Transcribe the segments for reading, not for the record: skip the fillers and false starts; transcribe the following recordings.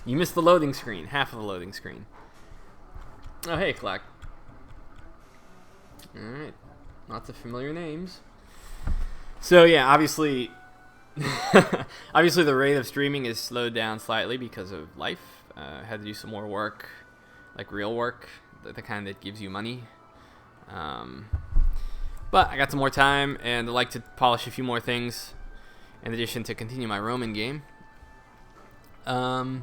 You missed the loading screen. Half of the loading screen. Oh, hey, Clark. Alright. Lots of familiar names. So, yeah, obviously... obviously, the rate of streaming is slowed down slightly because of life. Had to do some more work, like real work, the kind that gives you money. But I got some more time, and I'd like to polish a few more things in addition to continue my Roman game. 2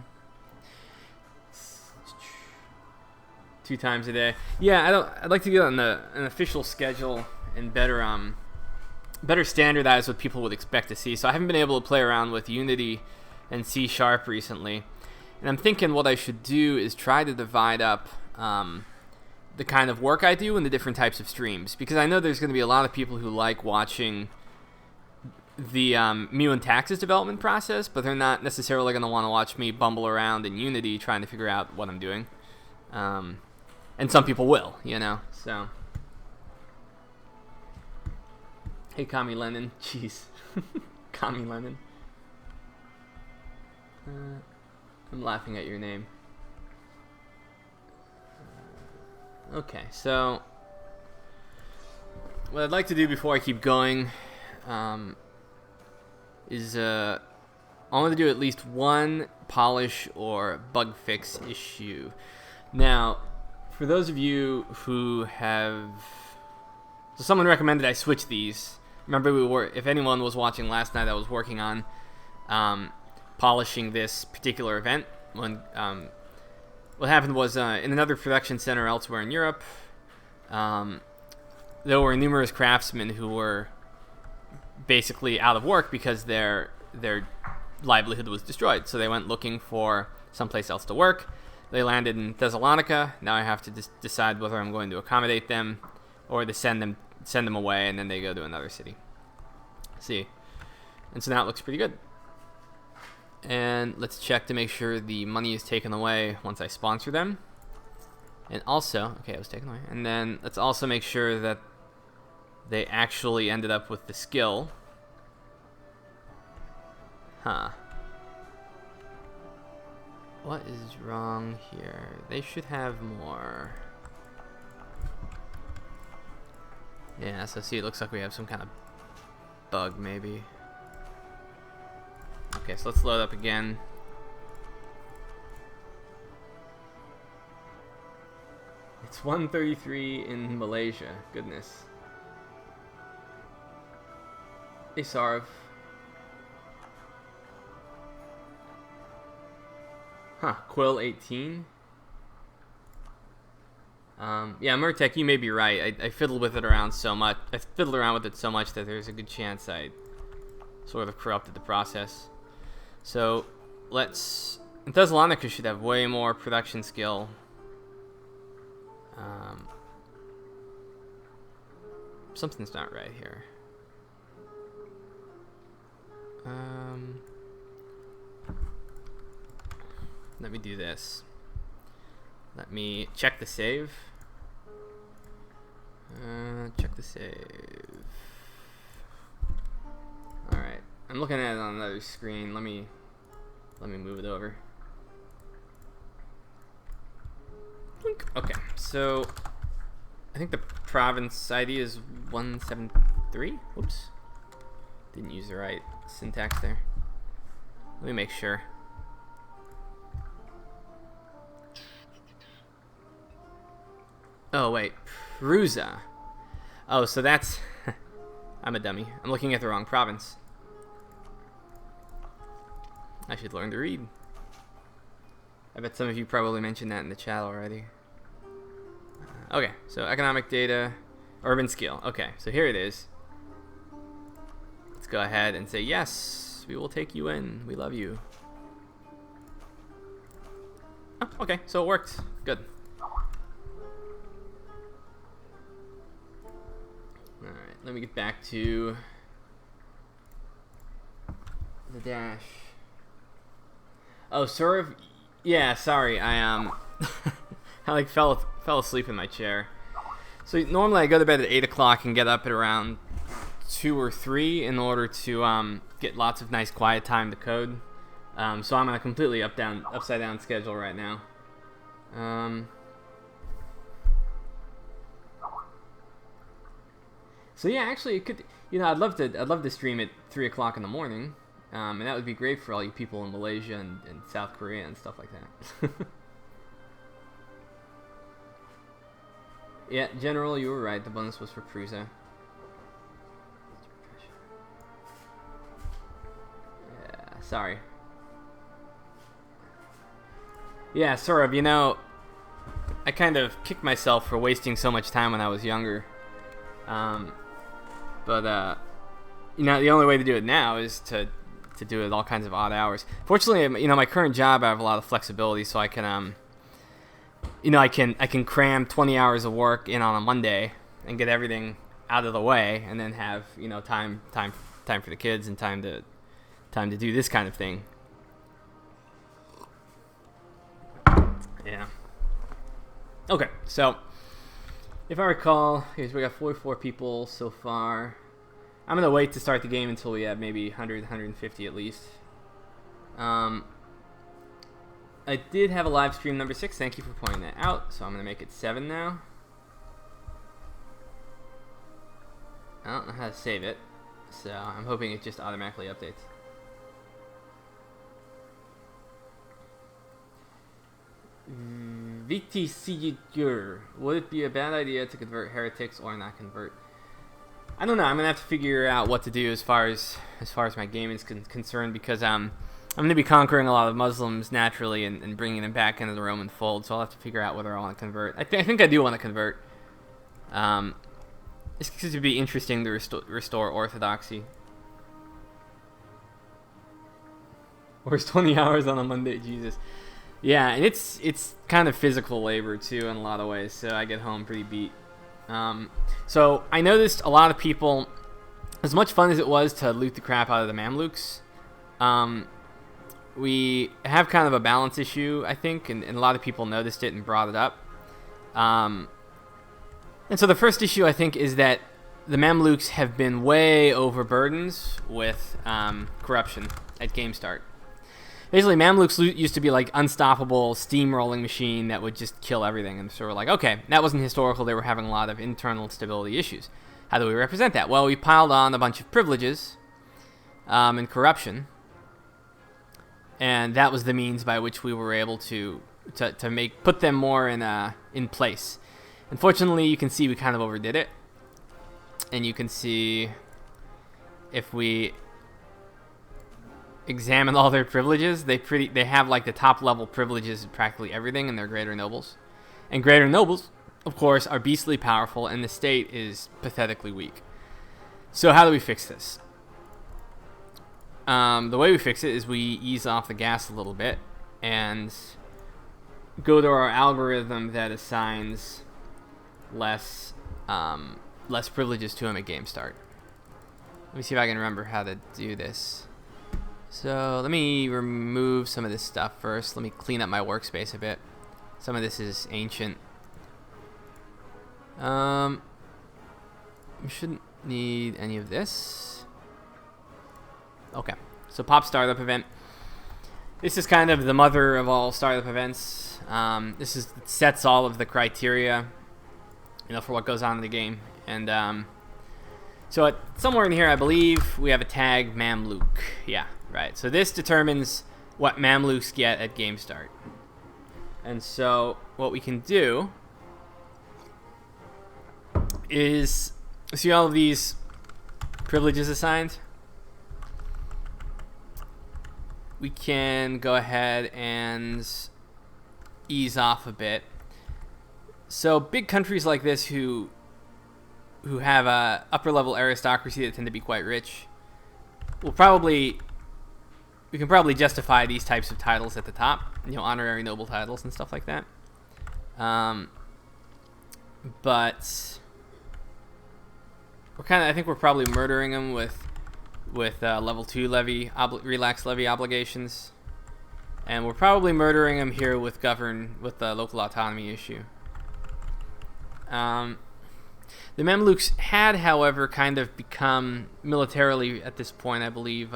times a day. Yeah, I'd like to get on an official schedule and better standardize what people would expect to see. So I haven't been able to play around with Unity and C# recently, and I'm thinking what I should do is try to divide up the kind of work I do in the different types of streams, because I know there's going to be a lot of people who like watching the Mew and Taxes development process, but they're not necessarily going to want to watch me bumble around in Unity trying to figure out what I'm doing. And some people will, so. Hey, Kami Lennon. Jeez. Kami Lennon. I'm laughing at your name. Okay, so what I'd like to do before I keep going is I want to do at least one polish or bug fix issue. Now, for those of you who have... So someone recommended I switch these. Remember, if anyone was watching last night, I was working on polishing this particular event. When what happened was in another production center elsewhere in Europe, there were numerous craftsmen who were basically out of work because their livelihood was destroyed. So they went looking for someplace else to work. They landed in Thessalonica. Now I have to decide whether I'm going to accommodate them or to send them away, and then they go to another city. See, and so now it looks pretty good. And let's check to make sure the money is taken away once I sponsor them. And also, okay, it was taken away. And then let's also make sure that they actually ended up with the skill. Huh. What is wrong here? They should have more. Yeah, so see, it looks like we have some kind of bug, maybe. Okay, so let's load up again. It's 1:33 in Malaysia. Goodness. Hey, Sarv. Huh, Quill 18. Yeah, Murtek, you may be right. I fiddled with it around so much. I fiddled around with it so much that there's a good chance I sort of corrupted the process. So let's. Thessalonica should have way more production skill. Something's not right here. Let me do this. Let me check the save. Check the save. Alright. I'm looking at it on another screen. Let me move it over. Okay, so I think the province ID is 173. Whoops. Didn't use the right syntax there. Let me make sure. Oh, wait. Prusa. Oh, so that's... I'm a dummy. I'm looking at the wrong province. I should learn to read. I bet some of you probably mentioned that in the chat already. Okay, so economic data, urban skill. Okay, so here it is. Let's go ahead and say, yes, we will take you in. We love you. Oh, okay, so it worked. Good. Alright, let me get back to the dash. Oh, Serve. Yeah, sorry. I I fell asleep in my chair. So normally I go to bed at 8 o'clock and get up at around 2 or 3 in order to get lots of nice quiet time to code. So I'm on a completely upside down schedule right now. So yeah, actually, it could. I'd love to stream at 3 o'clock in the morning, and that would be great for all you people in Malaysia and South Korea and stuff like that. Yeah, General, you were right. The bonus was for Prusa. Yeah, sorry. Yeah, sort of. I kind of kicked myself for wasting so much time when I was younger. But the only way to do it now is to do it at all kinds of odd hours. Fortunately, my current job, I have a lot of flexibility, so I can I can cram 20 hours of work in on a Monday and get everything out of the way, and then have time for the kids and time to do this kind of thing. Yeah. Okay, so if I recall, we got 44 people so far. I'm gonna wait to start the game until we have maybe 100, 150 at least. I did have a live stream number 6. Thank you for pointing that out. So I'm gonna make it 7 now. I don't know how to save it, so I'm hoping it just automatically updates. VTCUR. Would it be a bad idea to convert heretics or not convert? I don't know. I'm gonna have to figure out what to do as far as my game is concerned, because I'm gonna be conquering a lot of Muslims naturally and bringing them back into the Roman fold. So I'll have to figure out whether I want to convert. I think I do want to convert. It's going to be interesting to restore orthodoxy. Where's 20 hours on a Monday? Jesus. Yeah, and it's kind of physical labor too in a lot of ways, so I get home pretty beat. So I noticed a lot of people, as much fun as it was to loot the crap out of the Mamluks, we have kind of a balance issue, I think, and a lot of people noticed it and brought it up. And so the first issue, I think, is that the Mamluks have been way overburdened with corruption at game start. Basically, Mamluks used to be like unstoppable steamrolling machine that would just kill everything. And so we're like, okay, that wasn't historical. They were having a lot of internal stability issues. How do we represent that? Well, we piled on a bunch of privileges and corruption. And that was the means by which we were able to put them more in place. Unfortunately, you can see we kind of overdid it. And you can see if we examine all their privileges, they have like the top level privileges of practically everything in their greater nobles. And greater nobles, of course, are beastly powerful, and the state is pathetically weak. So how do we fix this? The way we fix it is we ease off the gas a little bit and go to our algorithm that assigns less privileges to him at game start. Let me see if I can remember how to do this. So let me remove some of this stuff first. Let me clean up my workspace a bit. Some of this is ancient. We shouldn't need any of this. Okay, so pop startup event. This is kind of the mother of all startup events. This sets all of the criteria, for what goes on in the game. And so somewhere in here, I believe we have a tag Mamluk. Yeah, right. So this determines what Mamluks get at game start. And so what we can do is, see all of these privileges assigned? We can go ahead and ease off a bit. So big countries like this who have a upper level aristocracy that tend to be quite rich, we can probably justify these types of titles at the top, honorary noble titles and stuff like that. But I think we're probably murdering them with level 2 levy, relaxed levy obligations, and we're probably murdering them here with the local autonomy issue. The Mamluks had, however, kind of become militarily at this point, I believe,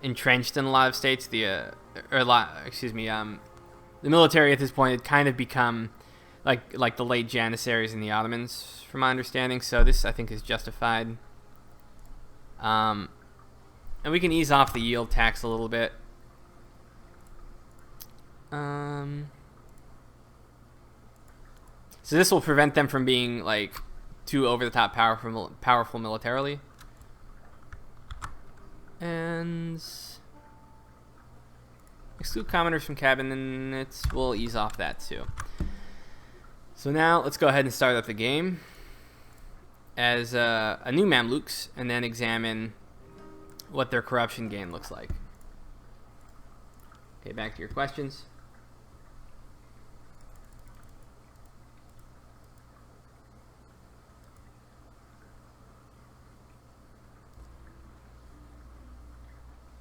entrenched in a lot of states. The military at this point had kind of become like the late Janissaries and the Ottomans, from my understanding. So this, I think, is justified. And we can ease off the yield tax a little bit. So this will prevent them from being like too over the top powerful militarily. And exclude commoners from cabinets. We'll ease off that too. So now let's go ahead and start up the game as a new Mamluks, and then examine what their corruption gain looks like. Okay, back to your questions.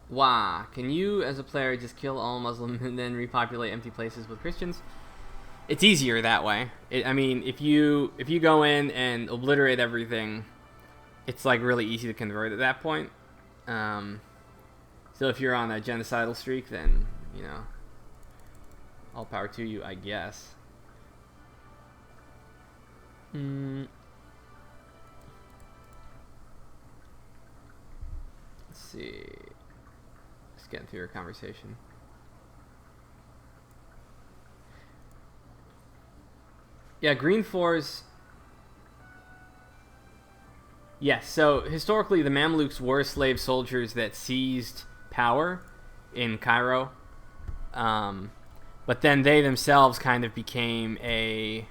Wow, can you as a player just kill all Muslim and then repopulate empty places with Christians? It's easier that way. I mean, if you go in and obliterate everything, it's like really easy to convert at that point. So if you're on a genocidal streak, then, you know, all power to you, I guess. Let's see. Let's get into your conversation. Yeah, green fours. Yes, so historically the Mamluks were slave soldiers that seized power in Cairo. But then they themselves kind of became they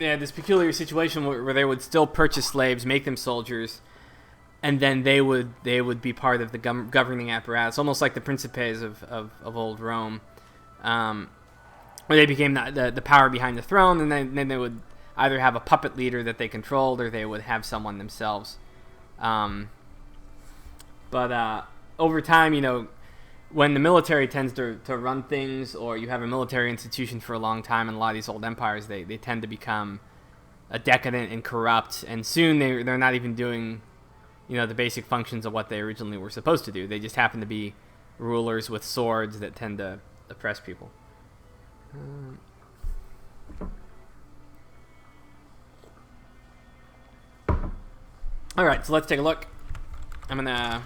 had this peculiar situation where they would still purchase slaves, make them soldiers, and then they would be part of the governing apparatus, almost like the Principes of old Rome. Where they became the power behind the throne, and then they would either have a puppet leader that they controlled, or they would have someone themselves. But over time, you know, when the military tends to run things, or you have a military institution for a long time in a lot of these old empires, they tend to become decadent and corrupt, and soon they're not even doing, you know, the basic functions of what they originally were supposed to do. They just happen to be rulers with swords that tend to oppress people. Alright, so let's take a look. I'm gonna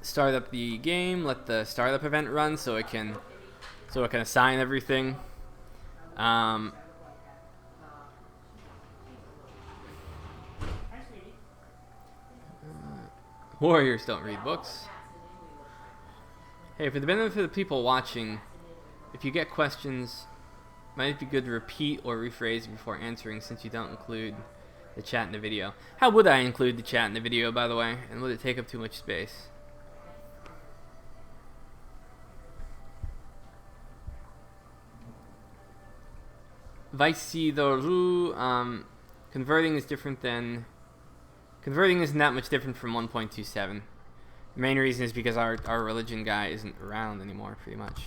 start up the game, let the startup event run so it can assign everything. Warriors don't read books. Hey, for the benefit of the people watching, if you get questions, might it be good to repeat or rephrase before answering, since you don't include the chat in the video? How would I include the chat in the video, by the way? And would it take up too much space? Vaisidoru, converting is different than... Converting isn't that much different from 1.27. The main reason is because our religion guy isn't around anymore, pretty much.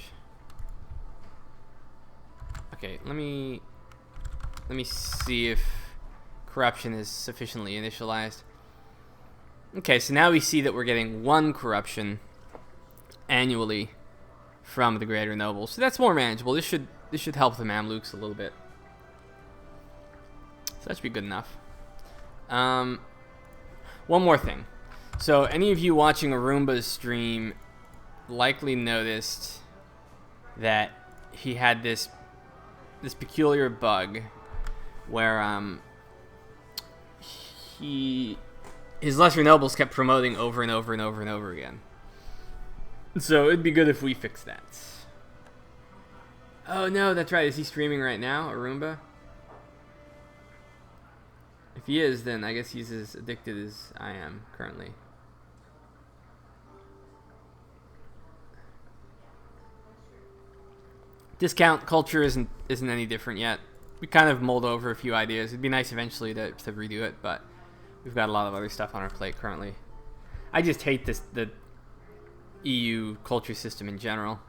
Okay, let me see if corruption is sufficiently initialized. Okay, so now we see that we're getting 1 corruption annually from the greater nobles. So that's more manageable. This should help the Mamluks a little bit. So that should be good enough. One more thing. So any of you watching Arumba's stream likely noticed that he had this peculiar bug where his lesser nobles kept promoting over and over and over and over again. So it'd be good if we fix that. Oh no, that's right. Is he streaming right now, Arumba? If he is, then I guess he's as addicted as I am currently. Discount culture isn't any different yet. We kind of mulled over a few ideas. It'd be nice eventually to redo it, but we've got a lot of other stuff on our plate currently. I just hate the EU culture system in general.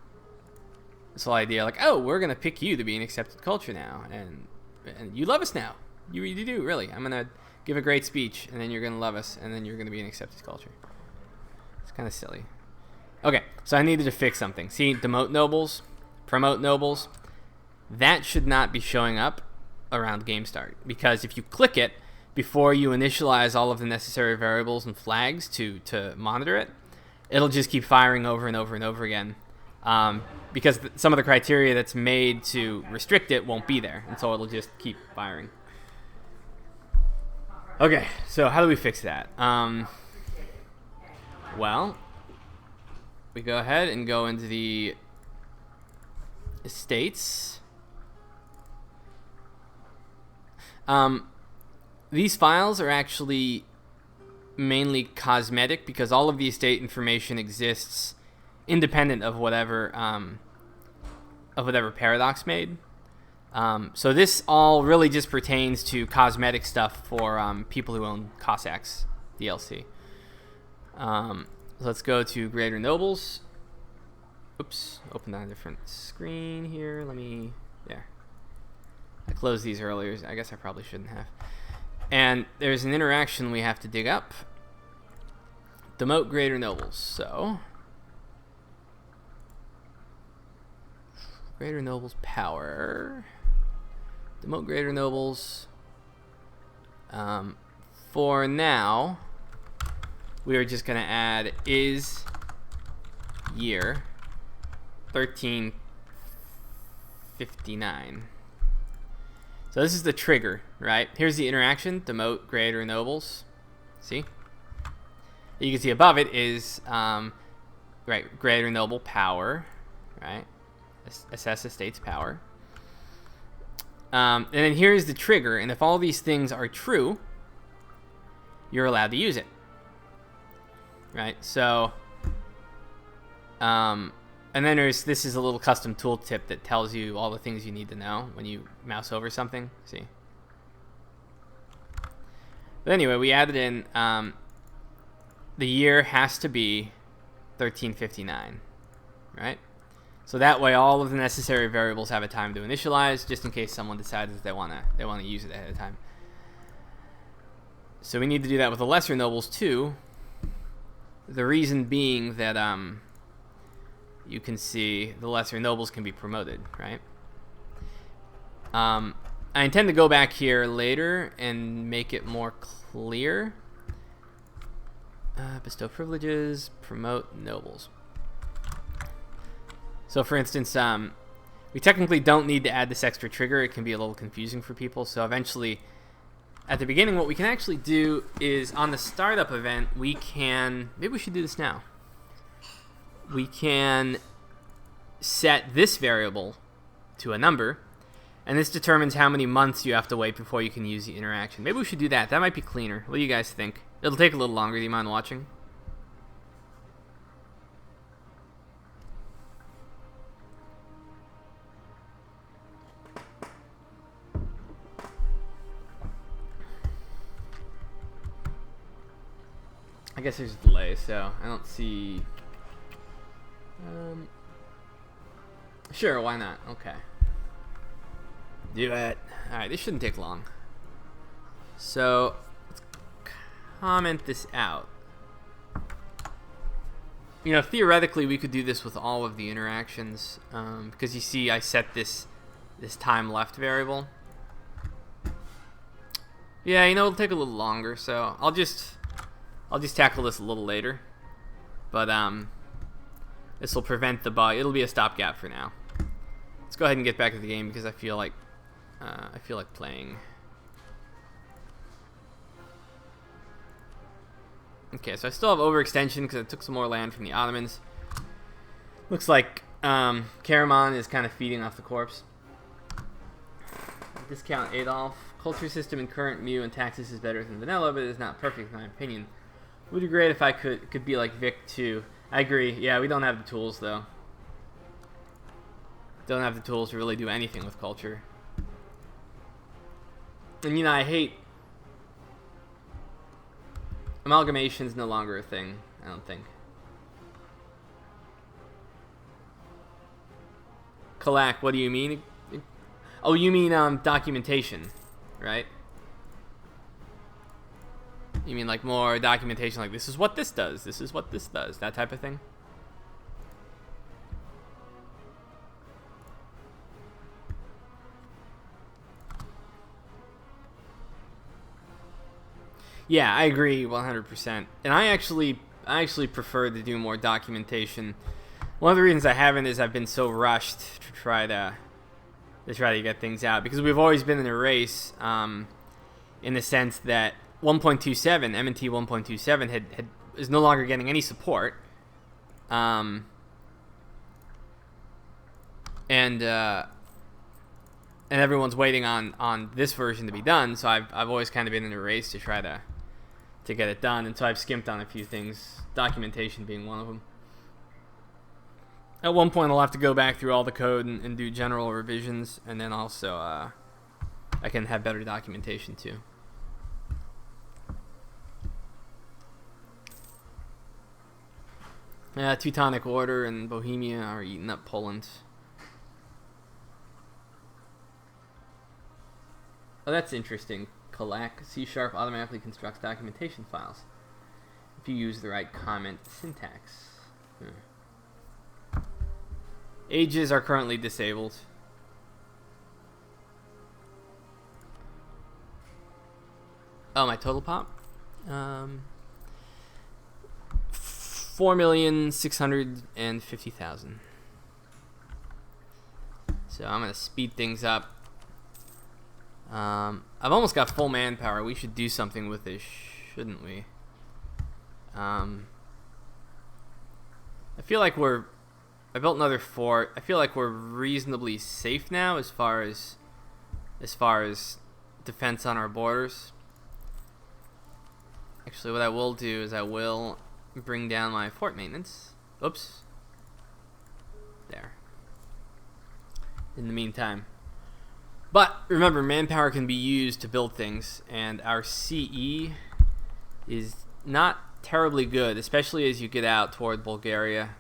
This whole idea, like, oh, we're gonna pick you to be an accepted culture now, and you love us now. You do, really. I'm gonna give a great speech, and then you're going to love us, and then you're going to be an accepted culture. It's kind of silly. Okay, so I needed to fix something. See, demote nobles, promote nobles, that should not be showing up around game start, because if you click it before you initialize all of the necessary variables and flags to monitor it, it'll just keep firing over and over and over again, because some of the criteria that's made to restrict it won't be there, and so it'll just keep firing. Okay, so how do we fix that? Well, we go ahead and go into the estates. These files are actually mainly cosmetic because all of the estate information exists independent of whatever Paradox made. So this all really just pertains to cosmetic stuff for people who own Cossacks DLC. Let's go to Greater Nobles. Oops, open on a different screen here. There. I closed these earlier. I guess I probably shouldn't have. And there's an interaction we have to dig up. Demote Greater Nobles. So, Greater Nobles power. Demote Greater Nobles. For now, we are just going to add is year 1359. So this is the trigger, right? Here's the interaction, demote Greater Nobles. See? You can see above it is Greater Noble power, right? Assess estate's power. And then here's the trigger, and if all these things are true, you're allowed to use it. Right? So, and then this is a little custom tooltip that tells you all the things you need to know when you mouse over something. See? But anyway, we added in the year has to be 1359, right? So that way, all of the necessary variables have a time to initialize, just in case someone decides that they wanna use it ahead of time. So we need to do that with the lesser nobles too. The reason being that you can see the lesser nobles can be promoted, right? I intend to go back here later and make it more clear. Bestow privileges, promote nobles. So for instance, we technically don't need to add this extra trigger. It can be a little confusing for people. So eventually, at the beginning, what we can actually do is on the startup event, we can, maybe we should do this now. We can set this variable to a number, and this determines how many months you have to wait before you can use the interaction. Maybe we should do that. That might be cleaner. What do you guys think? It'll take a little longer. Do you mind watching? I guess there's a delay, so I don't see... Sure, why not? Okay. Do it. Alright, this shouldn't take long. So, let's comment this out. You know, theoretically, we could do this with all of the interactions, because you see I set this time left variable. Yeah, you know, it'll take a little longer, so I'll just tackle this a little later. But this will prevent the bug. It'll be a stopgap for now. Let's go ahead and get back to the game because I feel like playing. Okay, so I still have overextension because I took some more land from the Ottomans. Looks like Karaman is kind of feeding off the corpse. Discount Adolf. Culture system in current Mu and taxes is better than vanilla, but it is not perfect in my opinion. Would be great if I could be like Vic too. I agree. Yeah, we don't have the tools though. Don't have the tools to really do anything with culture. And you know, I hate amalgamation's no longer a thing, I don't think. Kalak, what do you mean? Oh, you mean documentation, right? You mean like more documentation, like this is what this does, this is what this does, that type of thing? Yeah, I agree 100%. And I actually prefer to do more documentation. One of the reasons I haven't is I've been so rushed to try to get things out, because we've always been in a race, in the sense that 1.27 M&T 1.27 is no longer getting any support, and everyone's waiting on this version to be done. So I've always kind of been in a race to try to get it done, and so I've skimped on a few things, documentation being one of them. At one point I'll have to go back through all the code and do general revisions, and then also I can have better documentation too. Teutonic Order and Bohemia are eating up Poland. Oh, that's interesting. Colac C# automatically constructs documentation files if you use the right comment syntax. Ages are currently disabled. Oh, my total pop? 4,650,000. So I'm gonna speed things up. I've almost got full manpower. We should do something with this, shouldn't we? I feel like I built another fort. I feel like we're reasonably safe now as far as defense on our borders. Actually, what I will do is I will bring down my fort maintenance. Oops. There. In the meantime. But remember, manpower can be used to build things, and our CE is not terribly good, especially as you get out toward Bulgaria.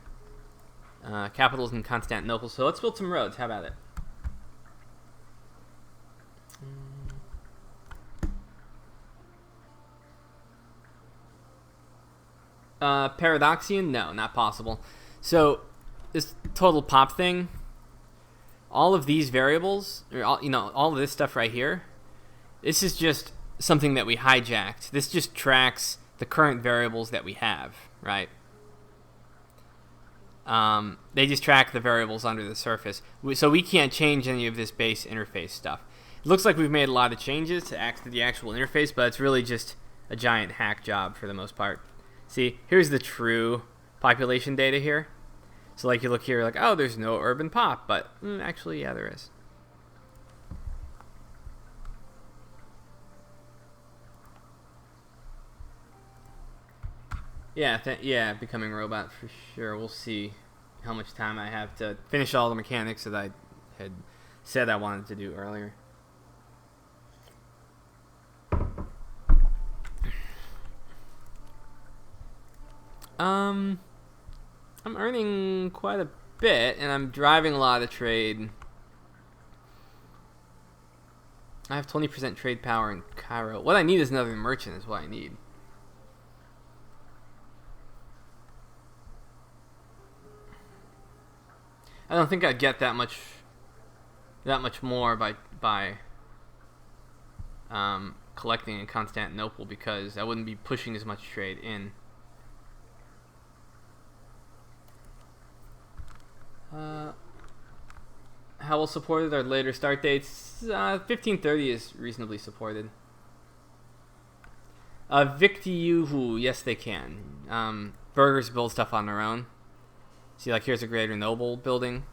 Capital's in Constantinople, so let's build some roads. How about it? Paradoxian? No, not possible. So this total pop thing, all of these variables, or all of this stuff right here, this is just something that we hijacked. This just tracks the current variables that we have, right? They just track the variables under the surface. So we can't change any of this base interface stuff. It looks like we've made a lot of changes to the actual interface, but it's really just a giant hack job for the most part. See, here's the true population data here. So like you look here, like, oh, there's no urban pop, but actually, yeah, there is. Yeah, becoming robot for sure. We'll see how much time I have to finish all the mechanics that I had said I wanted to do earlier. I'm earning quite a bit, and I'm driving a lot of trade. I have 20% trade power in Cairo. What I need is another merchant is what I need. I don't think I'd get that much more by collecting in Constantinople, because I wouldn't be pushing as much trade in. How well supported are later start dates? 1530 is reasonably supported. Victiuhu, yes they can. Burghers build stuff on their own. See, like here's a Greater Noble building.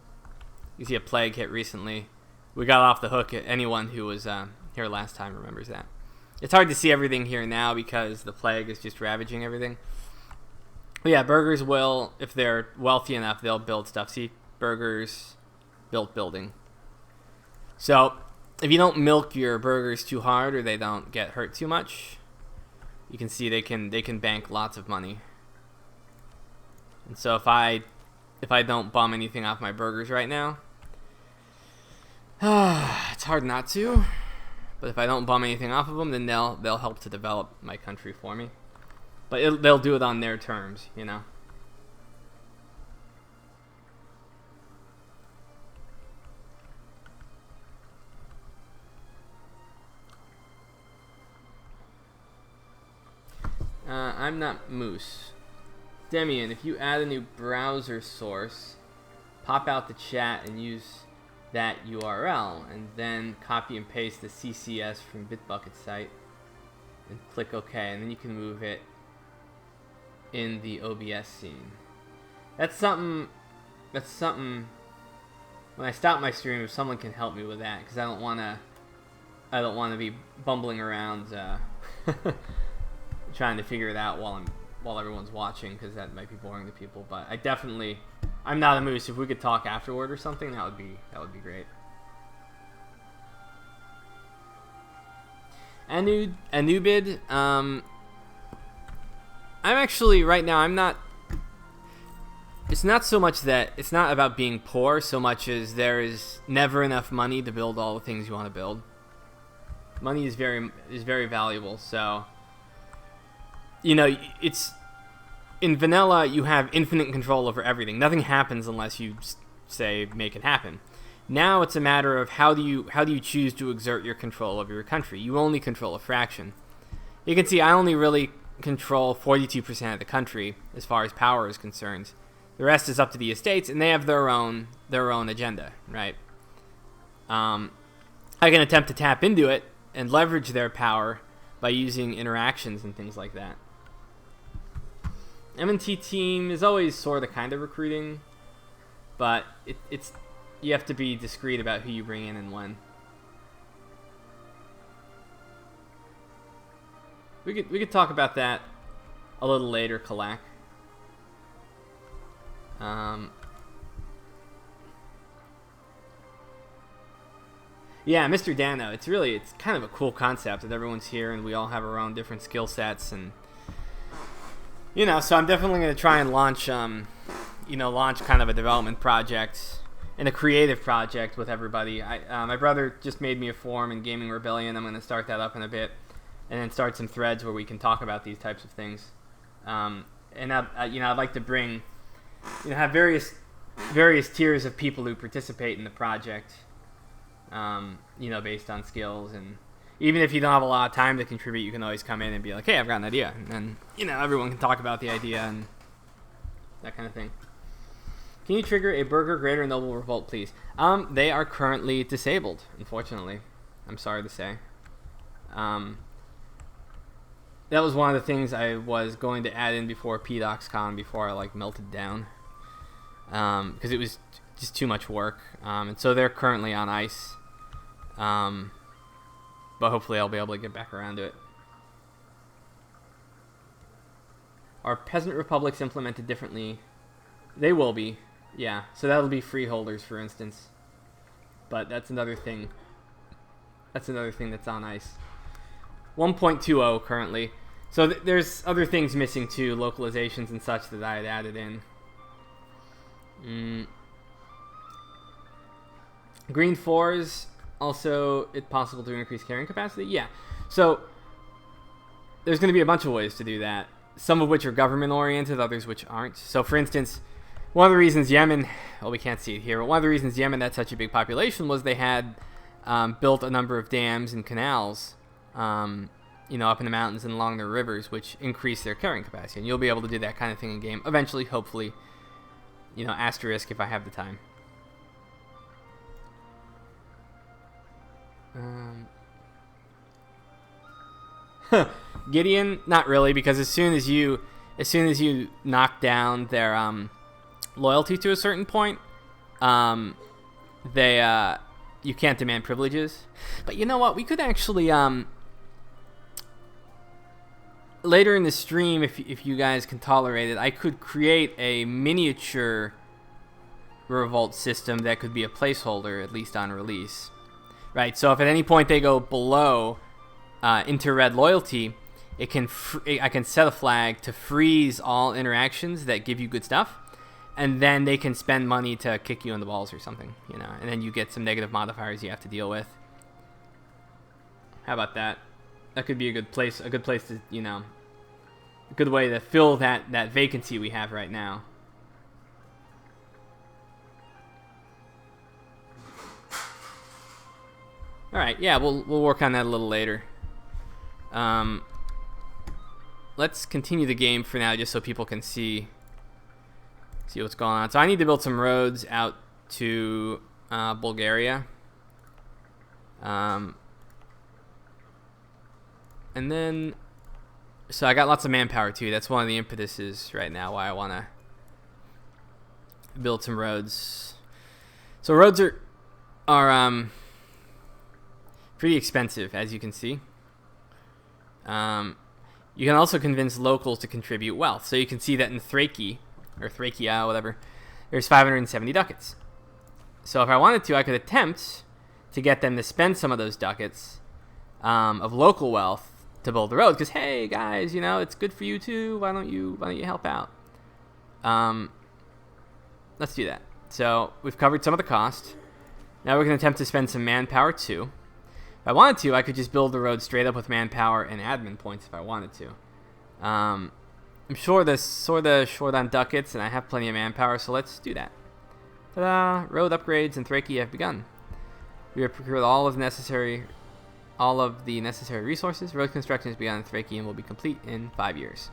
You see a plague hit recently. We got off the hook. Anyone who was here last time remembers that. It's hard to see everything here now because the plague is just ravaging everything. But yeah, burghers will, if they're wealthy enough, they'll build stuff. See, burghers built building. So if you don't milk your burghers too hard, or they don't get hurt too much, you can see they can bank lots of money. And so if I don't bum anything off my burghers right now, it's hard not to, But if I don't bum anything off of them, then they'll help to develop my country for me. But they'll do it on their terms, you know. I'm not Moose. Demian, if you add a new browser source, pop out the chat and use that URL, and then copy and paste the CCS from Bitbucket site, and click OK, and then you can move it in the OBS scene. That's something. When I stop my stream, if someone can help me with that, because I don't want to be bumbling around trying to figure it out while everyone's watching, because that might be boring to people. But I'm not a Moose. If we could talk afterward or something, that would be great. Anubid, I'm actually right now. I'm not. It's not so much that it's not about being poor so much as there is never enough money to build all the things you want to build. Money is very valuable. So, you know, it's in vanilla you have infinite control over everything. Nothing happens unless you say make it happen. Now it's a matter of how do you choose to exert your control over your country. You only control a fraction. You can see I only really control 42% of the country as far as power is concerned. The rest is up to the estates, and they have their own agenda, right? I can attempt to tap into it and leverage their power by using interactions and things like that. M&T team is always sort of kind of recruiting, but it's you have to be discreet about who you bring in and when. We could talk about that a little later, Kalak. Yeah, Mr. Dano. It's kind of a cool concept that everyone's here and we all have our own different skill sets, and you know. So I'm definitely going to try and launch kind of a development project and a creative project with everybody. My brother just made me a forum in Gaming Rebellion. I'm going to start that up in a bit, and then start some threads where we can talk about these types of things. And I'd like to bring, have various tiers of people who participate in the project, based on skills. And even if you don't have a lot of time to contribute, you can always come in and be like, hey, I've got an idea. And then, everyone can talk about the idea and that kind of thing. Can you trigger a Burger Greater Noble Revolt, please? They are currently disabled, unfortunately. I'm sorry to say. That was one of the things I was going to add in before PDoxCon, before I melted down, because it was just too much work. And so they're currently on ice, but hopefully I'll be able to get back around to it. Are peasant republics implemented differently? They will be, yeah. So that'll be freeholders, for instance. But that's another thing. That's another thing that's on ice. 1.20 currently. So there's other things missing too, localizations and such that I had added in. Green 4s, also it's possible to increase carrying capacity? Yeah. So there's going to be a bunch of ways to do that. Some of which are government oriented, others which aren't. So for instance, one of the reasons Yemen, well, we can't see it here, but one of the reasons Yemen had such a big population was they had built a number of dams and canals up in the mountains and along the rivers, which increase their carrying capacity. And you'll be able to do that kind of thing in game eventually, hopefully. Asterisk if I have the time. Gideon, not really, because as soon as you knock down their loyalty to a certain point, you can't demand privileges. But you know what? We could actually later in the stream, if you guys can tolerate it, I could create a miniature revolt system that could be a placeholder, at least on release. Right, so if at any point they go below into red loyalty, I can set a flag to freeze all interactions that give you good stuff, and then they can spend money to kick you in the balls or something, and then you get some negative modifiers you have to deal with. How about that? That could be a good place to, you know, a good way to fill that vacancy we have right now. All right, yeah, we'll work on that a little later. Let's continue the game for now, just so people can see what's going on. So I need to build some roads out to Bulgaria. And then, so I got lots of manpower too. That's one of the impetuses right now why I want to build some roads. So roads are pretty expensive, as you can see. You can also convince locals to contribute wealth. So you can see that in Thracia, or Thracia, whatever, there's 570 ducats. So if I wanted to, I could attempt to get them to spend some of those ducats of local wealth to build the road. Because hey, guys, you know, it's good for you too. Why don't you help out? Let's do that. So we've covered some of the cost. Now we're going to attempt to spend some manpower too. If I wanted to, I could just build the road straight up with manpower and admin points if I wanted to. I'm sure this sort of short on ducats, and I have plenty of manpower, so let's do that. Ta-da! Road upgrades in Thracia have begun. We have procured all of the necessary resources. Road construction has begun in Thracia and will be complete in 5 years.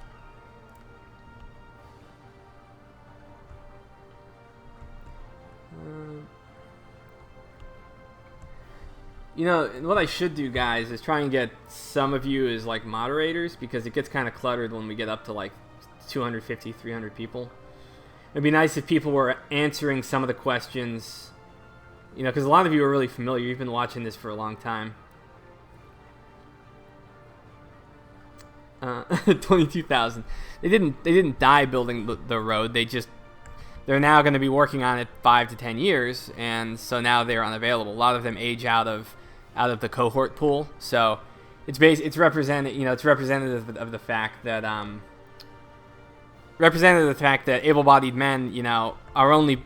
You know, what I should do, guys, is try and get some of you as, like, moderators, because it gets kind of cluttered when we get up to, like, 250, 300 people. It'd be nice if people were answering some of the questions, you know, because a lot of you are really familiar. You've been watching this for a long time. 22,000. They didn't die building the road. They're now going to be working on it 5 to 10 years, and so now they're unavailable. A lot of them age out of the cohort pool, so it's representative of the fact that able-bodied men, you know, are only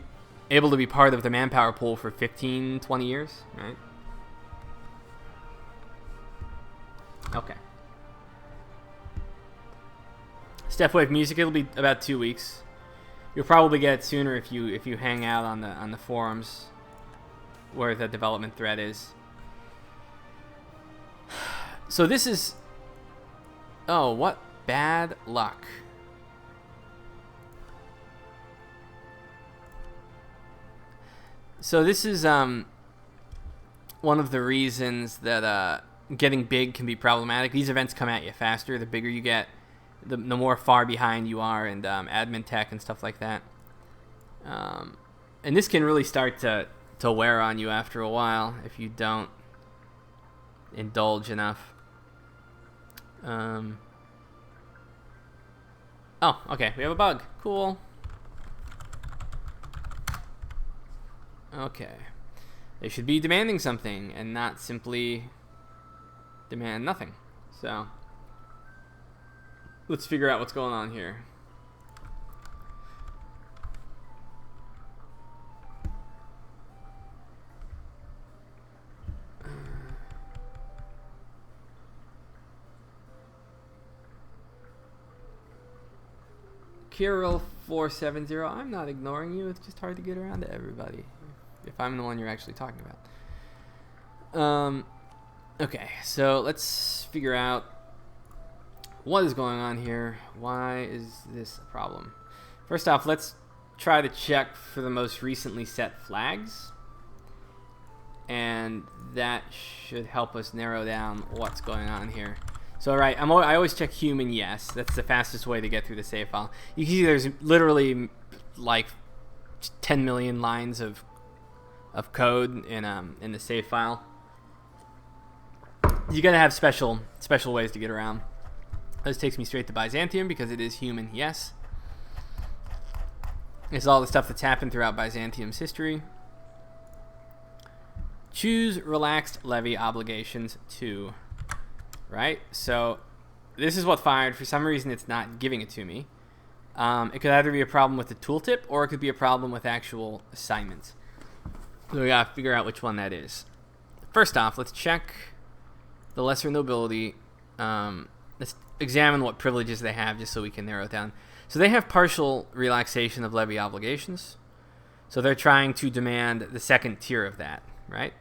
able to be part of the manpower pool for 15, 20 years, right? Okay. Step Wave music, it'll be about 2 weeks. You'll probably get it sooner if you hang out on the forums where the development thread is. So this is... Oh, what bad luck. So this is one of the reasons that getting big can be problematic. These events come at you faster. The bigger you get, the more far behind you are, and admin tech and stuff like that. And this can really start to wear on you after a while if you don't indulge enough. Oh, okay, we have a bug. Cool. Okay. They should be demanding something and not simply demand nothing. So let's figure out what's going on here. Kirill470, I'm not ignoring you. It's just hard to get around to everybody if I'm the one you're actually talking about. Okay, so let's figure out what is going on here. Why is this a problem? First off, let's try to check for the most recently set flags, and that should help us narrow down what's going on here. So, right, I always check human yes. That's the fastest way to get through the save file. You can see there's literally like 10 million lines of code in the save file. You gotta have special ways to get around. This takes me straight to Byzantium because it is human yes. It's all the stuff that's happened throughout Byzantium's history. Choose relaxed levy obligations 2. Right, so this is what fired. For some reason, it's not giving it to me. It could either be a problem with the tooltip, or it could be a problem with actual assignments. So we gotta figure out which one that is. First off, let's check the lesser nobility. Let's examine what privileges they have just so we can narrow it down. So they have partial relaxation of levy obligations. So they're trying to demand the second tier of that, right?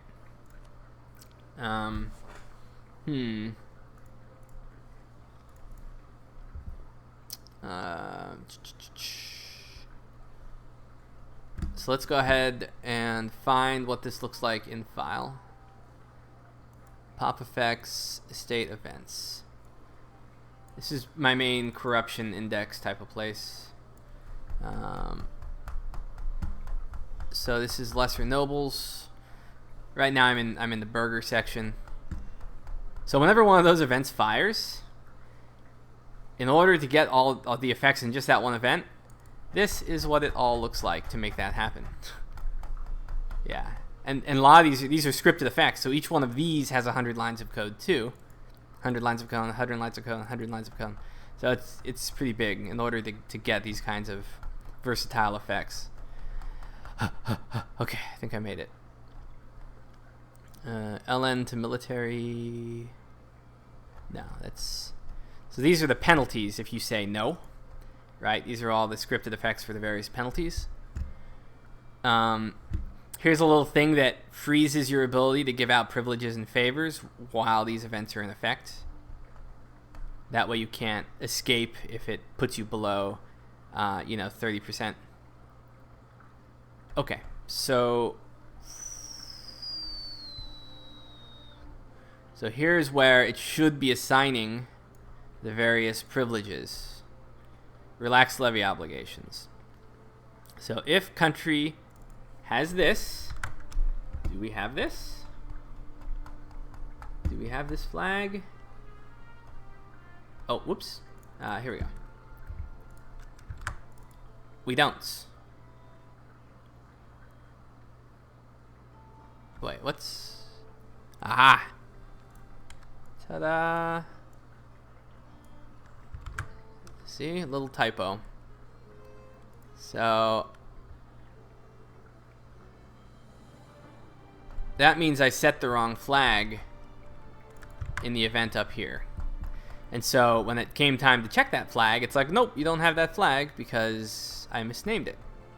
So let's go ahead and find what this looks like in file. Pop effects, estate events. This is my main corruption index type of place. So this is lesser nobles. Right now I'm in the burgher section. So whenever one of those events fires, in order to get all of the effects in just that one event, this is what it all looks like to make that happen. Yeah. And a lot of these are scripted effects, so each one of these has 100 lines of code too. 100 lines of code, 100 lines of code, 100 lines of code. So it's pretty big in order to get these kinds of versatile effects. Okay, I think I made it. LN to military. No, that's... So these are the penalties if you say no. Right? These are all the scripted effects for the various penalties. Here's a little thing that freezes your ability to give out privileges and favors while these events are in effect. That way you can't escape if it puts you below, 30%. Okay, so here's where it should be assigning the various privileges. Relaxed levy obligations. So if country has this, do we have this? Do we have this flag? Oh, whoops. Here we go. We don't. Wait, what's... Aha! Ta-da! See? A little typo. So... that means I set the wrong flag in the event up here. And so when it came time to check that flag, it's like, nope, you don't have that flag because I misnamed it.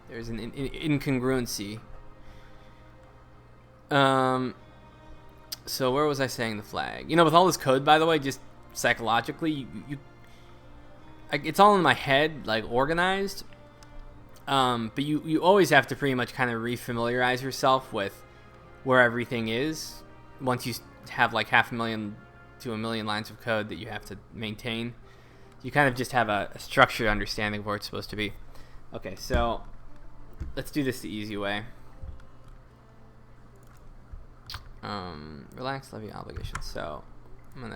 There's an incongruency. So where was I saying the flag? With all this code, by the way, just psychologically, it's all in my head, like organized. But you always have to pretty much kind of refamiliarize yourself with where everything is once you have like 500,000 to 1 million lines of code that you have to maintain. You kind of just have a structured understanding of where it's supposed to be. Okay, so let's do this the easy way. Relax levy obligations. So I'm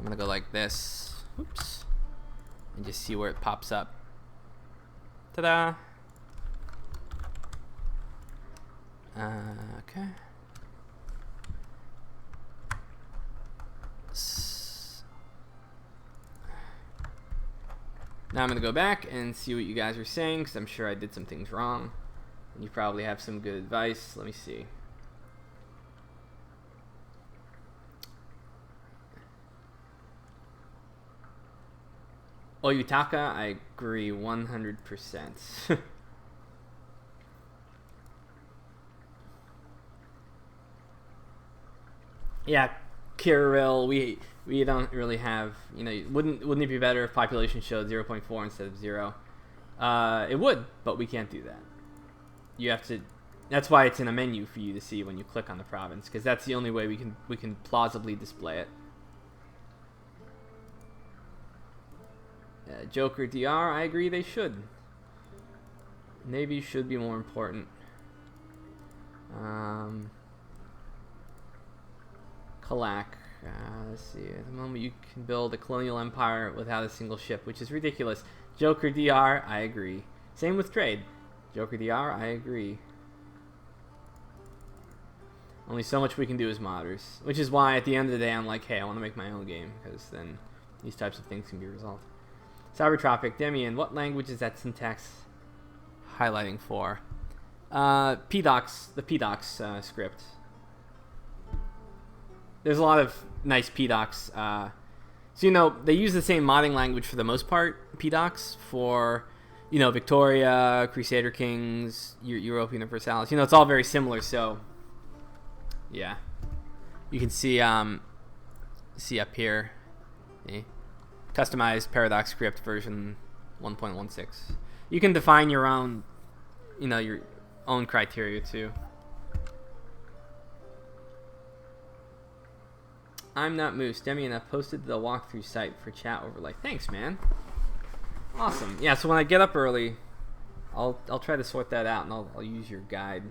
gonna go like this. Oops. And just see where it pops up. Ta-da! Okay. Now I'm going to go back and see what you guys are saying, because I'm sure I did some things wrong. And you probably have some good advice. Let me see. Oyutaka, I agree 100%. Yeah, Kirill, we don't really have, wouldn't it be better if population showed 0.4 instead of 0? It would, but we can't do that. You have to, that's why it's in a menu for you to see when you click on the province, because that's the only way we can plausibly display it. Joker DR, I agree they should. Navy should be more important. Kalak. Let's see. At the moment, you can build a colonial empire without a single ship, which is ridiculous. Joker DR, I agree. Same with trade. Joker DR, I agree. Only so much we can do as modders, which is why at the end of the day, I'm like, hey, I want to make my own game, because then these types of things can be resolved. Cybertropic, Demian, what language is that syntax highlighting for? PDocs, the PDocs script. There's a lot of nice PDocs. So, you know, they use the same modding language for the most part, PDocs, for, you know, Victoria, Crusader Kings, Europa Universalis. You know, it's all very similar, so, yeah. You can see up here, customized Paradox script version 1.16. You can define your own, you know, your own criteria, too. I'm not Moose. Demi and I posted the walkthrough site for chat overlay. Thanks, man. Awesome. Yeah, so when I get up early, I'll try to sort that out, and I'll use your guide.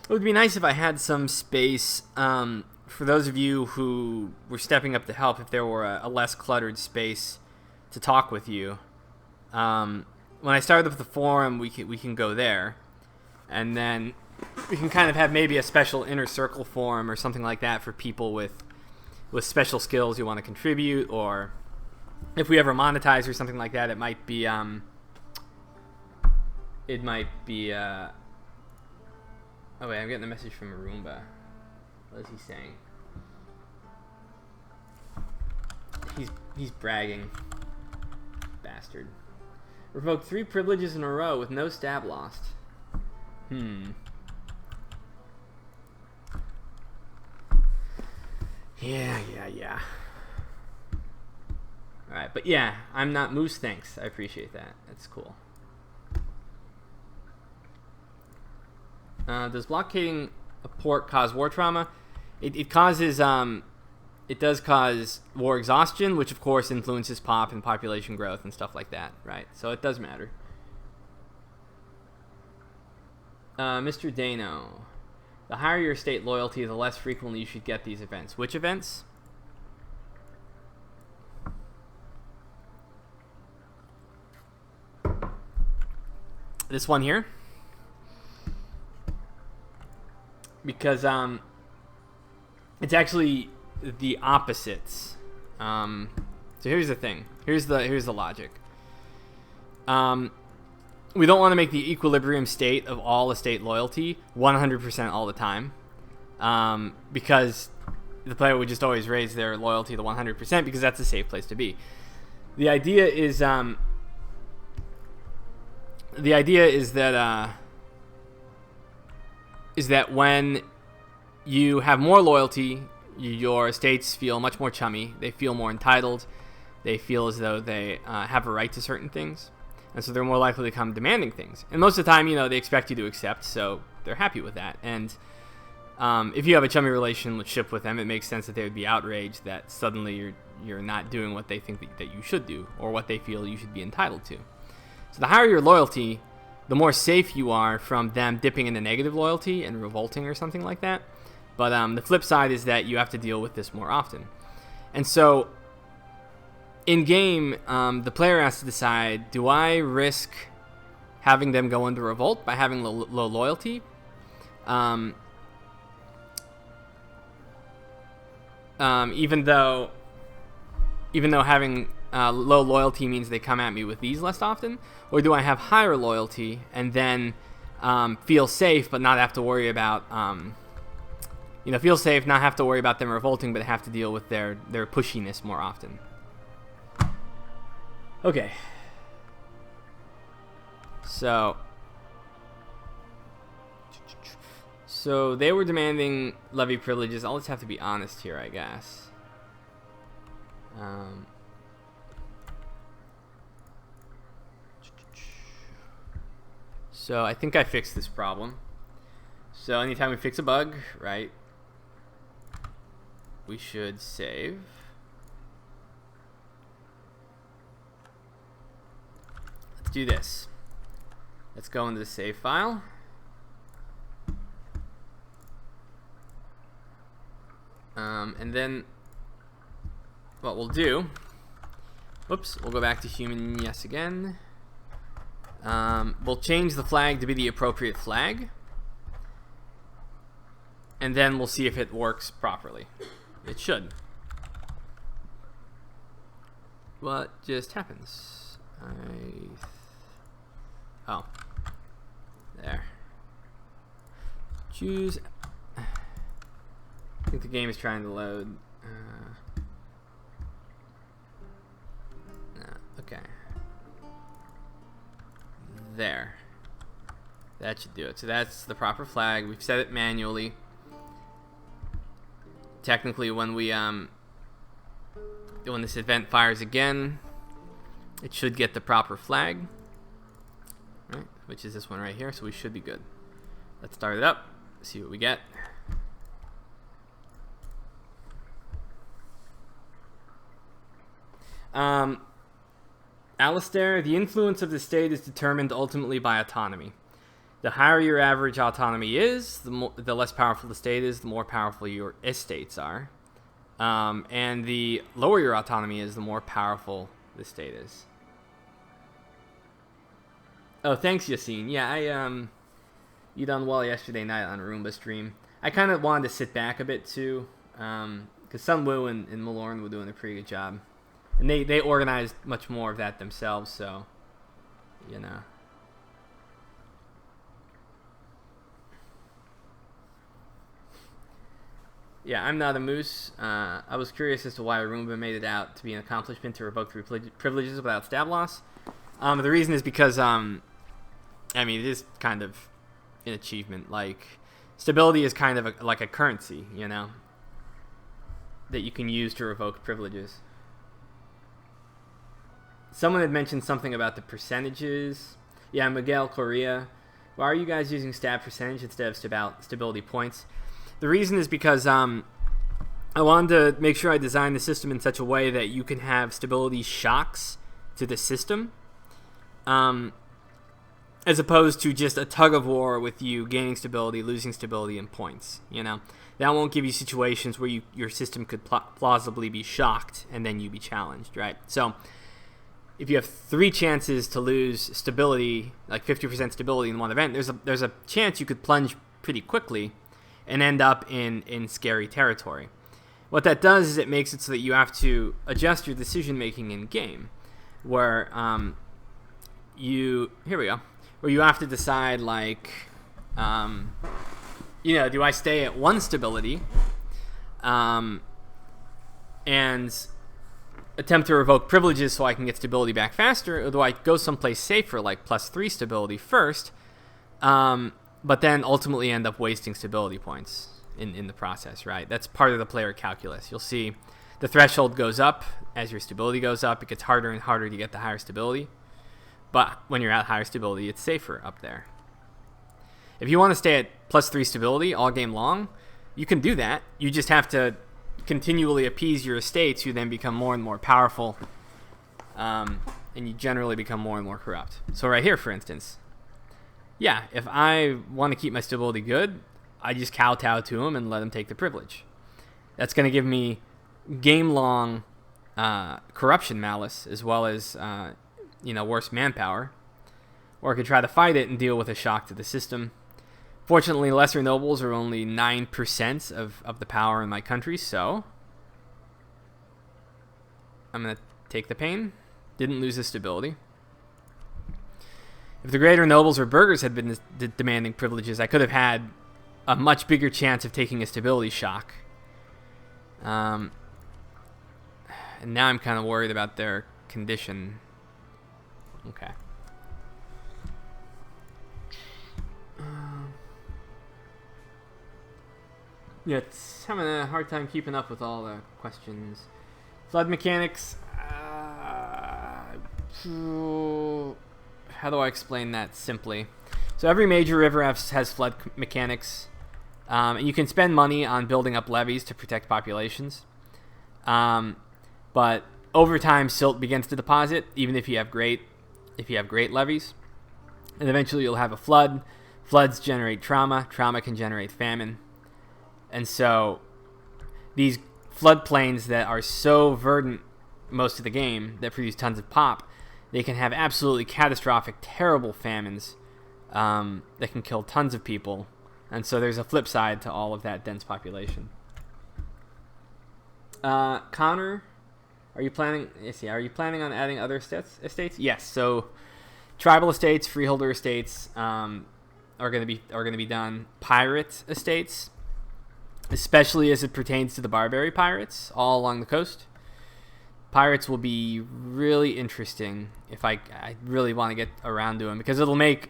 It would be nice if I had some space for those of you who were stepping up to help, if there were a less cluttered space to talk with you. When I started up the forum, we can go there, and then we can kind of have maybe a special inner circle forum or something like that for people with special skills you want to contribute, or if we ever monetize or something like that, it might be oh wait, I'm getting a message from Roomba. What is he saying? He's bragging. Bastard. Revoked 3 privileges in a row with no stab lost. Yeah. Alright, but yeah, I'm not Moose, thanks. I appreciate that. That's cool. Does blockading a port cause war trauma? It causes, it does cause war exhaustion, which of course influences pop and population growth and stuff like that, right? So it does matter. Mr. Dano. The higher your state loyalty, the less frequently you should get these events. Which events? This one here? Because it's actually the opposites. So here's the thing. Here's the logic. We don't want to make the equilibrium state of all estate loyalty 100% all the time, because the player would just always raise their loyalty to 100% because that's a safe place to be. The idea is that when you have more loyalty, your estates feel much more chummy. They feel more entitled. They feel as though they have a right to certain things. And so they're more likely to come demanding things. And most of the time, you know, they expect you to accept, so they're happy with that. And if you have a chummy relationship with them, it makes sense that they would be outraged that suddenly you're not doing what they think that you should do, or what they feel you should be entitled to. So the higher your loyalty, the more safe you are from them dipping into negative loyalty and revolting or something like that. But the flip side is that you have to deal with this more often. And so in game, the player has to decide, do I risk having them go into revolt by having low loyalty? Even though having low loyalty means they come at me with these less often? Or do I have higher loyalty and then feel safe but not have to worry about, feel safe, not have to worry about them revolting, but have to deal with their pushiness more often? Okay. So they were demanding levy privileges. I'll just have to be honest here, I guess. So I think I fixed this problem. So anytime we fix a bug, right, we should save. Let's do this. Let's go into the save file. And then what we'll do, whoops, we'll go back to human yes again. We'll change the flag to be the appropriate flag. And then we'll see if it works properly. It should. What just happens? Oh. There. Choose. I think the game is trying to load. No, okay. There. That should do it. So that's the proper flag. We've set it manually. Technically, when this event fires again, it should get the proper flag, right? Which is this one right here. So we should be good. Let's start it up. See what we get. Alistair, the influence of the state is determined ultimately by autonomy. The higher your average autonomy is, the less powerful the state is, the more powerful your estates are. And the lower your autonomy is, the more powerful the state is. Oh, thanks, Yassine. Yeah, you done well yesterday night on Roomba stream. I kind of wanted to sit back a bit too, because Sunwoo and Malorn were doing a pretty good job. And they organized much more of that themselves, so, you know. Yeah, I'm not a moose. I was curious as to why Roomba made it out to be an accomplishment to revoke privileges without stab loss. The reason is because, I mean, it is kind of an achievement. Like, stability is kind of like a currency, you know, that you can use to revoke privileges. Someone had mentioned something about the percentages. Yeah, Miguel Correa. Why are you guys using stab percentage instead of stability points? The reason is because I wanted to make sure I designed the system in such a way that you can have stability shocks to the system, as opposed to just a tug of war with you gaining stability, losing stability, and points. You know, that won't give you situations where your system could plausibly be shocked and then you be challenged, right? So if you have 3 chances to lose stability, like 50% stability in one event, there's a chance you could plunge pretty quickly and end up in scary territory. What that does is it makes it so that you have to adjust your decision making in game, where where you have to decide, like, do I stay at 1 stability and attempt to revoke privileges so I can get stability back faster, or do I go someplace safer, like +3 stability first, but then ultimately end up wasting stability points in the process, right? That's part of the player calculus. You'll see the threshold goes up as your stability goes up. It gets harder and harder to get the higher stability. But when you're at higher stability, it's safer up there. If you want to stay at +3 stability all game long, you can do that. You just have to continually appease your estates, who then become more and more powerful, and you generally become more and more corrupt. So right here, for instance, yeah, if I want to keep my stability good, I just kowtow to him and let him take the privilege. That's going to give me game-long corruption malice, as well as worse manpower. Or I could try to fight it and deal with a shock to the system. Fortunately, lesser nobles are only 9% of the power in my country, so I'm going to take the pain. Didn't lose the stability. If the greater nobles or burghers had been demanding privileges, I could have had a much bigger chance of taking a stability shock. And now I'm kind of worried about their condition. Okay. Yeah, it's having a hard time keeping up with all the questions. Flood mechanics. How do I explain that simply? So every major river has flood mechanics. And you can spend money on building up levees to protect populations. But over time, silt begins to deposit, even if you have great levees. And eventually you'll have a flood. Floods generate trauma. Trauma can generate famine. And so these floodplains that are so verdant most of the game, that produce tons of pop, they can have absolutely catastrophic, terrible famines that can kill tons of people. And so there's a flip side to all of that dense population. Connor, are you planning on adding other estates? Yes. So tribal estates, freeholder estates, are going to be done pirate estates, especially as it pertains to the Barbary pirates all along the coast. Pirates will be really interesting if I really want to get around to them, because it'll make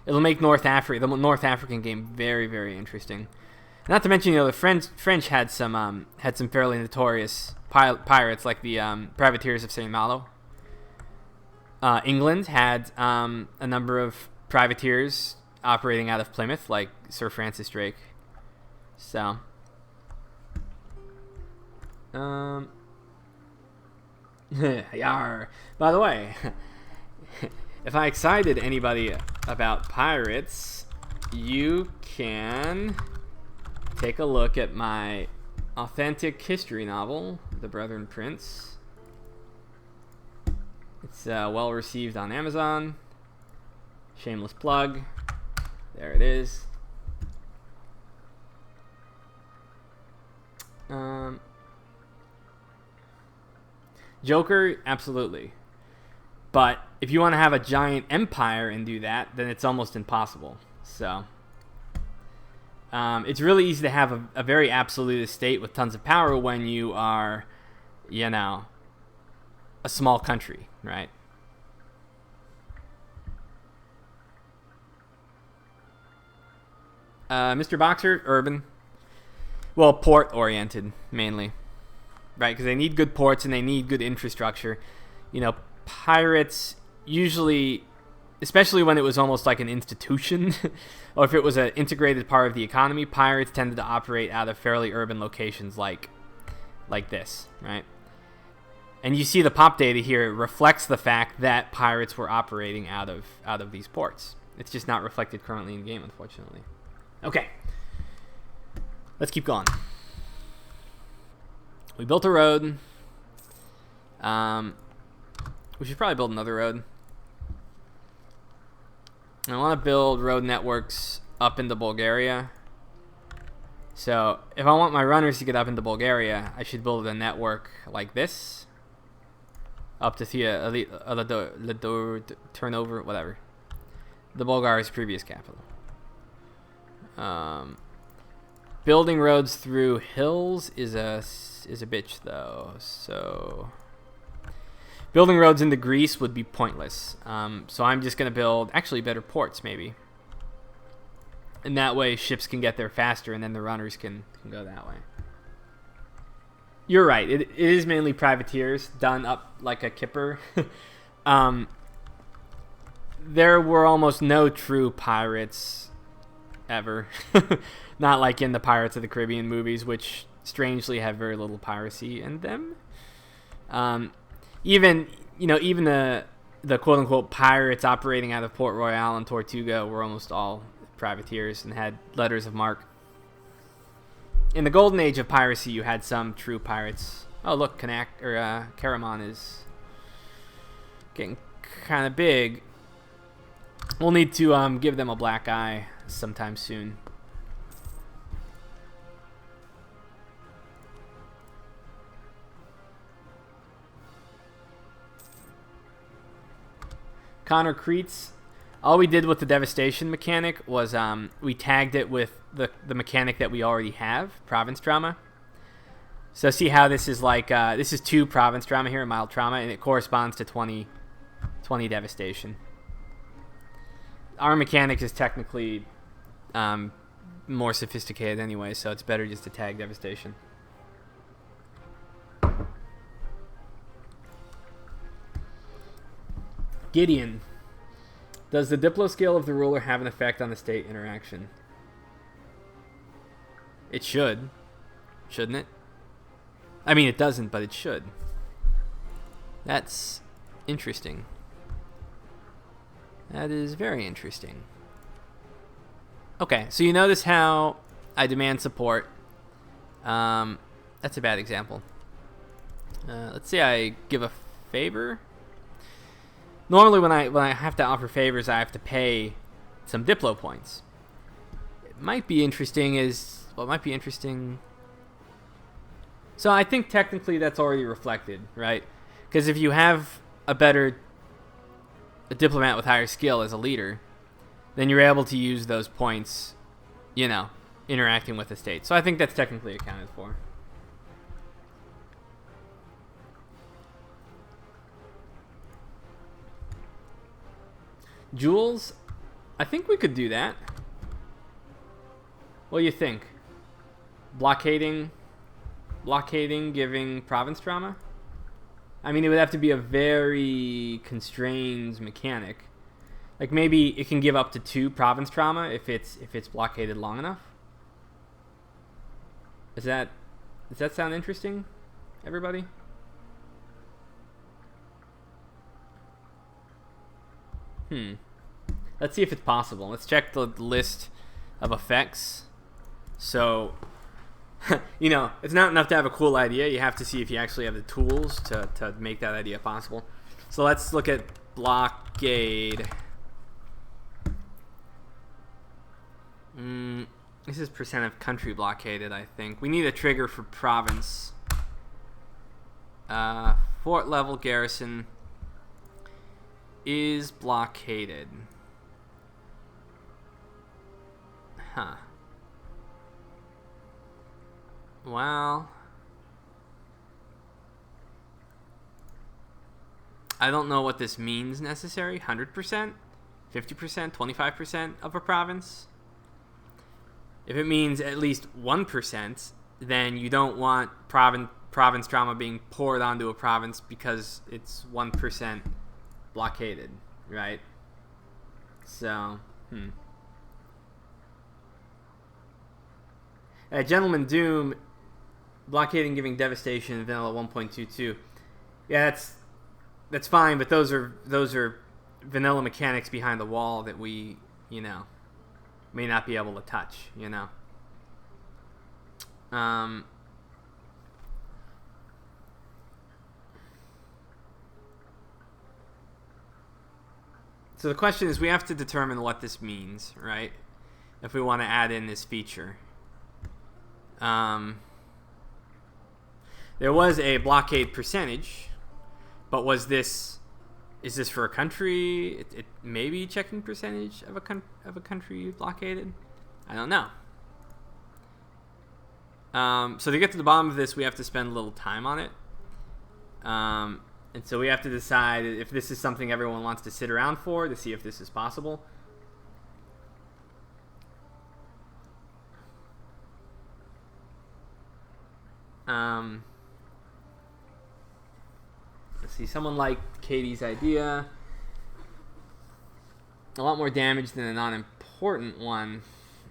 North Africa, the North African game, very, very interesting. Not to mention, the French had some fairly notorious pirates, like the privateers of Saint Malo. England had a number of privateers operating out of Plymouth, like Sir Francis Drake. So, Yar. By the way, if I excited anybody about pirates, you can take a look at my authentic history novel, The Brethren Prince. It's well received on Amazon. Shameless plug. There it is. Joker, absolutely. But if you want to have a giant empire and do that, then it's almost impossible. So, it's really easy to have a very absolute estate with tons of power when you are, a small country, right? Mr. Boxer, urban. Well, port-oriented, mainly. Right, because they need good ports and they need good infrastructure. Pirates usually, especially when it was almost like an institution, or if it was an integrated part of the economy, pirates tended to operate out of fairly urban locations like this, right? And you see the pop data here reflects the fact that pirates were operating out of these ports. It's just not reflected currently in the game, unfortunately. Okay, let's keep going. We built a road. We should probably build another road. I want to build road networks up into Bulgaria. So if I want my runners to get up into Bulgaria, I should build a network like this. Up to turnover, whatever. The Bulgaria's previous capital. Building roads through hills is a bitch, though. So building roads into Greece would be pointless. So I'm just going to build actually better ports, maybe. And that way ships can get there faster, and then the runners can go that way. You're right. It is mainly privateers done up like a kipper. There were almost no true pirates ever. Not like in the Pirates of the Caribbean movies, which strangely have very little piracy in them. Even the quote unquote pirates operating out of Port Royal and Tortuga were almost all privateers and had letters of marque. In the golden age of piracy, you had some true pirates. Oh, look, Karaman is getting kind of big. We'll need to give them a black eye sometime soon. Connor Creets. All we did with the devastation mechanic was we tagged it with the mechanic that we already have, province trauma. So see how this is like, this is 2 province trauma here, mild trauma, and it corresponds to 20 devastation. Our mechanic is technically more sophisticated anyway, so it's better just to tag devastation. Gideon. Does the Diplo scale of the ruler have an effect on the state interaction? It should. Shouldn't it? I mean, it doesn't, but it should. That's interesting. That is very interesting. Okay, so you notice how I demand support. That's a bad example. Let's say I give a favor. Normally, when I have to offer favors, I have to pay some Diplo points. It might be interesting So I think technically that's already reflected, right? Because if you have a diplomat with higher skill as a leader, then you're able to use those points, you know, interacting with the state. So I think that's technically accounted for. Jules, I think we could do that. What do you think? Blockading, giving province trauma? I mean, it would have to be a very constrained mechanic. Like maybe it can give up to 2 province trauma if it's blockaded long enough. Does that sound interesting, everybody? Let's see if it's possible. Let's check the list of effects. So, you know, it's not enough to have a cool idea. You have to see if you actually have the tools to make that idea possible. So let's look at blockade. This is percent of country blockaded, I think. We need a trigger for province. Fort level garrison is blockaded. Huh. Well, I don't know what this means necessarily. 100%? 50%? 25% of a province? If it means at least 1%, then you don't want province trauma being poured onto a province because it's 1% blockaded, right? So, Gentleman Doom, blockading giving devastation, vanilla 1.22. Yeah, that's fine, but those are vanilla mechanics behind the wall that we, you know, may not be able to touch, you know. So the question is, we have to determine what this means, right? If we want to add in this feature. There was a blockade percentage, but is this for a country? It may be checking percentage of a country blockaded. I don't know. So to get to the bottom of this, we have to spend a little time on it. And so we have to decide if this is something everyone wants to sit around for to see if this is possible. Let's see, someone like Katie's idea. A lot more damage than a non-important one.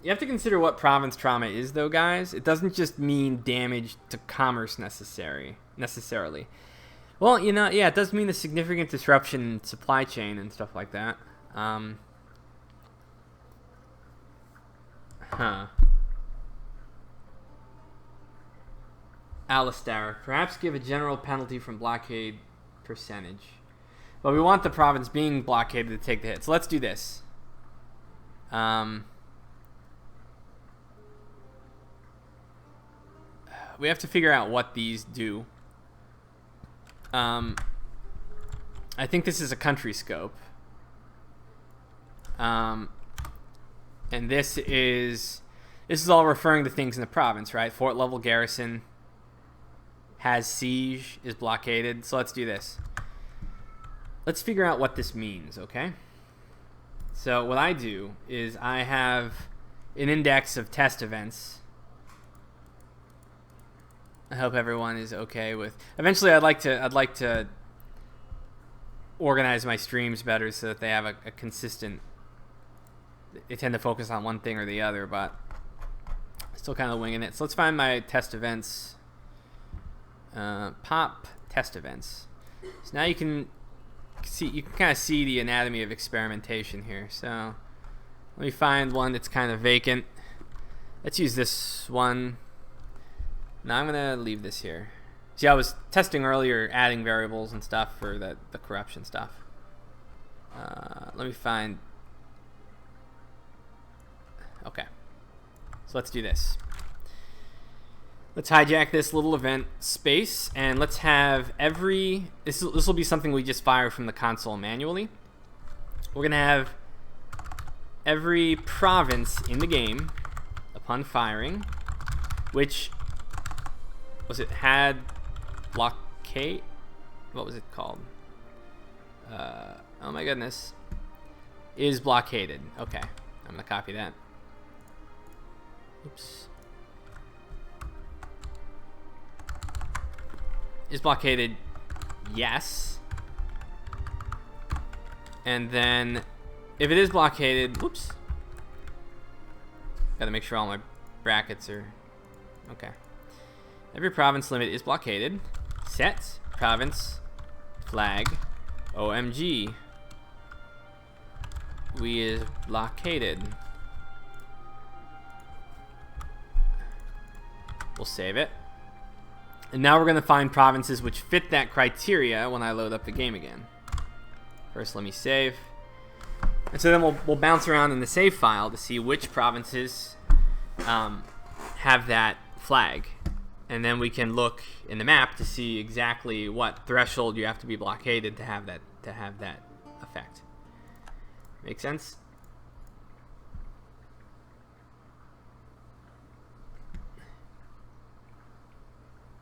You have to consider what province trauma is, though, guys. It doesn't just mean damage to commerce necessarily. Well, you know, yeah, it does mean a significant disruption in supply chain and stuff like that. Alistair, perhaps give a general penalty from blockade percentage. But we want the province being blockaded to take the hit. So let's do this. We have to figure out what these do. I think this is a country scope. And this is all referring to things in the province, right? Fort level garrison has siege, is blockaded. So let's do this. Let's figure out what this means, okay? So what I do is I have an index of test events. I hope everyone is okay with. Eventually, I'd like to organize my streams better so that they have a consistent. They tend to focus on one thing or the other, but still kind of winging it. So let's find my test events. Pop test events. So now you can kind of see the anatomy of experimentation here. So let me find one that's kind of vacant. Let's use this one. Now I'm gonna leave this here. See, I was testing earlier, adding variables and stuff for the corruption stuff. Let me find. Okay, so let's do this. Let's hijack this little event space, and let's have every. This will be something we just fire from the console manually. We're gonna have every province in the game upon firing, which was it had blockade? What was it called? Oh my goodness. Is blockaded. Okay, I'm gonna copy that. Oops. Is blockaded, yes. And then if it is blockaded, whoops. Gotta make sure all my brackets are okay. Every province limit is blockaded. Set province flag OMG. We is blockaded. We'll save it. And now we're going to find provinces which fit that criteria when I load up the game again. First, let me save. And so then we'll bounce around in the save file to see which provinces have that flag. And then we can look in the map to see exactly what threshold you have to be blockaded to have that effect. Make sense?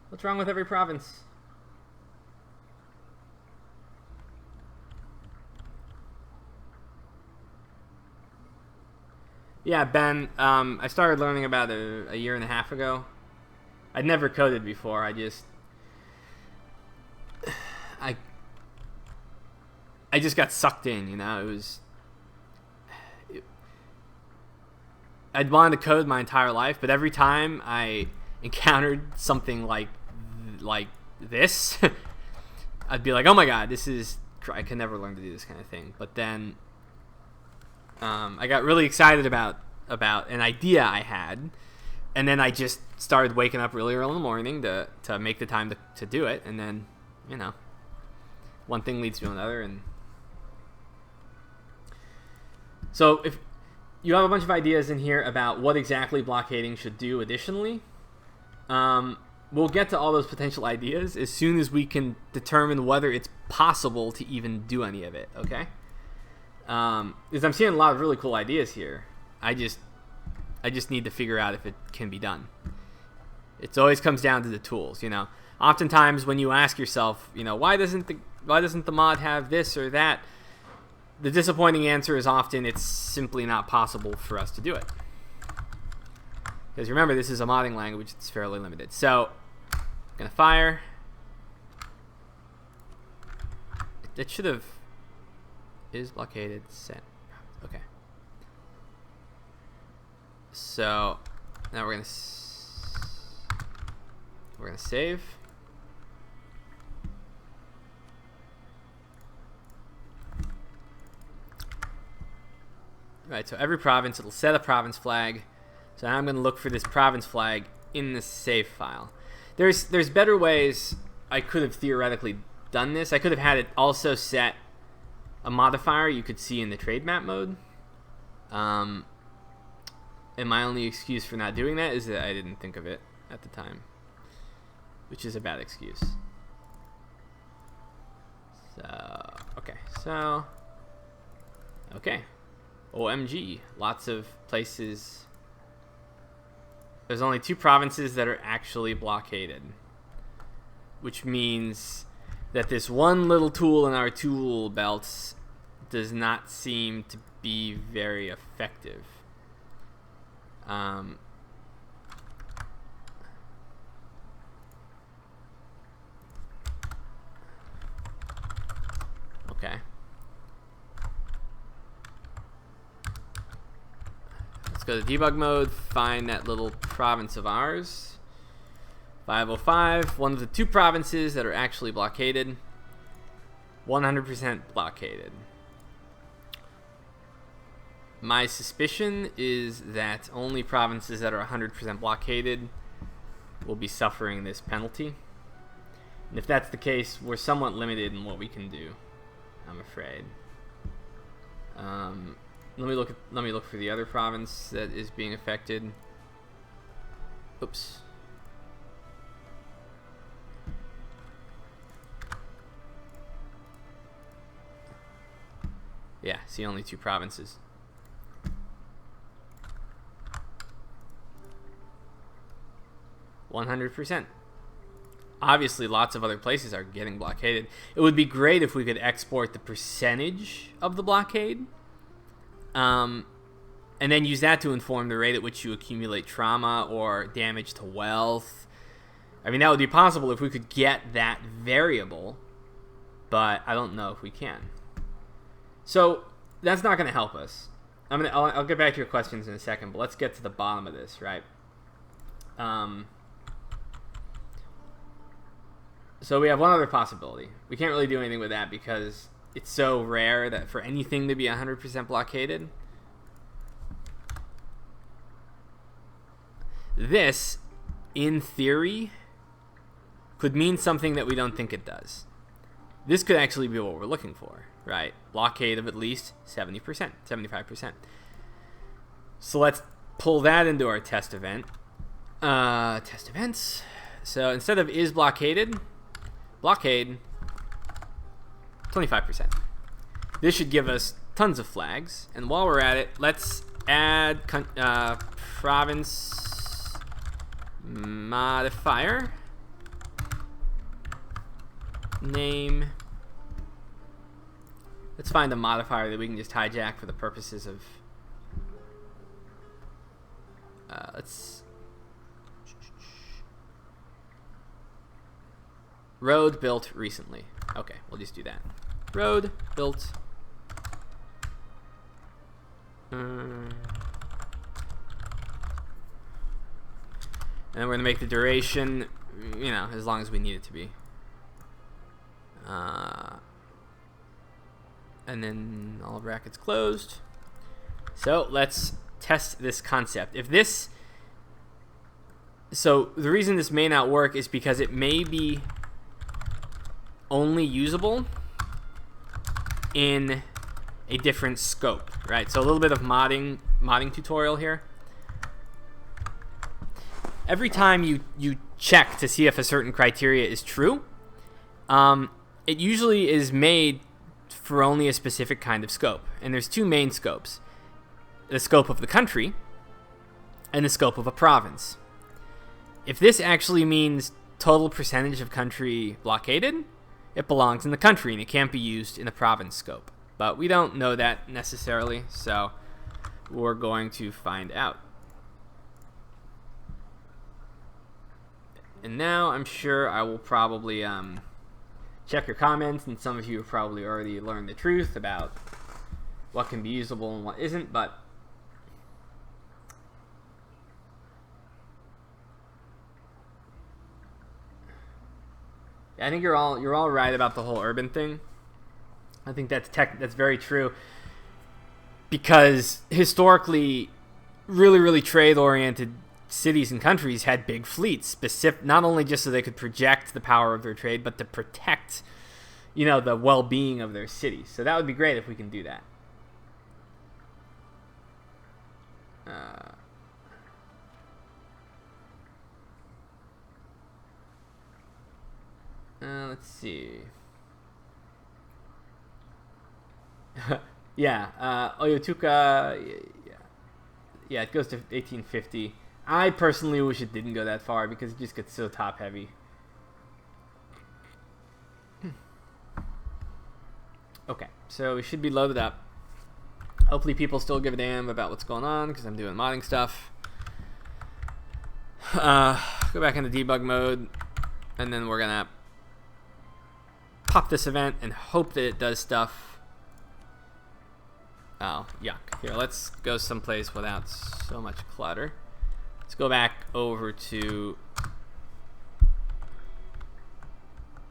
What's wrong with every province? Yeah, Ben, I started learning about it a year and a half ago. I'd never coded before. I just got sucked in, you know. I'd wanted to code my entire life, but every time I encountered something like this, I'd be like, oh my god, I can never learn to do this kind of thing. But then I got really excited about an idea I had, and then I just started waking up really early in the morning to make the time to do it, and then, you know, one thing leads to another. And so if you have a bunch of ideas in here about what exactly blockading should do additionally, we'll get to all those potential ideas as soon as we can determine whether it's possible to even do any of it, okay? Because I'm seeing a lot of really cool ideas here. I just need to figure out if it can be done. It always comes down to the tools, you know. Oftentimes when you ask yourself, you know, why doesn't the mod have this or that? The disappointing answer is often it's simply not possible for us to do it. Because remember, this is a modding language, it's fairly limited. So, I'm gonna fire. It should have is blockaded set. Okay. So now we're gonna save. Right, so every province, it'll set a province flag. So now I'm going to look for this province flag in the save file. There's better ways I could have theoretically done this. I could have had it also set a modifier you could see in the trade map mode. And my only excuse for not doing that is that I didn't think of it at the time, which is a bad excuse. So, okay. OMG, lots of places. There's only 2 provinces that are actually blockaded, which means that this one little tool in our tool belts does not seem to be very effective. Okay. Let's go to debug mode, find that little province of ours. 505, one of the 2 provinces that are actually blockaded. 100% blockaded. My suspicion is that only provinces that are 100% blockaded will be suffering this penalty. And if that's the case, we're somewhat limited in what we can do, I'm afraid. Let me look for the other province that is being affected. Oops. Yeah, see only 2 provinces. 100%. Obviously, lots of other places are getting blockaded. It would be great if we could export the percentage of the blockade, and then use that to inform the rate at which you accumulate trauma or damage to wealth. I mean, that would be possible if we could get that variable, but I don't know if we can. So that's not going to help us. I'll get back to your questions in a second, but let's get to the bottom of this, right? So we have one other possibility. We can't really do anything with that because it's so rare that for anything to be 100% blockaded. This, in theory, could mean something that we don't think it does. This could actually be what we're looking for, right? Blockade of at least 70%, 75%. So let's pull that into our test event. Test events. So instead of is blockaded, blockade 25%. This should give us tons of flags. And while we're at it, let's add province modifier name. Let's find a modifier that we can just hijack for the purposes of let's road built recently. Okay, we'll just do that. Road built and we're gonna make the duration, as long as we need it to be. And then all brackets closed. So let's test this concept. So the reason this may not work is because it may be only usable in a different scope, right? So a little bit of modding tutorial here. Every time you check to see if a certain criteria is true, it usually is made for only a specific kind of scope. And there's two main scopes: the scope of the country and the scope of a province. If this actually means total percentage of country blockaded, it belongs in the country and it can't be used in the province scope. But we don't know that necessarily, so we're going to find out. And now I'm sure I will probably check your comments, and some of you have probably already learned the truth about what can be usable and what isn't, but I think you're all right about the whole urban thing. I think that's very true, because historically, really trade-oriented cities and countries had big fleets, not only just so they could project the power of their trade, but to protect, the well-being of their cities. So that would be great if we can do that. Let's see. Yeah, Oyotuka, yeah, it goes to 1850. I personally wish it didn't go that far because it just gets so top heavy. Okay, so we should be loaded up. Hopefully people still give a damn about what's going on because I'm doing modding stuff. Go back into debug mode, and then we're gonna pop this event and hope that it does stuff. Oh, yuck. Here, let's go someplace without so much clutter. Let's go back over to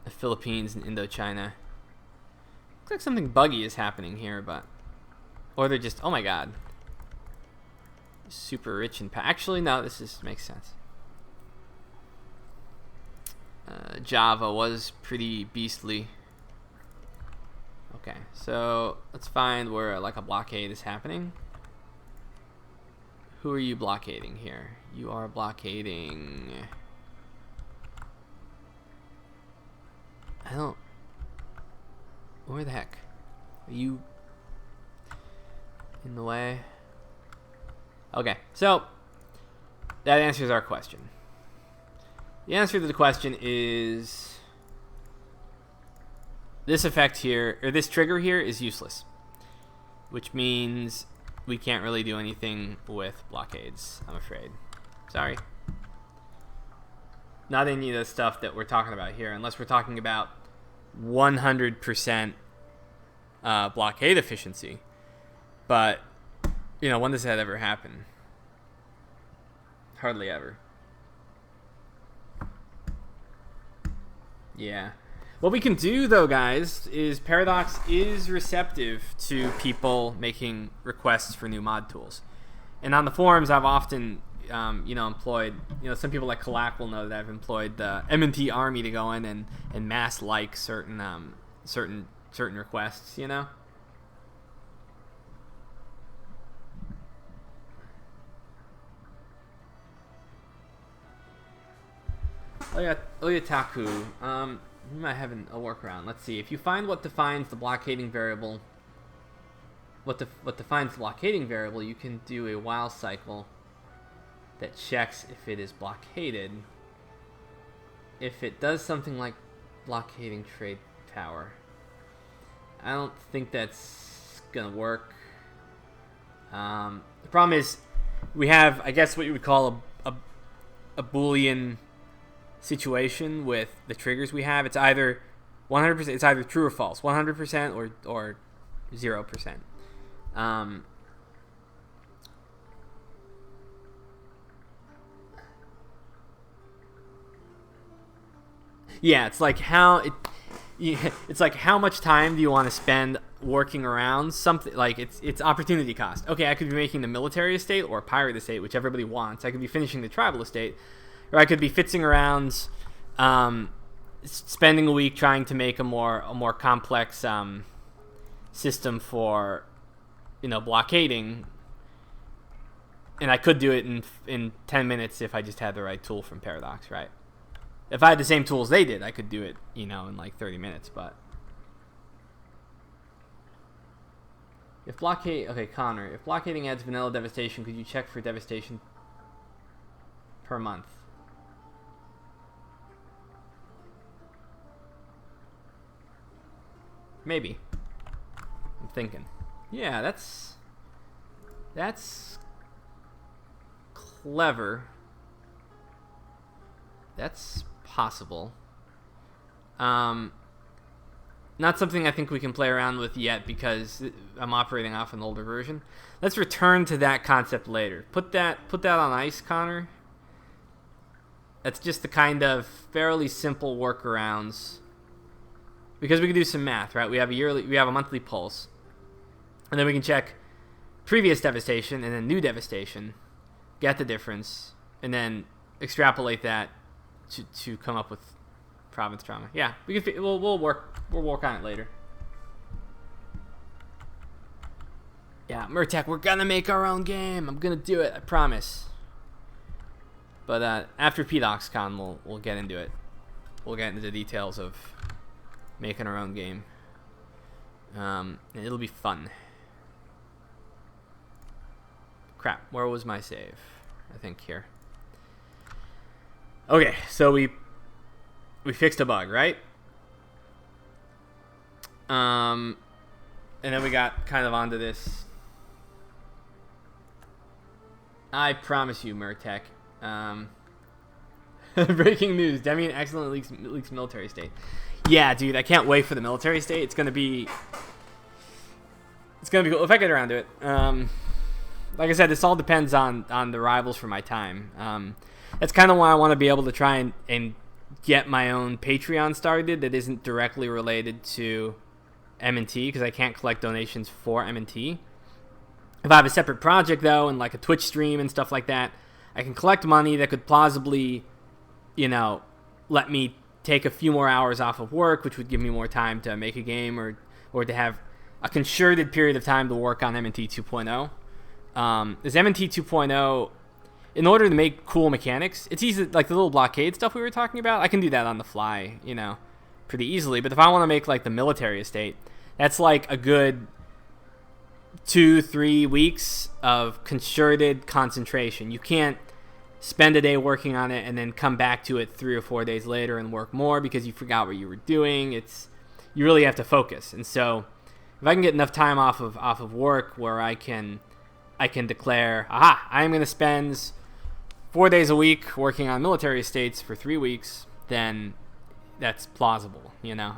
the Philippines and Indochina. Looks like something buggy is happening here, but... Or they're just... Oh my god. Super rich and... Actually, no, makes sense. Java was pretty beastly. Okay, so let's find where like a blockade is happening. Who are you blockading here? You are blockading... Where the heck? Are you in the way? Okay, so that answers our question. The answer to the question is this effect here, or this trigger here, is useless, which means we can't really do anything with blockades, I'm afraid. Sorry. Not any of the stuff that we're talking about here, unless we're talking about 100% blockade efficiency. But, you know, when does that ever happen? Hardly ever. Yeah. What we can do, though, guys, is Paradox is receptive to people making requests for new mod tools. And on the forums, I've often, employed, some people like Kalak will know that I've employed the M&T army to go in and mass like certain requests, Oyataku. We might have a workaround. Let's see. If you find what defines the blockading variable, you can do a while cycle that checks if it is blockaded. If it does something like blockading trade power, I don't think that's gonna work. The problem is we have, I guess, what you would call a Boolean situation with the triggers we have. It's either 100%, it's either true or false, 100% or 0%. Yeah, it's like it's like how much time do you want to spend working around something. Like it's opportunity cost. Okay, I could be making the military estate or pirate estate, which everybody wants. I could be finishing the tribal estate, or I could be fitzing around, spending a week trying to make a more complex system for, blockading. And I could do it in 10 minutes if I just had the right tool from Paradox, right? If I had the same tools they did, I could do it, in like 30 minutes. But if Connor, if blockading adds vanilla devastation, could you check for devastation per month? Maybe. I'm thinking. Yeah, that's clever. That's possible. Not something I think we can play around with yet because I'm operating off an older version. Let's return to that concept later. Put that on ice, Connor. That's just the kind of fairly simple workarounds. Because we can do some math, right? We have a monthly pulse. And then we can check previous devastation and then new devastation, get the difference, and then extrapolate that to come up with province trauma. Yeah, we'll work on it later. Yeah, Murtek, we're gonna make our own game. I'm gonna do it, I promise. But after PDoxCon, we'll get into it. We'll get into the details of making our own game. And it'll be fun. Crap, where was my save? I think here. Okay, so we fixed a bug, right? And then we got kind of onto this. I promise you, Murtek. Breaking news: Demian accidentally leaks military state. Yeah, dude, I can't wait for the military state. It's gonna be cool if I get around to it. Like I said, this all depends on the rivals for my time. That's kind of why I want to be able to try and get my own Patreon started that isn't directly related to M&T, because I can't collect donations for M&T. If I have a separate project, though, and like a Twitch stream and stuff like that, I can collect money that could plausibly, let me take a few more hours off of work, which would give me more time to make a game or to have a concerted period of time to work on M&T 2.0. This M&T 2.0, in order to make cool mechanics, it's easy, like the little blockade stuff we were talking about, I can do that on the fly, pretty easily. But if I want to make like the military estate, that's like a good 2-3 weeks of concerted concentration. You can't spend a day working on it and then come back to it 3 or 4 days later and work more because you forgot what you were doing. You really have to focus. And so if I can get enough time off of work where I can declare, aha, I am going to spend 4 days a week working on military estates for 3 weeks, then that's plausible,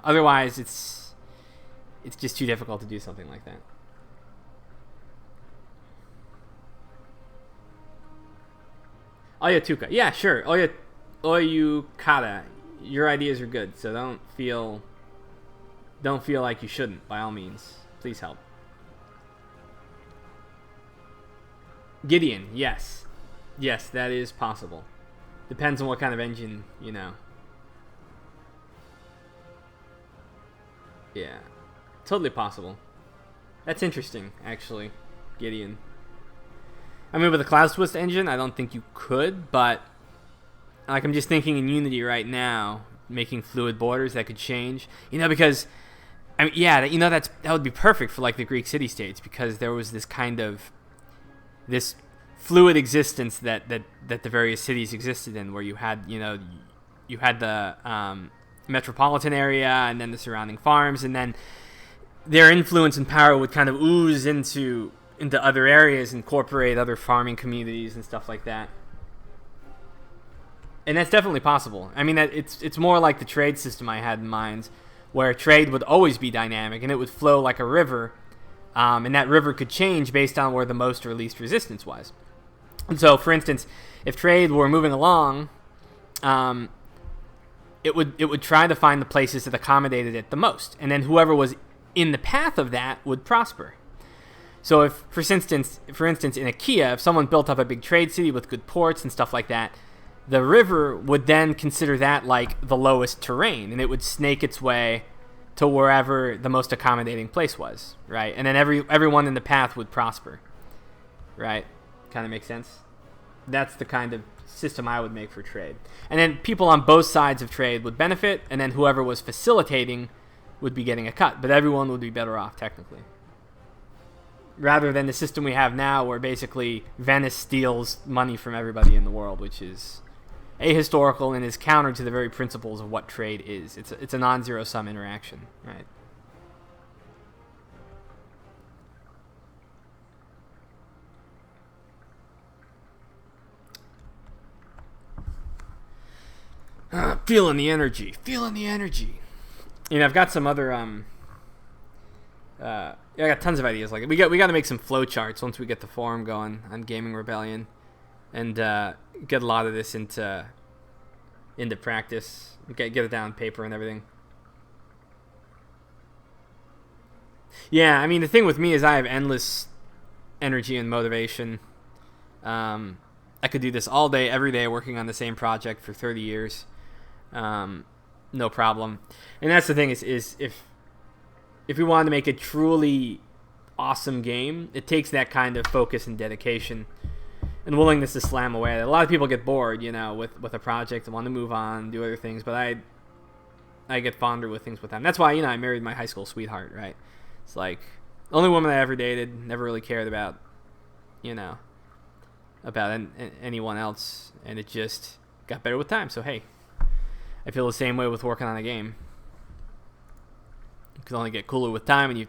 Otherwise, it's just too difficult to do something like that. Oyatuka. Yeah, sure. Oyukata. Your ideas are good, so don't feel like you shouldn't, by all means. Please help. Gideon, yes. Yes, that is possible. Depends on what kind of engine, Yeah. Totally possible. That's interesting, actually, Gideon. I mean, with the Cloud Twist engine, I don't think you could, but I'm just thinking in Unity right now, making fluid borders that could change, because that would be perfect for like the Greek city-states, because there was this kind of this fluid existence that the various cities existed in, where you had the metropolitan area and then the surrounding farms, and then their influence and power would kind of ooze into other areas, incorporate other farming communities and stuff like that. And that's definitely possible. I mean, it's more like the trade system I had in mind, where trade would always be dynamic and it would flow like a river, and that river could change based on where the most or least resistance was. And so, for instance, if trade were moving along, it would try to find the places that accommodated it the most, and then whoever was in the path of that would prosper. So if, for instance, in IKEA, if someone built up a big trade city with good ports and stuff like that, the river would then consider that like the lowest terrain, and it would snake its way to wherever the most accommodating place was, right? And then everyone in the path would prosper, right? Kind of makes sense? That's the kind of system I would make for trade. And then people on both sides of trade would benefit, and then whoever was facilitating would be getting a cut, but everyone would be better off technically. Rather than the system we have now, where basically Venice steals money from everybody in the world, which is ahistorical and is counter to the very principles of what trade is. It's a non-zero sum interaction, right? Feeling the energy. I've got some other I got tons of ideas like it. We got to make some flowcharts once we get the forum going on Gaming Rebellion, and get a lot of this into practice. Get it down on paper and everything. Yeah, I mean, the thing with me is I have endless energy and motivation. I could do this all day, every day, working on the same project for 30 years. No problem. And that's the thing is if we wanted to make a truly awesome game, it takes that kind of focus and dedication and willingness to slam away. A lot of people get bored, with a project and want to move on, do other things, but I get fonder with things with them. That's why, I married my high school sweetheart, right? It's like the only woman I ever dated, never really cared about, about anyone else, and it just got better with time. So hey, I feel the same way with working on a game. You can only get cooler with time, and you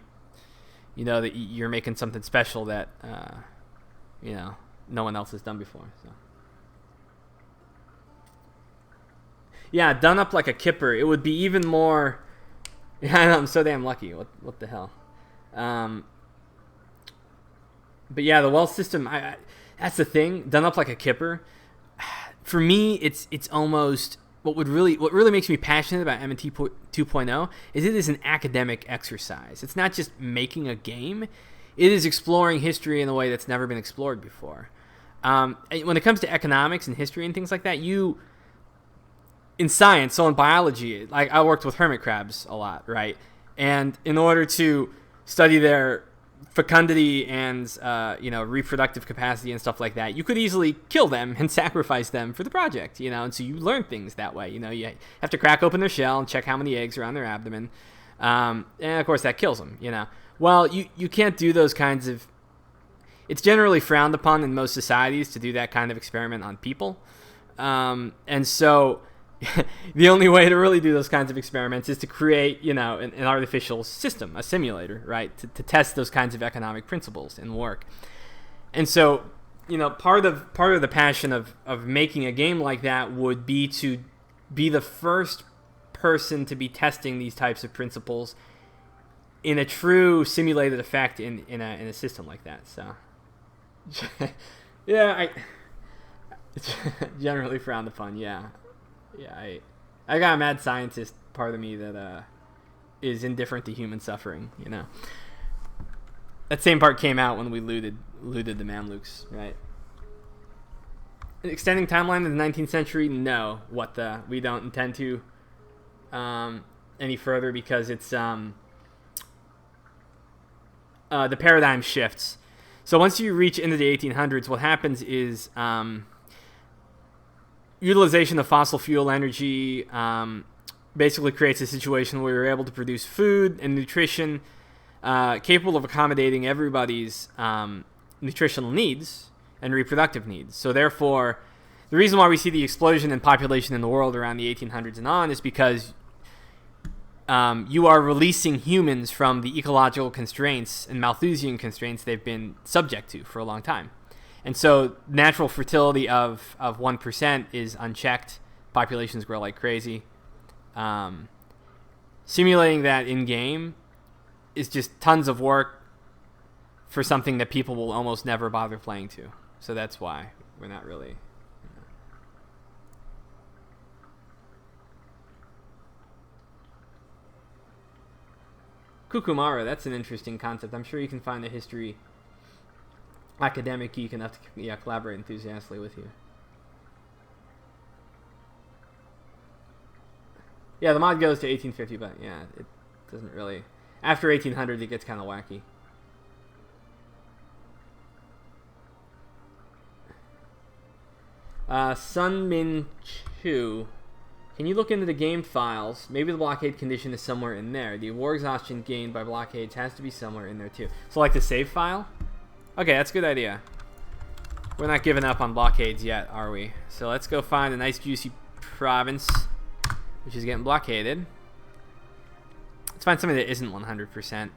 know that you're making something special that no one else has done before. So yeah, done up like a kipper, it would be even more. Yeah, I know, I'm so damn lucky. What the hell? But yeah, the wealth system. That's the thing. Done up like a kipper. For me, it's almost. What really makes me passionate about M&T 2.0 is it is an academic exercise. It's not just making a game. It is exploring history in a way that's never been explored before. When it comes to economics and history and things like that, in science, so in biology, like I worked with hermit crabs a lot, right? And in order to study their fecundity and reproductive capacity and stuff like that, you could easily kill them and sacrifice them for the project, and so you learn things that way. You have to crack open their shell and check how many eggs are on their abdomen, and of course that kills them. Well, you can't do those kinds of it's generally frowned upon in most societies to do that kind of experiment on people. And so the only way to really do those kinds of experiments is to create, an artificial system, a simulator, right, to test those kinds of economic principles and work. And so, part of the passion of making a game like that would be to be the first person to be testing these types of principles in a true simulated effect in a system like that. So, yeah, it's generally frowned upon. Yeah, I got a mad scientist part of me that is indifferent to human suffering. That same part came out when we looted the Mamluks, right? Extending timeline in the 19th century? No. We don't intend to any further because it's the paradigm shifts. So once you reach into the 1800s, what happens is utilization of fossil fuel energy basically creates a situation where you're able to produce food and nutrition capable of accommodating everybody's nutritional needs and reproductive needs. So therefore, the reason why we see the explosion in population in the world around the 1800s and on is because you are releasing humans from the ecological constraints and Malthusian constraints they've been subject to for a long time. And so natural fertility of 1% is unchecked. Populations grow like crazy. Simulating that in-game is just tons of work for something that people will almost never bother playing to. So that's why we're not really... Kukumara, that's an interesting concept. I'm sure you can find a history academic geek enough to collaborate enthusiastically with you. Yeah, the mod goes to 1850, but yeah, it doesn't really... After 1800, it gets kind of wacky. Sun Min Chu. Can you look into the game files? Maybe the blockade condition is somewhere in there. The war exhaustion gained by blockades has to be somewhere in there too. So like the save file? Okay, that's a good idea. We're not giving up on blockades yet, are we? So let's go find a nice juicy province which is getting blockaded. Let's find something that isn't 100%.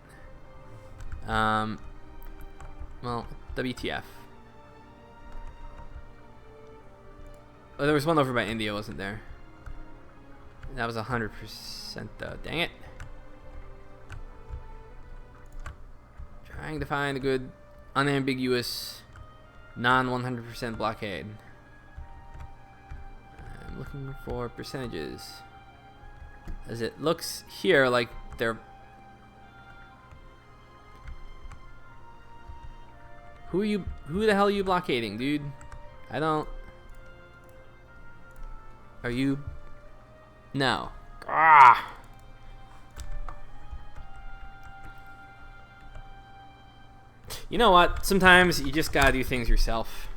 Well, WTF. Oh, there was one over by India, wasn't there? That was 100% though. Dang it. Trying to find a good, unambiguous, non-100% blockade. I'm looking for percentages. As it looks here like they're... Who the hell are you blockading, dude? I don't... Are you... No. Ah! You know what? Sometimes you just gotta do things yourself.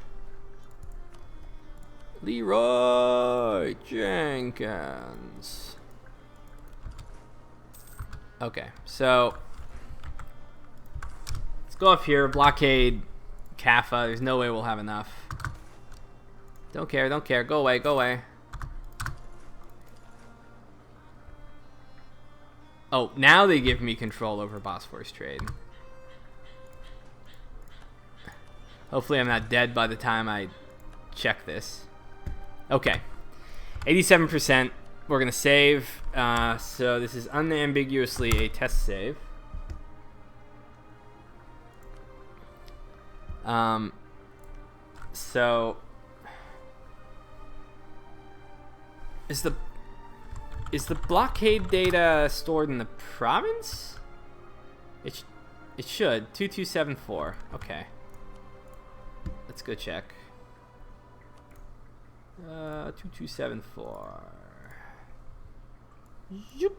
Leroy Jenkins. Okay, so let's go up here. Blockade Kaffa. There's no way we'll have enough. Don't care, don't care. Go away, go away. Oh, now they give me control over Bosphorus trade. Hopefully I'm not dead by the time I check this. Okay. 87%. We're going to save. So this is unambiguously a test save. So... Is the blockade data stored in the province? It should. 2274. Okay. Let's go check. 2274. Yep.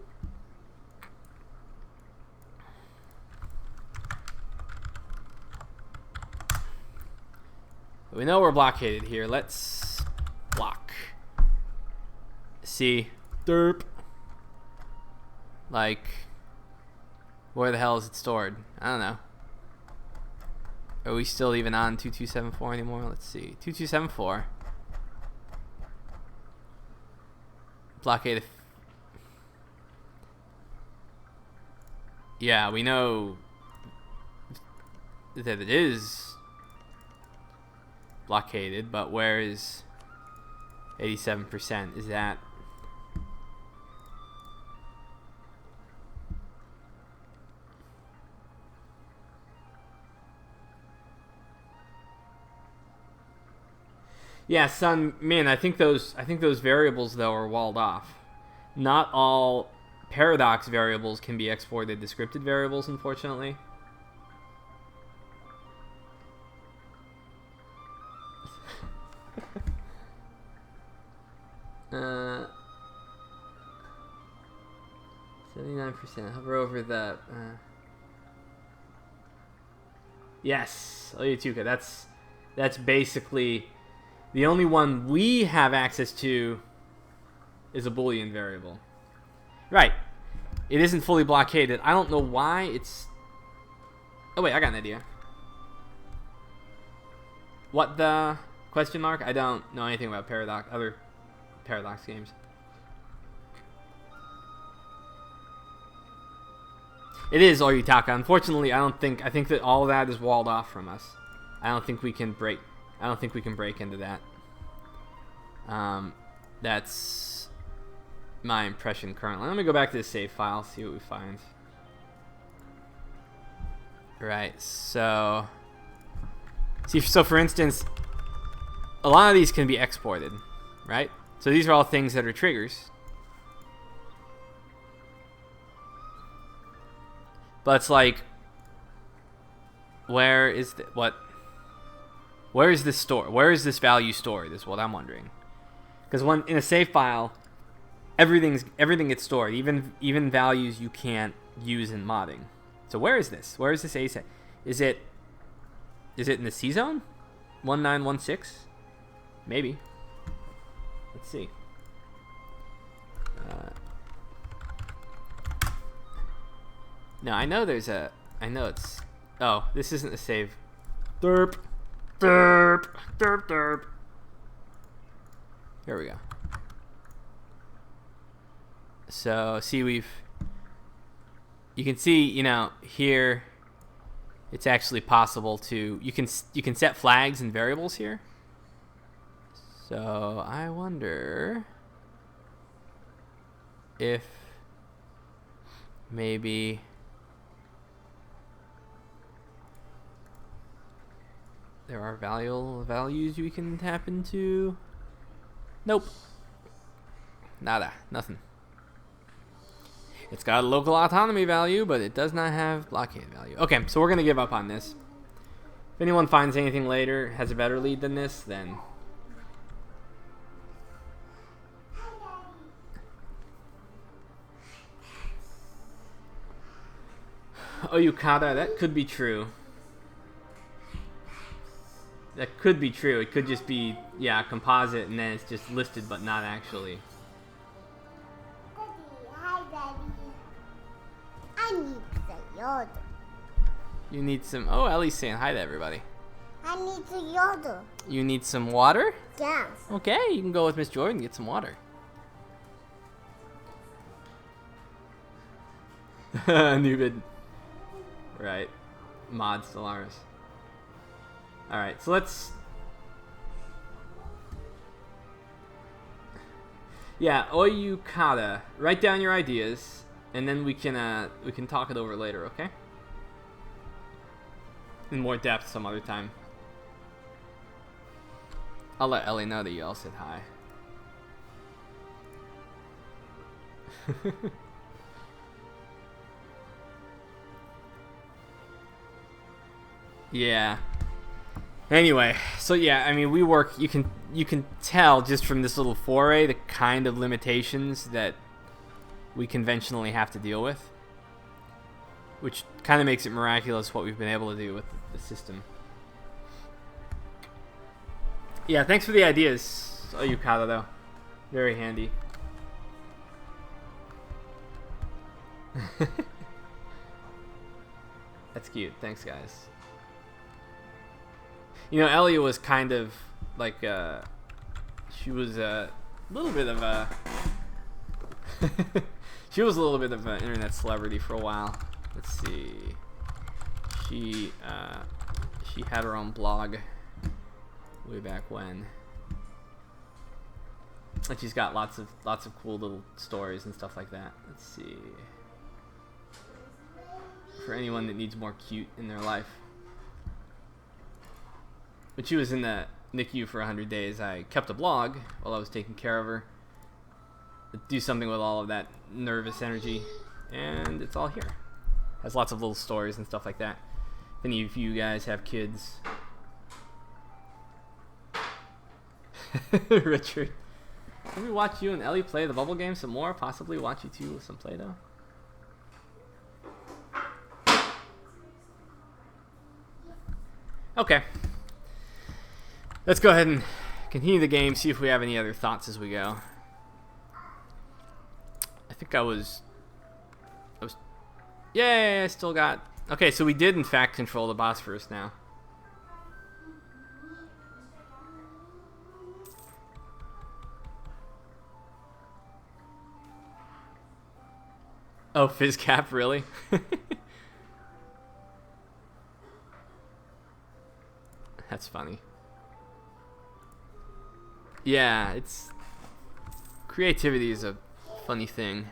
We know we're blockaded here. Let's block. See. Derp. Like, where the hell is it stored? I don't know. Are we still even on 2274 anymore? Let's see. 2274. Blockade. Yeah, we know that it is blockaded, but where is 87%? Is that... Yeah, son, man, I think those variables though are walled off. Not all paradox variables can be exported to scripted variables, unfortunately. uh, 79%. Hover over the. Yes, Oyatuka. That's basically the only one we have access to is a Boolean variable. Right. It isn't fully blockaded. I don't know why it's... Oh, wait, I got an idea. What the... Question mark? I don't know anything about other Paradox games. It is Oyutaka. Unfortunately, I think that all of that is walled off from us. I don't think we can break into that. That's my impression currently. Let me go back to the save file, see what we find. Right, so for instance, a lot of these can be exported, right? So these are all things that are triggers. But it's like, where is this store? Where is this value stored is what I'm wondering. Because in a save file, everything gets stored, even values you can't use in modding. So where is this? Where is this A set? Is it in the C zone? 1916? Maybe. Let's see. No, I know it's. Oh, this isn't the save. Derp. Derp. Derp. Derp. Here we go. So, see, you can see, here, it's actually possible to, you can set flags and variables here. So, I wonder if maybe there are values we can tap into. Nope. Nada. Nothing. It's got a local autonomy value, but it does not have blockade value. Okay, so we're going to give up on this. If anyone finds anything later, has a better lead than this, then... Oh, Yukata, that could be true. That could be true. It could just be, yeah, composite, and then it's just listed, but not actually. Hi, Daddy. I need the yodel. You need some... Oh, Ellie's saying hi to everybody. I need the yodel. You need some water? Yes. Okay, you can go with Miss Jordan and get some water. Nubid. Right. Mod Stellaris. Alright, so let's... Yeah, Oyukata. Write down your ideas, and then we can talk it over later, okay? In more depth some other time. I'll let Ellie know that you all said hi. Yeah. Anyway, so yeah, I mean, we work. You can tell just from this little foray the kind of limitations that we conventionally have to deal with, which kind of makes it miraculous what we've been able to do with the system. Yeah, thanks for the ideas, Yukata, though. Very handy. That's cute. Thanks, guys. You know, Ellie was kind of like she was a little bit of a she was a little bit of an internet celebrity for a while. Let's see. She had her own blog way back when. And she's got lots of cool little stories and stuff like that. Let's see. For anyone that needs more cute in their life. When she was in the NICU for 100 days, I kept a blog while I was taking care of her. Do something with all of that nervous energy, and it's all here. Has lots of little stories and stuff like that. If any of you guys have kids. Richard. Can we watch you and Ellie play the bubble game some more? Possibly watch you two with some Play-Doh? Okay. Let's go ahead and continue the game, see if we have any other thoughts as we go. I think I was... Yay, I still got... Okay, so we did in fact control the Bosphorus now. Oh, fizz cap, really? That's funny. Yeah, it's... Creativity is a funny thing.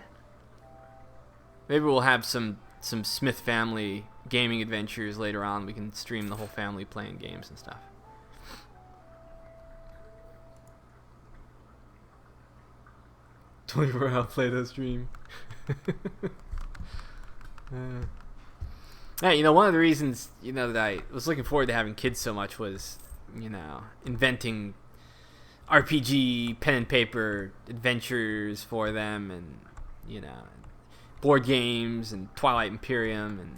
Maybe we'll have some Smith family gaming adventures later on. We can stream the whole family playing games and stuff. "24-hour Play-Doh stream." Hey, you know, one of the reasons, you know, that I was looking forward to having kids so much was, you know, inventing RPG pen and paper adventures for them, and, you know, board games and Twilight Imperium and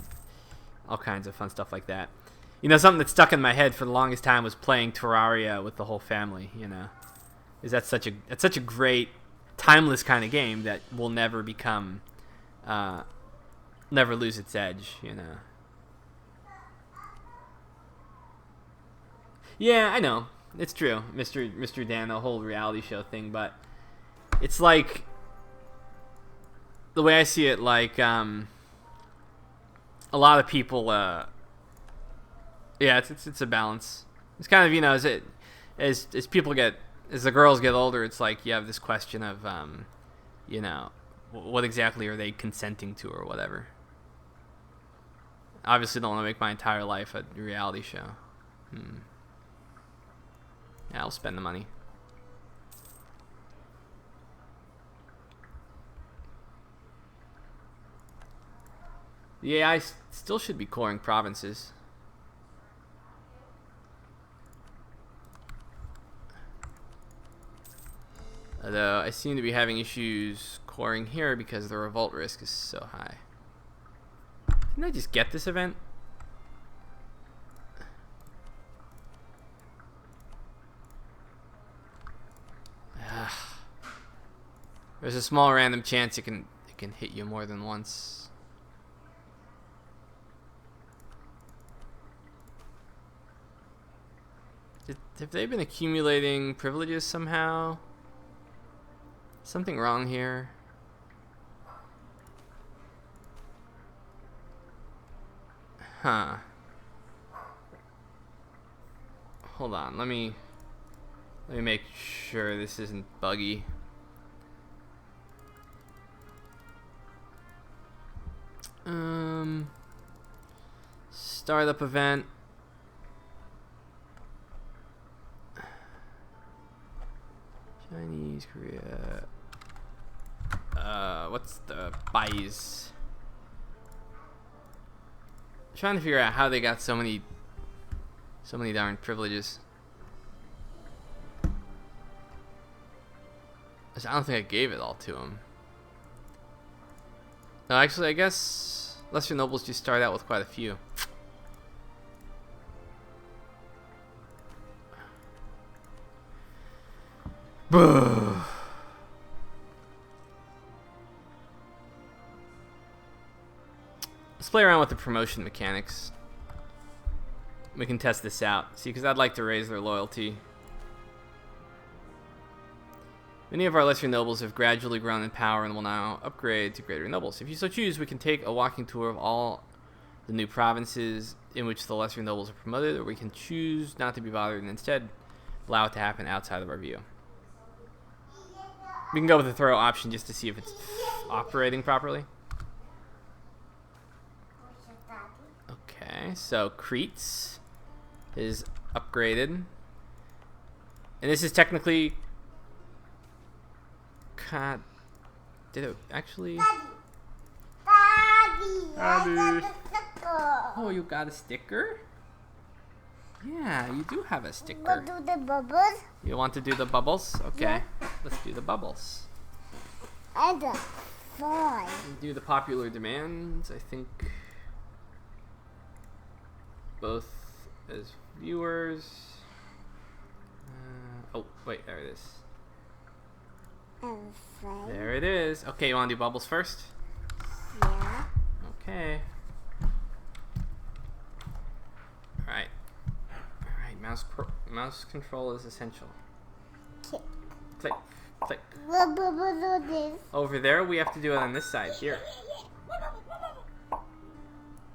all kinds of fun stuff like that. You know, something that stuck in my head for the longest time was playing Terraria with the whole family, you know. That's such a great, timeless kind of game that will never become, never lose its edge, you know. Yeah, I know. It's true, Mr. Dan, the whole reality show thing, but it's like, the way I see it, like, a lot of people, yeah, it's a balance. It's kind of, you know, as people get, as the girls get older, it's like you have this question of, you know, what exactly are they consenting to or whatever. Obviously, don't want to make my entire life a reality show. Yeah, I'll spend the money. The AI still should be coring provinces. Although I seem to be having issues coring here because the revolt risk is so high. Didn't I just get this event? There's a small random chance it can hit you more than once. Have they been accumulating privileges somehow? Something wrong here? Huh. Hold on, let me make sure this isn't buggy. Startup event. Chinese, Korea. What's the buys? Trying to figure out how they got so many darn privileges. I don't think I gave it all to them. No, actually, I guess lesser nobles just start out with quite a few. Let's play around with the promotion mechanics. We can test this out. See, because I'd like to raise their loyalty. Many of our lesser nobles have gradually grown in power and will now upgrade to greater nobles. If you so choose, we can take a walking tour of all the new provinces in which the lesser nobles are promoted, or we can choose not to be bothered and instead allow it to happen outside of our view. We can go with the throw option just to see if it's operating properly. Okay, so Cretes is upgraded. And this is technically... God, did it actually... Daddy. Oh, you got a sticker? Yeah, you do have a sticker. What do the bubbles? You want to do the bubbles? Okay, Yeah. let's do the bubbles. And the fly. Do the popular demands, I think. Both as viewers. Oh, wait, there it is. And fly. There it is. Okay, you want to do bubbles first? Yeah. Okay. Alright. Alright, mouse control is essential. Kick. Click, click. What bubble do this? Over there, we have to do it on this side. Here.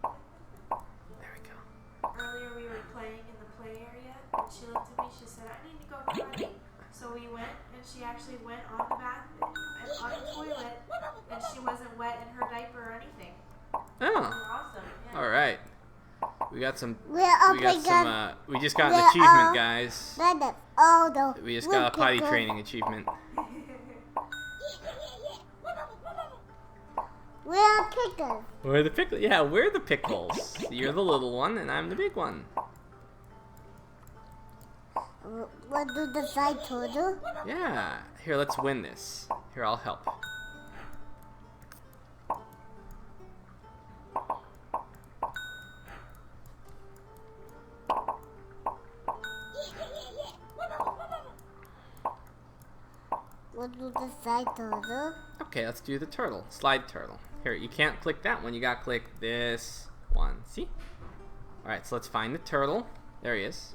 There we go. Earlier we were playing in the play area, and she looked at me, she said, I need to go potty. So we went, and she actually went on the bath, and on the toilet, and she wasn't wet in her diaper or anything. Oh, Awesome. Yeah. alright. We got some... We're up We got against some, we just got an We're achievement, all- guys. the all the We just got a potty pickles. training achievement. We're pickles. We're the pickle. Yeah, we're the pickles. You're the little one, and I'm the big one. What do the side turtle? Yeah. Here, let's win this. Here, I'll help. What do the side turtle? Okay, let's do the turtle. Slide turtle. Here, you can't click that one. You gotta click this one. See? Alright, so let's find the turtle. There he is.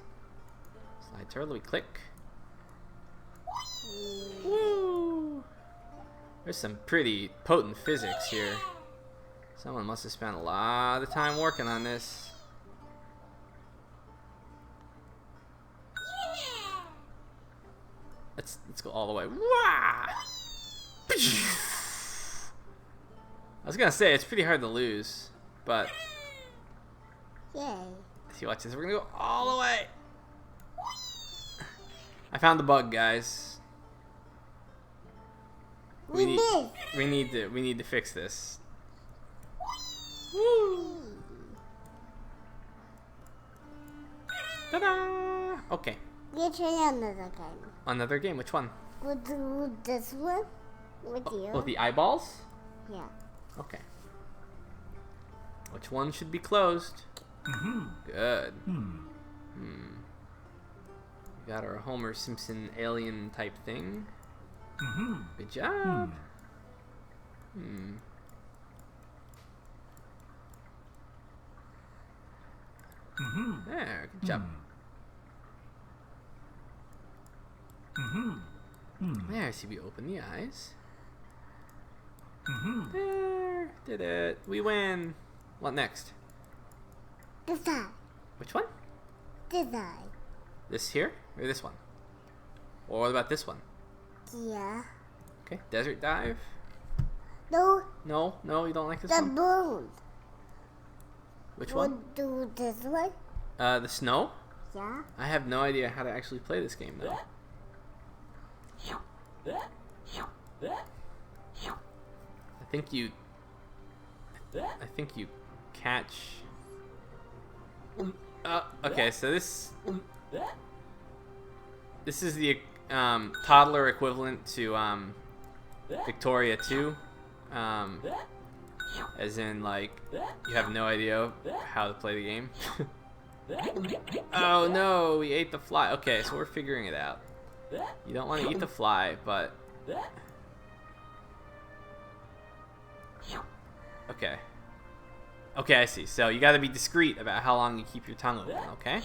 Slide turtle, we click. Woo! There's some pretty potent physics here. Someone must have spent a lot of time working on this. Let's go all the way. Wah! I was gonna say it's pretty hard to lose, but Yay. see, watch this. We're gonna go all the way. I found the bug, guys. We did. We need to fix this. Ta-da! Okay, Let's try another game. another game. Which one? We'll do this one with you. Oh, the eyeballs. Yeah. Okay. Which one should be closed? Good. We got our Homer Simpson alien type thing. Good job. There, good job. There, see, we open the eyes. There, did it. We win. What next? This side. Which one? This side. This here or this one? Or what about this one? Yeah. Okay, desert dive. No, No, no, you don't like this the one. balloon. Which We'll one? do this one. The snow. Yeah. I have no idea how to actually play this game though. I think you catch. Okay, so this is the toddler equivalent to Victoria 2. As in, like, you have no idea how to play the game. Oh no, we ate the fly. Okay, so we're figuring it out. You don't want to eat the fly, but... Okay. Okay, I see. So you got to be discreet about how long you keep your tongue open, okay?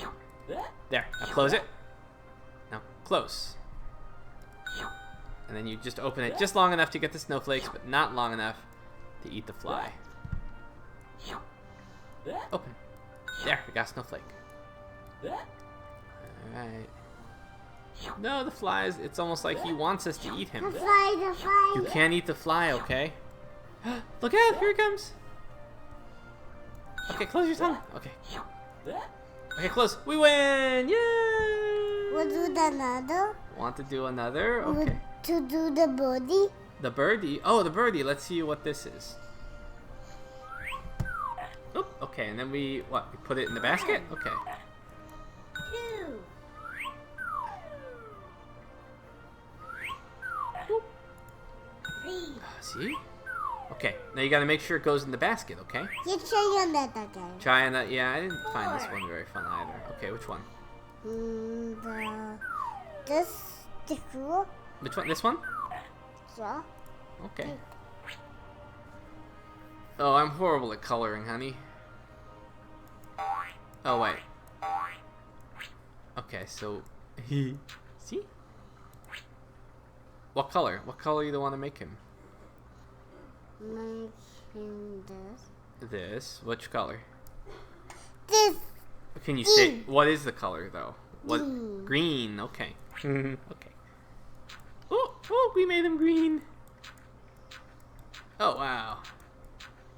There. Now close it. Now close. And then you just open it just long enough to get the snowflakes, but not long enough to eat the fly. Open. There, we got a snowflake. Alright. No, the flies, it's almost like he wants us to eat him. The fly. You can't eat the fly, okay? Look out, here he comes. Okay, close your tongue. Okay. Okay, close. We win! Yay! We'll do another. Want to do another? Okay. To do the body. The birdie? Oh, the birdie. Let's see what this is. Oop, okay, and then we put it in the basket? Okay. 2. Oop. 3. See? Okay, now you gotta make sure it goes in the basket, okay? You try on that again. Try and yeah, I didn't find this one very fun either. Okay, which one? The screw. Which one? This one? Yeah. Okay. Oh, I'm horrible at coloring, honey. Oh, wait. Okay, so... See? What color? What color do you want to make him? Make him this. This. Which color? This. Can you say... What is the color, though? What? Green. Green. Okay. Okay. Oh, we made him green. Oh, wow.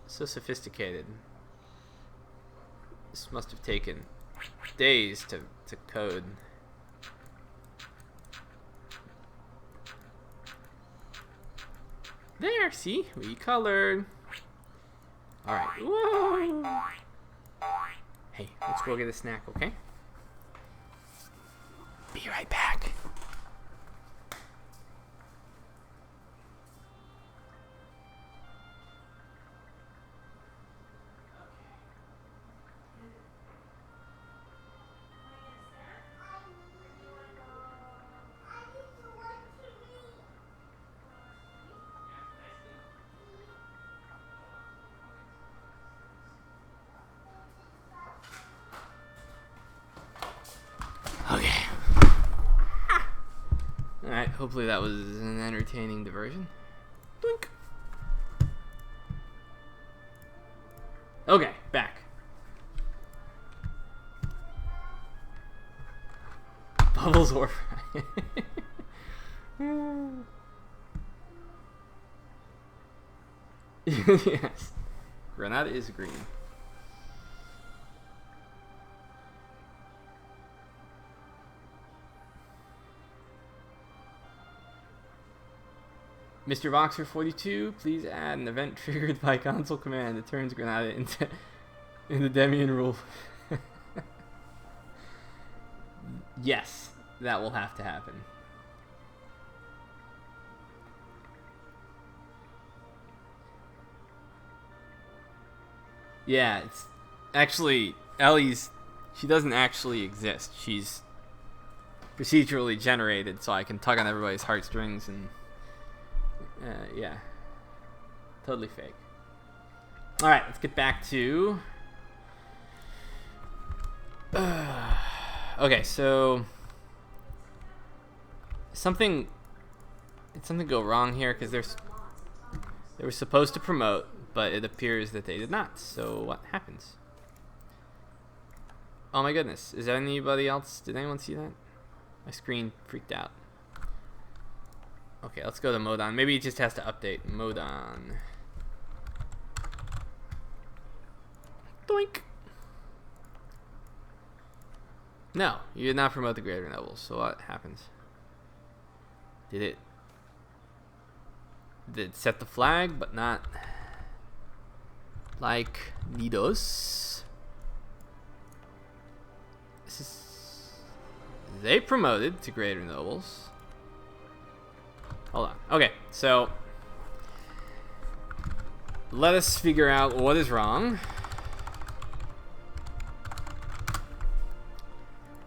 So sophisticated. This must have taken days to code. There, see? We colored. Alright. Whoa! Hey, let's go get a snack, okay? Be right back. Okay. Alright, hopefully that was an entertaining diversion. Blink. Okay, back. Bubbles or fry. Yes. Granada is green. Mr. Voxer 42, please add an event triggered by console command that turns Granada into Demian rule. Yes, that will have to happen. Yeah, it's actually Ellie's. She doesn't actually exist. She's procedurally generated, so I can tug on everybody's heartstrings and. Yeah. Totally fake. Alright, let's get back to... okay, so... Something go wrong here, because they were supposed to promote, but it appears that they did not. So what happens? Oh my goodness. Is there anybody else? Did anyone see that? My screen freaked out. Okay, let's go to Modon. Maybe it just has to update. Modon. Doink. No, you did not promote the Greater Nobles. So what happens? Did it set the flag, but not like Nidos? They promoted to Greater Nobles. Hold on. Okay, so let us figure out what is wrong.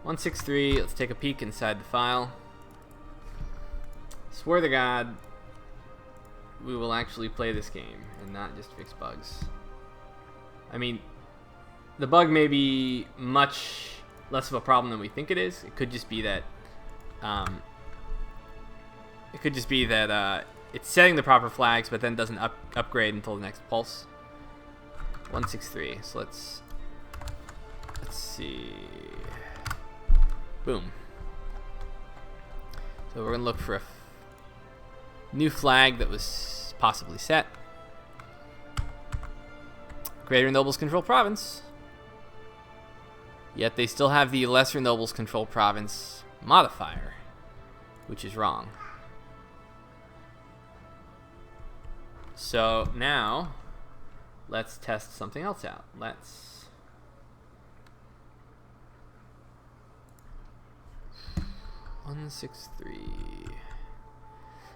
163, let's take a peek inside the file. Swear to God, we will actually play this game and not just fix bugs. I mean, the bug may be much less of a problem than we think it is. It could just be that it's setting the proper flags, but then doesn't upgrade until the next pulse. 163. So let's see. Boom. So we're gonna look for a new flag that was possibly set. Greater Nobles Control Province. Yet they still have the Lesser Nobles Control Province modifier, which is wrong. So now, let's test something else out. Let's 163.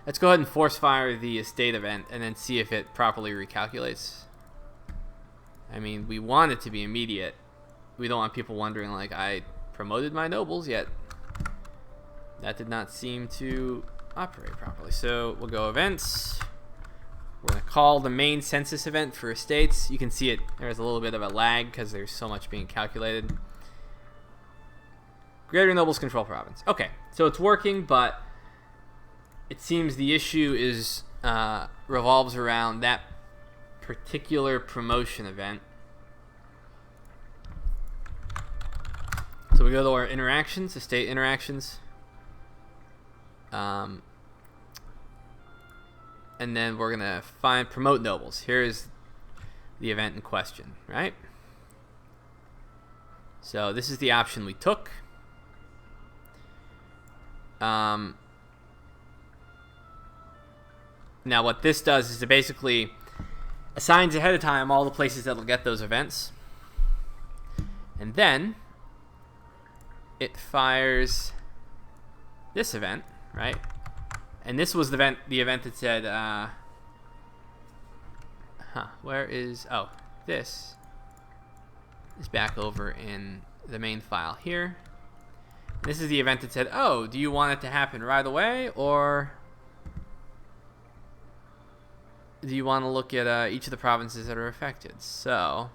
Let's go ahead and force fire the estate event and then see if it properly recalculates. I mean, we want it to be immediate. We don't want people wondering, like, I promoted my nobles, yet that did not seem to operate properly. So we'll go events. We're going to call the main census event for estates. You can see it. There's a little bit of a lag because there's so much being calculated. Greater Nobles Control Province. Okay, so it's working, but it seems the issue is revolves around that particular promotion event. So we go to our interactions, estate interactions. And then we're going to find promote nobles. Here's the event in question, right? So this is the option we took. Now what this does is it basically assigns ahead of time all the places that will get those events. And then it fires this event, right? And this was the event that said, where is, oh, this is back over in the main file here. This is the event that said, oh, do you want it to happen right away, or do you want to look at each of the provinces that are affected? So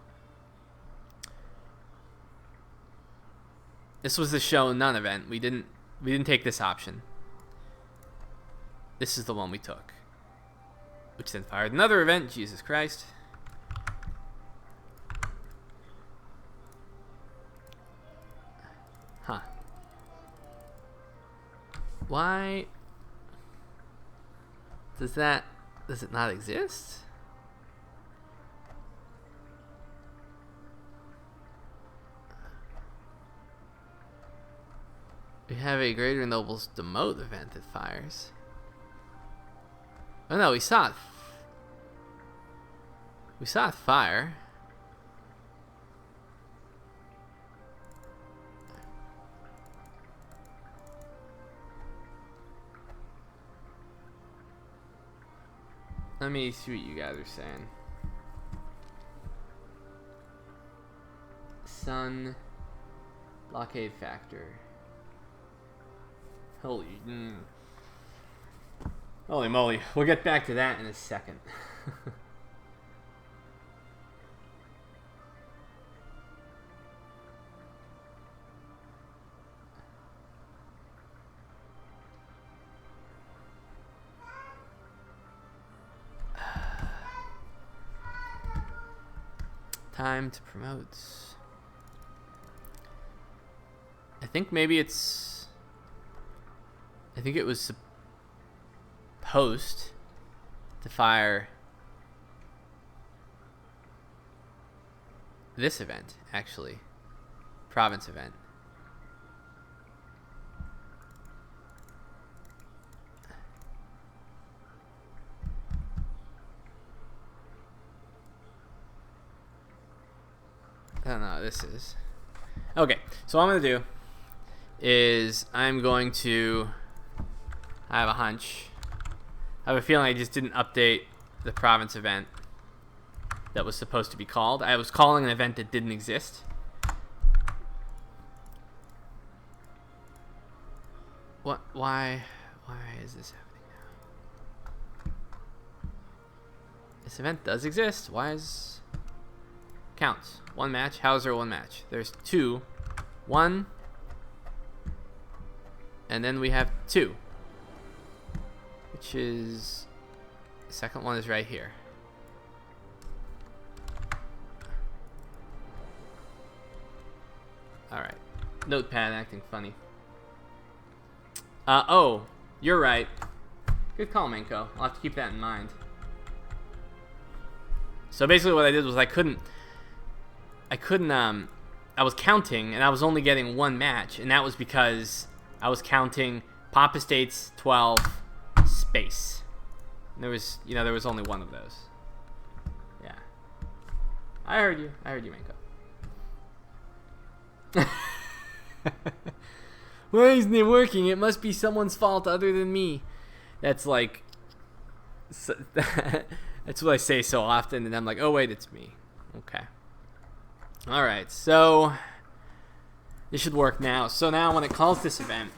this was the show none event. We didn't take this option. This is the one we took, which then fired another event. Jesus Christ. Huh. Why does it not exist? We have a Greater Nobles Demote event that fires. Oh no, we saw it. We saw it fire. Let me see what you guys are saying. Sun blockade factor. Holy moly. We'll get back to that in a second. Time to promote. I think maybe it's... I think it was supposed to fire this event, actually. Province event. I don't know what this is. Okay, so what I'm going to do is I'm going to... I have a hunch. I have a feeling I just didn't update the province event that was supposed to be called. I was calling an event that didn't exist. What? Why is this happening now? This event does exist. Why is... counts. One match. How is there one match? There's two. One. And then we have two. Which is... The second one is right here. Alright. Notepad acting funny. Oh, you're right. Good call, Manko. I'll have to keep that in mind. So basically what I did was I was counting and I was only getting one match, and that was because I was counting Pop Estates 12 space. And there was only one of those. Yeah. I heard you, Manko. Why isn't it working? It must be someone's fault other than me. That's like... That's what I say so often, and I'm like, oh, wait, it's me. Okay. Alright, so... This should work now. So now when it calls this event...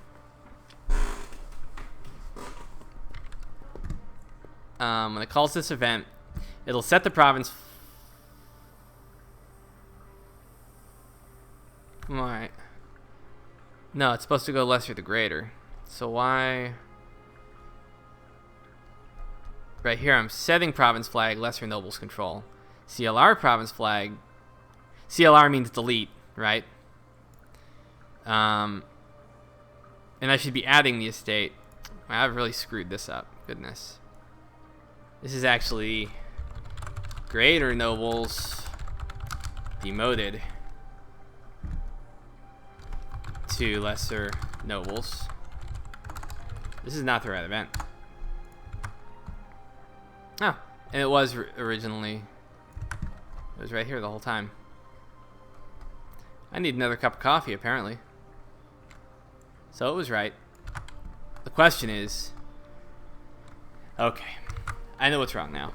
it'll set the province... Alright. No, it's supposed to go lesser to greater. So why... Right here, I'm setting province flag, lesser nobles control. CLR province flag. CLR means delete, right? And I should be adding the estate. I've really screwed this up. Goodness. This is actually greater nobles demoted to lesser nobles. This is not the right event. Oh, and it was originally. It was right here the whole time. I need another cup of coffee, apparently. So it was right. The question is... Okay. I know what's wrong now.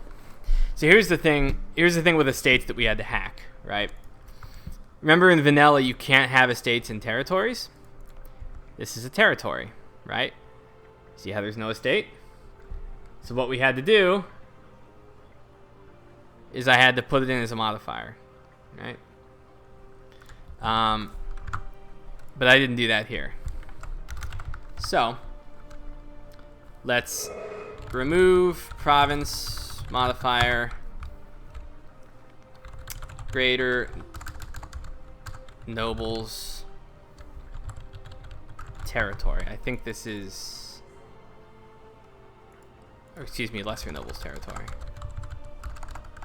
So here's the thing. Here's the thing with estates that we had to hack, right? Remember in vanilla you can't have estates in territories? This is a territory, right? See how there's no estate? So what we had to do is I had to put it in as a modifier, right? But I didn't do that here. So let's remove province modifier, greater nobles territory. I think this is, or excuse me, lesser nobles territory.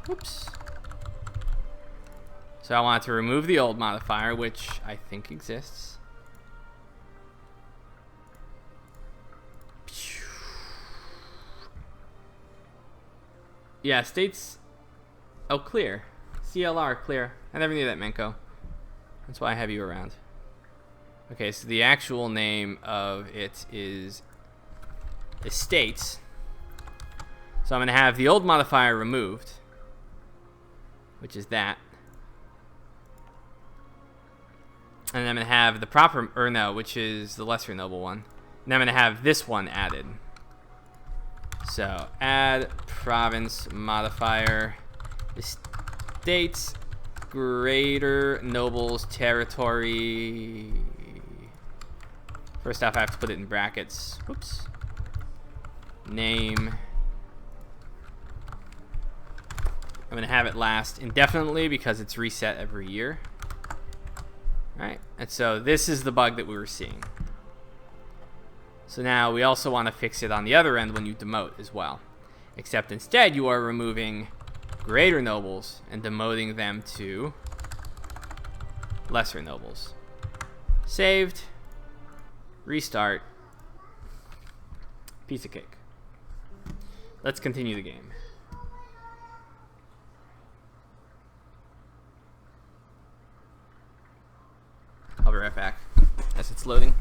Oops. So I want to remove the old modifier, which I think exists. Yeah, states. Oh, clear. CLR, clear. I never knew that, Manko. That's why I have you around. Okay, so the actual name of it is estates. So I'm going to have the old modifier removed, which is that. And I'm going to have the proper, or no, which is the lesser noble one. And I'm going to have this one added. So add province modifier estates greater nobles territory. First off, I have to put it in brackets. Whoops. Name. I'm going to have it last indefinitely because it's reset every year. Right? And so this is the bug that we were seeing. So now we also want to fix it on the other end when you demote as well. Except instead you are removing greater nobles and demoting them to lesser nobles. Saved. Restart. Piece of cake. Let's continue the game. I'll be right back as it's loading.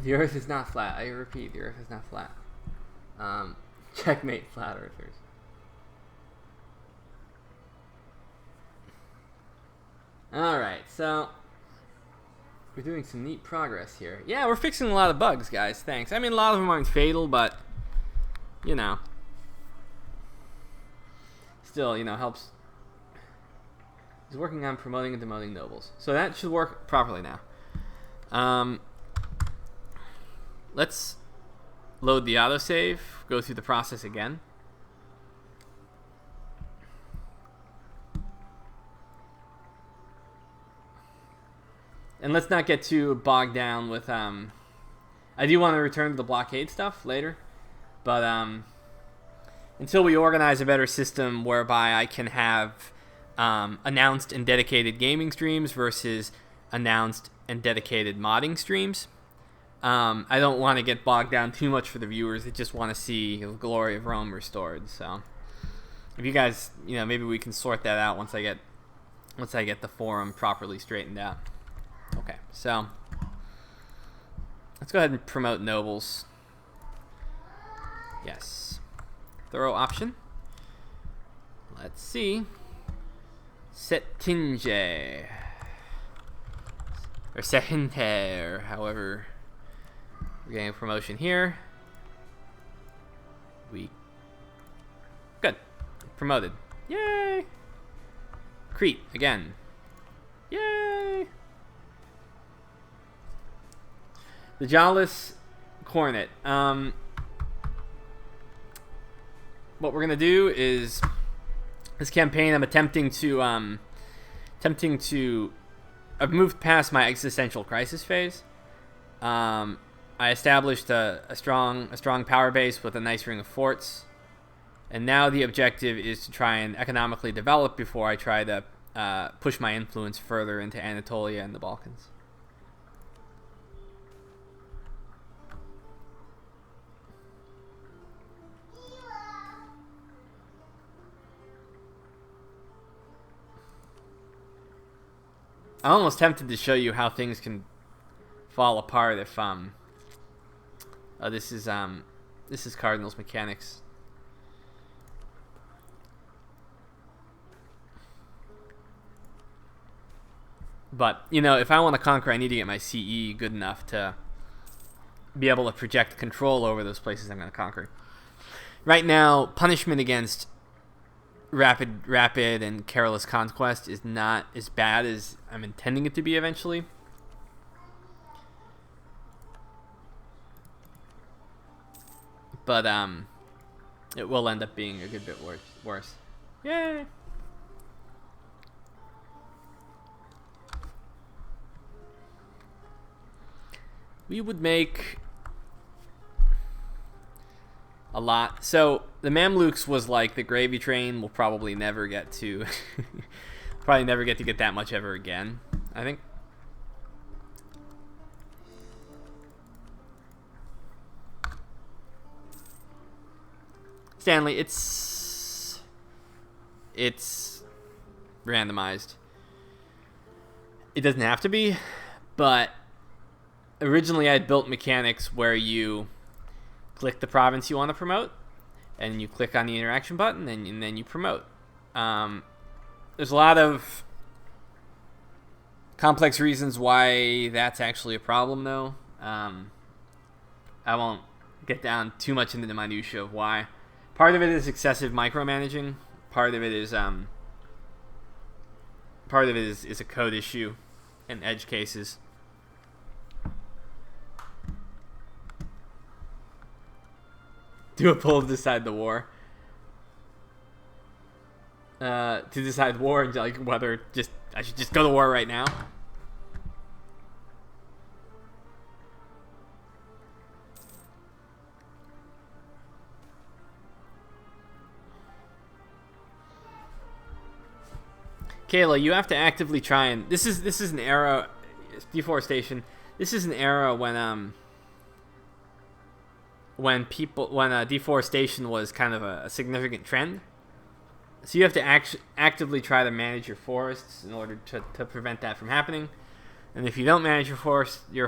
The Earth is not flat. I repeat, the Earth is not flat. Checkmate, flat earthers. Alright, so we're doing some neat progress here. Yeah, we're fixing a lot of bugs, guys. Thanks. I mean, a lot of them aren't fatal, but, you know. Still, you know, helps. He's working on promoting and demoting nobles. So that should work properly now. Let's load the autosave, go through the process again. And let's not get too bogged down with, I do want to return to the blockade stuff later, but until we organize a better system whereby I can have announced and dedicated gaming streams versus announced and dedicated modding streams, I don't want to get bogged down too much for the viewers that just want to see the glory of Rome restored. So if you guys, you know, maybe we can sort that out once I get the forum properly straightened out. Okay, so let's go ahead and promote nobles. Yes. Thorough option. Let's see. Settinge. Or Sehinte, or however. We're getting a promotion here. Good. Promoted. Yay! Crete, again. Yay! The Jawless Cornet. What we're gonna do is this campaign. I'm attempting to. I've moved past my existential crisis phase. I established a strong power base with a nice ring of forts, and now the objective is to try and economically develop before I try to push my influence further into Anatolia and the Balkans. I'm almost tempted to show you how things can fall apart if this is Cardinals mechanics. But, you know, if I want to conquer, I need to get my CE good enough to be able to project control over those places I'm going to conquer. Right now, punishment against rapid and careless conquest is not as bad as I'm intending it to be eventually. But it will end up being a good bit worse. Yay! We would make a lot. So the Mamluks was like the gravy train. We'll probably never get to get that much ever again, I think. Stanley, it's randomized. It doesn't have to be, but originally I had built mechanics where you click the province you want to promote, and you click on the interaction button, and then you promote. There's a lot of complex reasons why that's actually a problem, though. I won't get down too much into the minutia of why. Part of it is excessive micromanaging. Part of it is a code issue and edge cases. Do a poll to decide the war. To decide war and like whether I should just go to war right now. Kayla, you have to actively try and this is an era, deforestation. This is an era when deforestation was kind of a significant trend. So you have to actively try to manage your forests in order to prevent that from happening. And if you don't manage your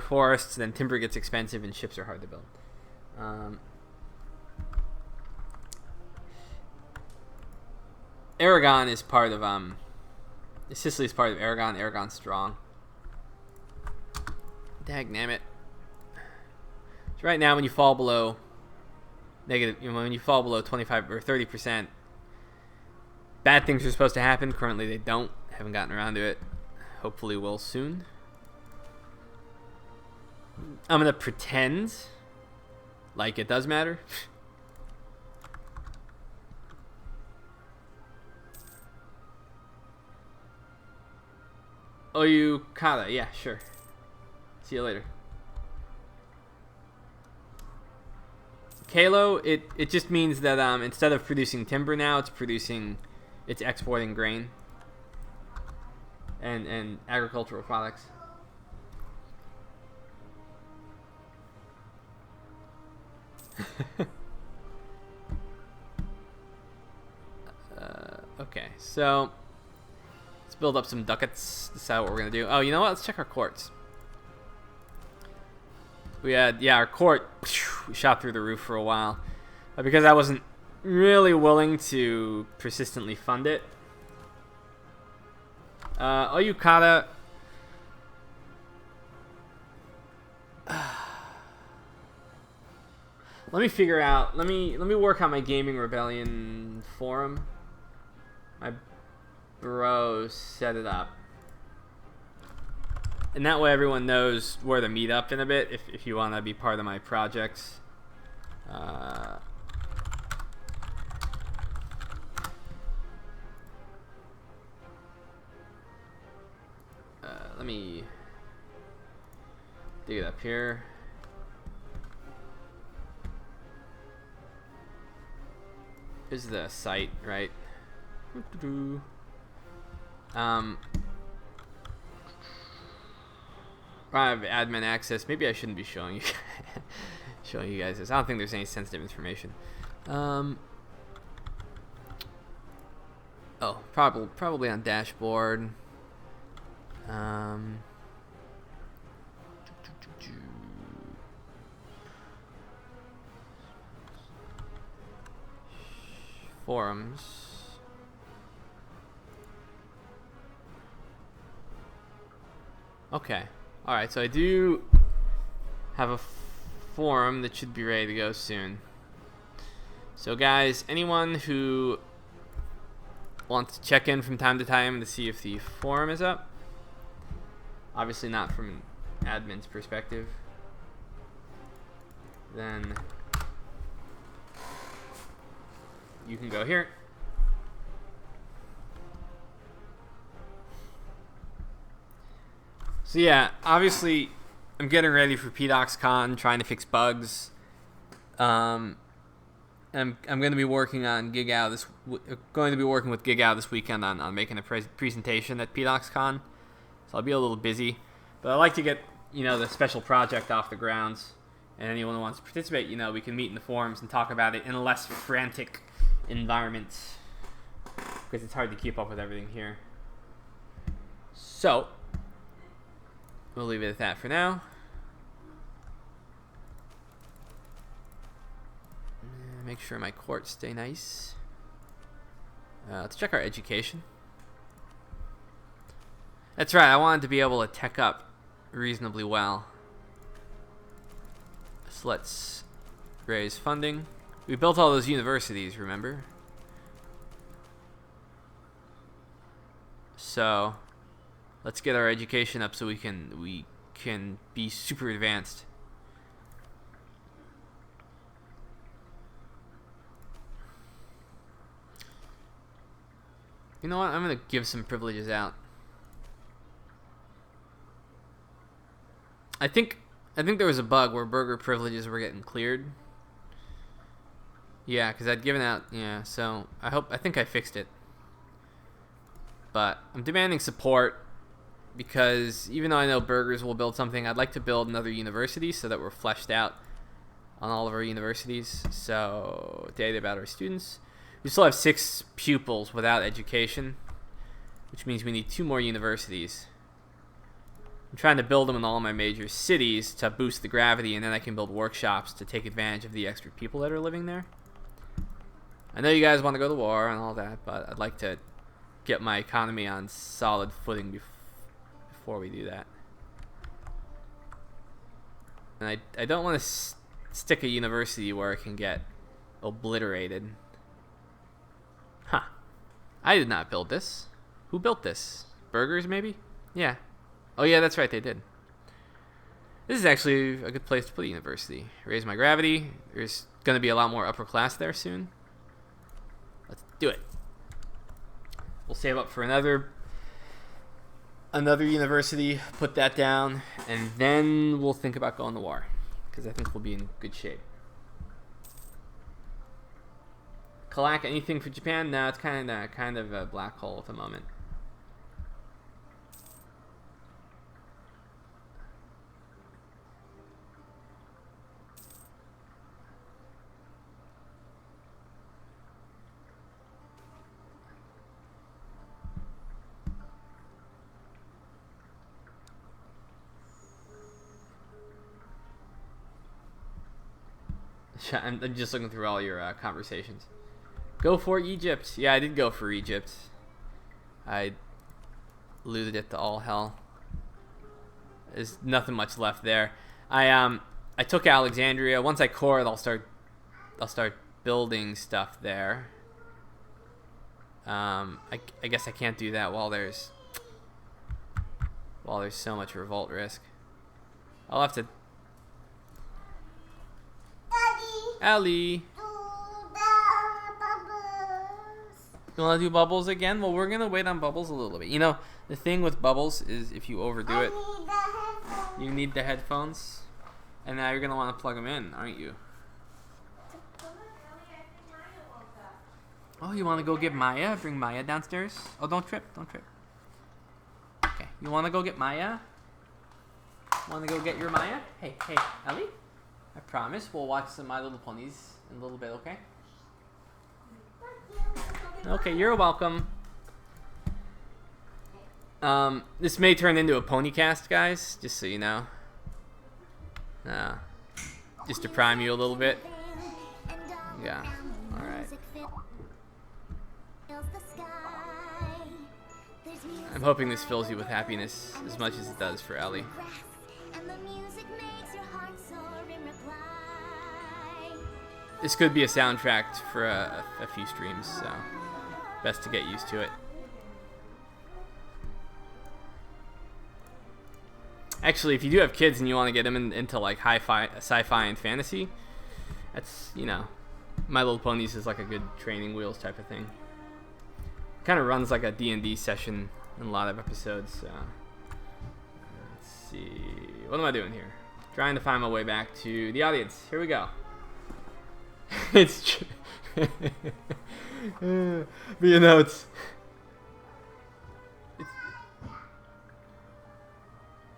forests, then timber gets expensive and ships are hard to build. Aragon is part of Sicily is part of Aragon. Aragon's strong. Dagnammit. So right now, when you fall below when you fall below 25 or 30%, bad things are supposed to happen. Currently, they don't. Haven't gotten around to it. Hopefully, will soon. I'm gonna pretend like it does matter. Oyukata, yeah, sure. See you later. Kalo, it just means that instead of producing timber now, it's exporting grain and agricultural products. Okay, so let's build up some ducats, decide what we're gonna do. Oh, you know what? Let's check our courts. We had, yeah, our court shot through the roof for a while. Because I wasn't really willing to persistently fund it. Oyukata. Let me figure out, let me work on my Gaming Rebellion forum. My bro set it up. And that way everyone knows where to meet up in a bit if you want to be part of my projects. Let me dig it up here. This is the site, right? I have admin access. Maybe I shouldn't be showing you guys this. I don't think there's any sensitive information. Oh, probably on dashboard. Forums. Okay. Alright, so I do have a forum that should be ready to go soon. So guys, anyone who wants to check in from time to time to see if the forum is up, obviously not from admin's perspective, then you can go here. So yeah, obviously I'm getting ready for PDoxCon, trying to fix bugs. I'm going to be working on going to be working with GigOut this weekend on making a presentation at PDoxCon. So I'll be a little busy, but I like to get the special project off the grounds. And anyone who wants to participate, we can meet in the forums and talk about it in a less frantic environment, because it's hard to keep up with everything here. So we'll leave it at that for now. Make sure my courts stay nice. Let's check our education. That's right, I wanted to be able to tech up reasonably well. So let's raise funding. We built all those universities, remember? So let's get our education up so we can be super advanced. You know what? I'm gonna give some privileges out. I think there was a bug where burger privileges were getting cleared. Yeah, because I'd given out. Yeah, so I think I fixed it. But I'm demanding support, because even though I know burgers will build something, I'd like to build another university so that we're fleshed out on all of our universities. So data about our students. We still have 6 pupils without education, which means we need 2 more universities. I'm trying to build them in all my major cities to boost the gravity, and then I can build workshops to take advantage of the extra people that are living there. I know you guys want to go to war and all that, but I'd like to get my economy on solid footing before we do that. And I don't want to stick a university where it can get obliterated. Huh. I did not build this. Who built this? Burgers, maybe? Yeah. Oh, yeah, that's right, they did. This is actually a good place to put a university. Raise my gravity. There's going to be a lot more upper class there soon. Let's do it. We'll save up for another university, put that down, and then we'll think about going to war, because I think we'll be in good shape. Kalak, anything for Japan? No, it's kind of a black hole at the moment. I'm just looking through all your conversations. Go for Egypt. Yeah, I did go for Egypt. I looted it to all hell. There's nothing much left there. I took Alexandria. Once I core it, I'll start building stuff there. I guess I can't do that while there's so much revolt risk. I'll have to. Ellie, you want to do bubbles again? Well, we're gonna wait on bubbles a little bit. You know, the thing with bubbles is if you overdo it, you need the headphones, and now you're gonna want to plug them in, aren't you? Oh, you want to go get Maya? Bring Maya downstairs. Oh, don't trip, don't trip. Okay, you want to go get Maya? Want to go get your Maya? Hey, Ellie. I promise we'll watch some My Little Ponies in a little bit, okay? Okay, you're welcome. This may turn into a pony cast, guys, just so you know. Just to prime you a little bit. Yeah, alright. I'm hoping this fills you with happiness as much as it does for Ellie. This could be a soundtrack for a few streams, so best to get used to it. Actually, if you do have kids and you want to get them into like sci-fi and fantasy, that's, you know, My Little Ponies is like a good training wheels type of thing. Kind of runs like a D&D session in a lot of episodes. So. Let's see, what am I doing here? Trying to find my way back to the audience. Here we go. It's true. But you know, it's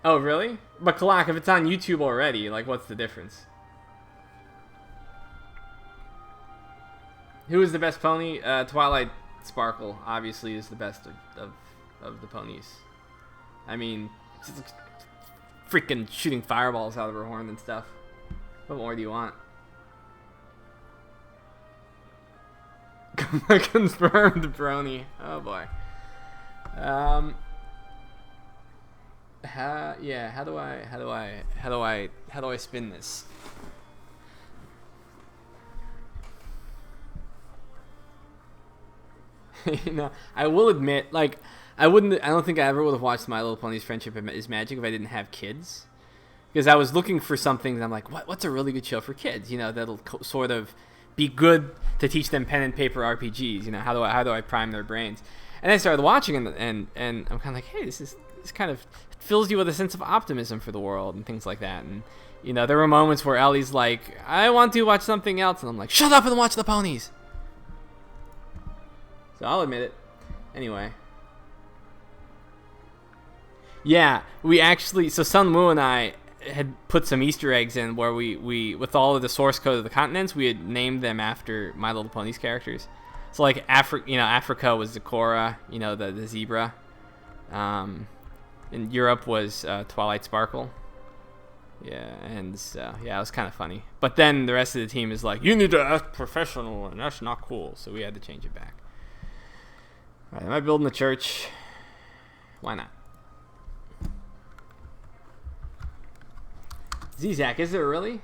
oh, really? But Kalak, if it's on YouTube already, like, what's the difference? Who is the best pony? Twilight Sparkle, obviously, is the best of the ponies. I mean, she's freaking shooting fireballs out of her horn and stuff. What more do you want? Confirmed brony. Oh boy. Yeah. How do I spin this? You know, I will admit, like, I don't think I ever would have watched My Little Pony's Friendship is Magic if I didn't have kids. Because I was looking for something, and I'm like, what's a really good show for kids? You know, that'll sort of be good to teach them pen and paper RPGs. You know, how do I prime their brains? And I started watching, and I'm kind of like, hey, this kind of fills you with a sense of optimism for the world and things like that. And you know, there were moments where Ellie's like, I want to watch something else, and I'm like, shut up and watch the ponies. So I'll admit it. Anyway. Yeah, we actually, so Sun Wu and I had put some Easter eggs in where we with all of the source code of the continents, we had named them after My Little Ponies characters. So like Africa was Zecora, you know, the zebra. in Europe was Twilight Sparkle. Yeah, and yeah, it was kind of funny. But then the rest of the team is like, you need to act professional, and that's not cool. So we had to change it back. All right, am I building the church? Why not? Zizak, is there really?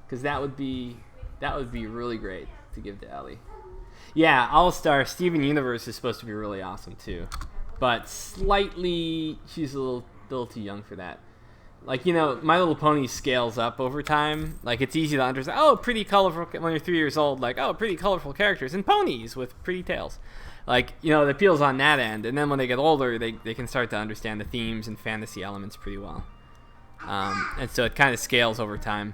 Because that would be really great to give to Ellie. Yeah, All-Star Steven Universe is supposed to be really awesome too, but slightly she's a little too young for that. Like, you know, My Little Pony scales up over time. Like, it's easy to understand. Oh, pretty colorful when you're 3 years old. Like, oh, pretty colorful characters and ponies with pretty tails. Like, you know, it appeals on that end. And then when they get older, they can start to understand the themes and fantasy elements pretty well. And so it kind of scales over time.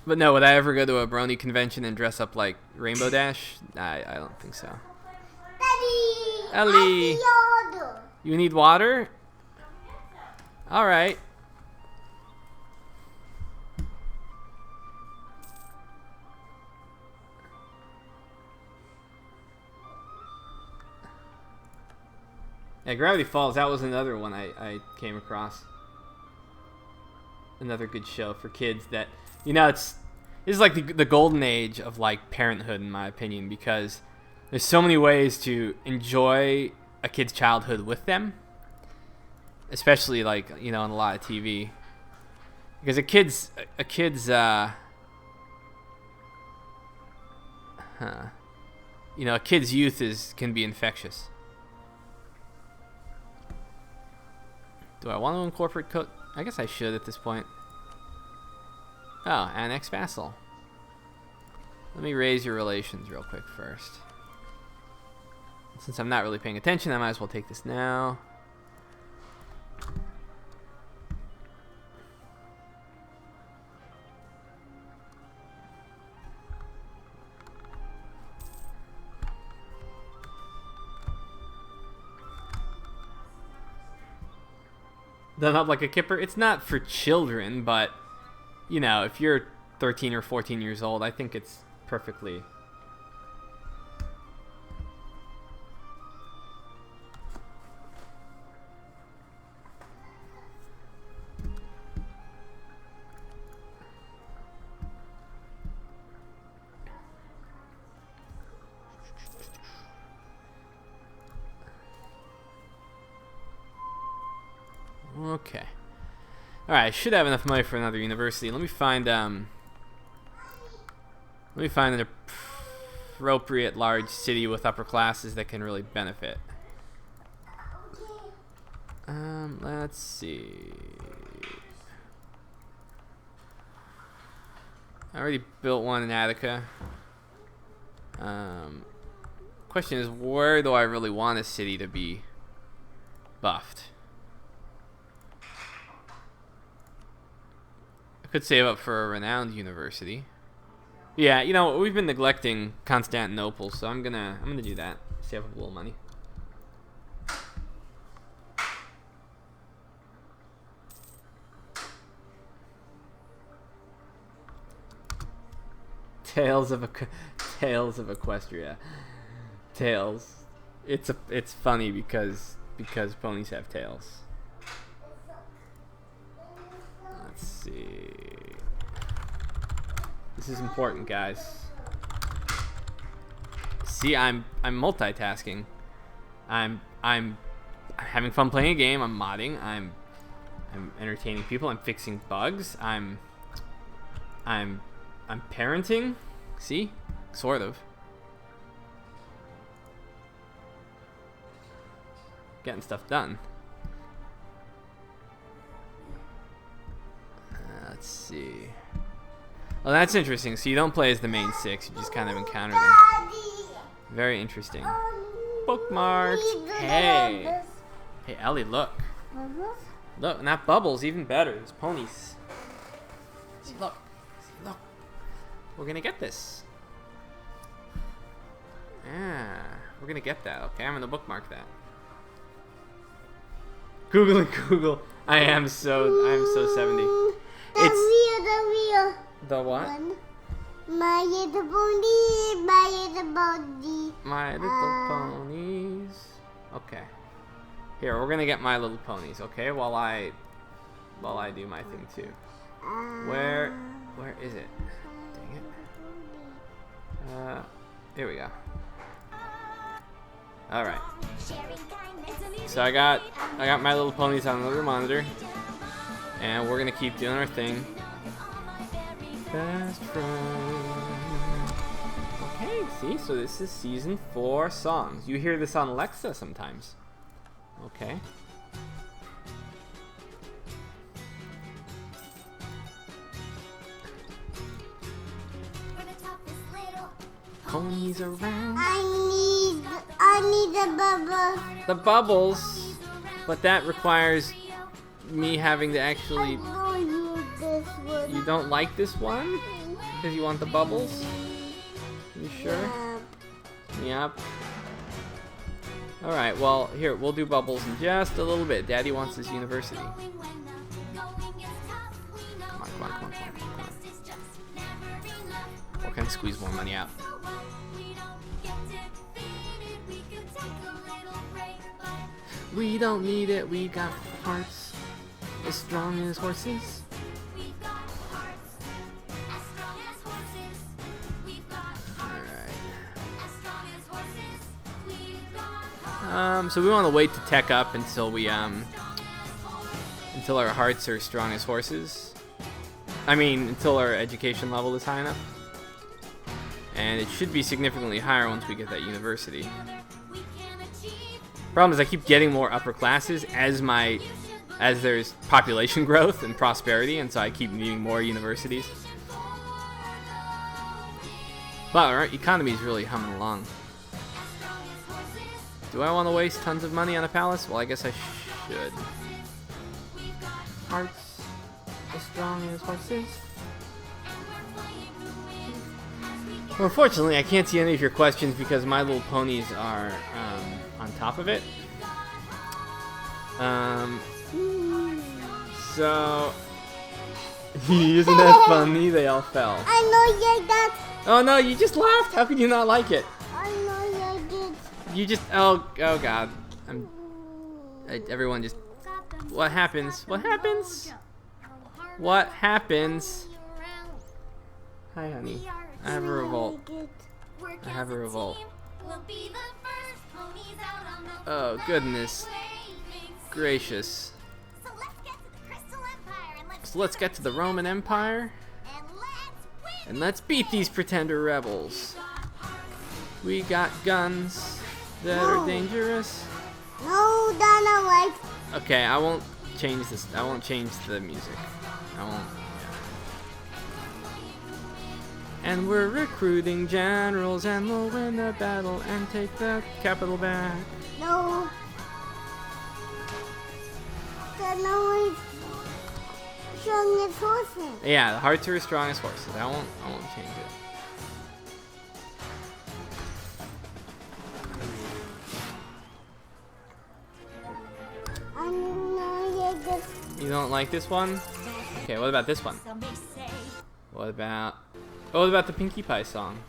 But no, would I ever go to a Brony convention and dress up like Rainbow Dash? I don't think so. Daddy! Ellie! I see order. You need water? Alright. Yeah, Gravity Falls, that was another one I came across. Another good show for kids that, you know, this is like the golden age of like parenthood in my opinion, because there's so many ways to enjoy a kid's childhood with them, especially like, you know, on a lot of TV, because a kid's you know, a kid's youth can be infectious. Do I want to incorporate code? I guess I should at this point. Oh, annex vassal. Let me raise your relations real quick first. Since I'm not really paying attention, I might as well take this now. Done up like a kipper. It's not for children, but, you know, if you're 13 or 14 years old, I think it's perfectly... Okay. Alright, I should have enough money for another university. Let me find an appropriate large city with upper classes that can really benefit. Let's see. I already built one in Attica. Question is, where do I really want a city to be buffed? I could save up for a renowned university. Yeah, you know, we've been neglecting Constantinople, so I'm gonna do that. Save up a little money. Tales of Equestria. Tails. It's funny because ponies have tails. Let's see. This is important, guys. See, I'm multitasking. I'm having fun playing a game. I'm modding. I'm entertaining people. I'm fixing bugs. I'm parenting. See? Sort of. Getting stuff done. Let's see. Oh, that's interesting. So you don't play as the main six. You just kind of encounter them. Very interesting. Bookmarked. Hey. Hey, Ellie, look. Look, not bubbles. Even better. It's ponies. See, look. See, look. We're going to get this. Ah, we're going to get that. Okay, I'm going to bookmark that. Google and Google. I am so 70. The wheel. The what? One. My little pony, my little pony. My Little Ponies. Okay. Here, we're gonna get My Little Ponies, okay? While I do my thing too. Where is it? Dang it. Here we go. All right. So I got My Little Ponies on another monitor, and we're gonna keep doing our thing. Best friend. Okay, see, so this is season 4 songs. You hear this on Alexa sometimes. Okay. Ponies around. I need the bubbles. The bubbles, but that requires me having to actually. I don't use this one. You don't like this one because you want the bubbles? You sure? Yep. All right. Well, here we'll do bubbles in just a little bit. Daddy wants his university. Come on. Or can I squeeze more money out? We don't need it, we got hearts as strong as horses. Alright. So we want to wait to tech up until we until our hearts are as strong as horses. I mean, until our education level is high enough. And it should be significantly higher once we get that university. Problem is I keep getting more upper classes as there's population growth and prosperity, and so I keep needing more universities. But our economy is really humming along. Do I want to waste tons of money on a palace? Well, I guess I should. Hearts as strong as horses. Well, unfortunately, I can't see any of your questions because My Little Ponies are on top of it. So isn't that funny? They all fell. I know you that. Oh no, you just laughed. How could you not like it? I know you did. You just oh god. Everyone just. What happens? What happens? What happens? Hi, honey. I have a revolt. I have a revolt. Oh, goodness gracious. So let's get to the Roman Empire. And let's beat these pretender rebels. We got guns that are dangerous. No, Donna likes. Okay, I won't change this. I won't change the music. I won't. And we're recruiting generals, and we'll win the battle and take the capital back. No. Donna is strong as horses. Yeah, the hearts are as strong as horses. I won't change it. I know you did. You don't like this one? Okay, what about this one? What about the Pinkie Pie song?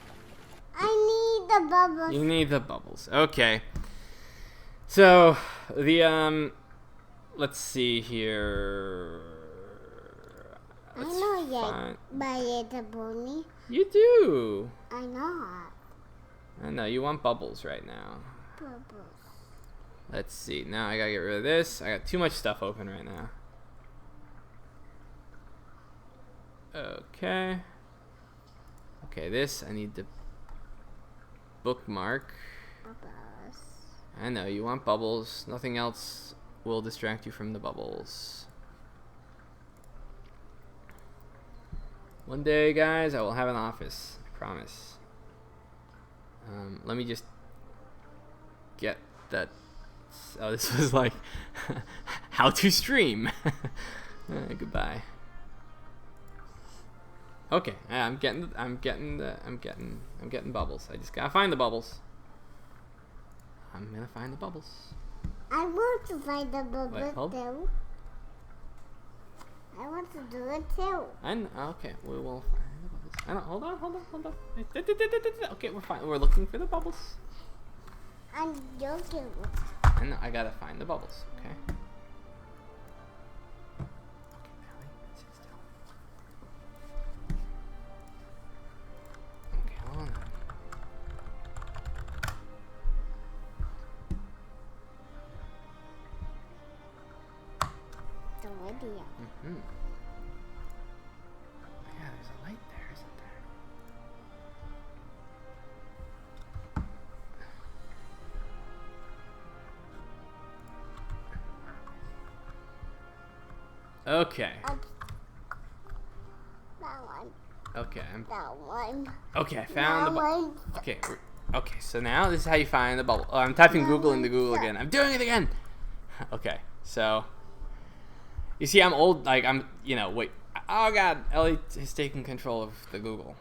I need the bubbles. You need the bubbles. Okay. So, the, let's see here. I know you, My Little Pony. You do. I know. I know, you want bubbles right now. Bubbles. Let's see. Now I gotta get rid of this. I got too much stuff open right now. Okay. Okay, this I need to bookmark. Bubbles. I know, you want bubbles. Nothing else will distract you from the bubbles. One day, guys, I will have an office. I promise. Let me just get that. Oh, this was like how to stream. Goodbye. Okay, I'm getting bubbles. I just gotta find the bubbles. I'm gonna find the bubbles. I want to find the bubbles Wait, hold. too. I want to do it too. Okay, we will find the bubbles. I don't. Hold on. Okay, we're fine. We're looking for the bubbles. I'm joking. And I gotta find the bubbles. Okay. Okay, hold on. The radio. Mm-hmm. Yeah, there's a light there, isn't there? Okay. That one. Okay. That one. Okay, I found the That bubble. one. Okay. Okay. So now this is how you find the bubble. Oh, I'm typing Google into Google again. I'm doing it again. Okay. So you see, I'm old. Like I'm. Wait. Oh God, Ellie is taking control of the Google.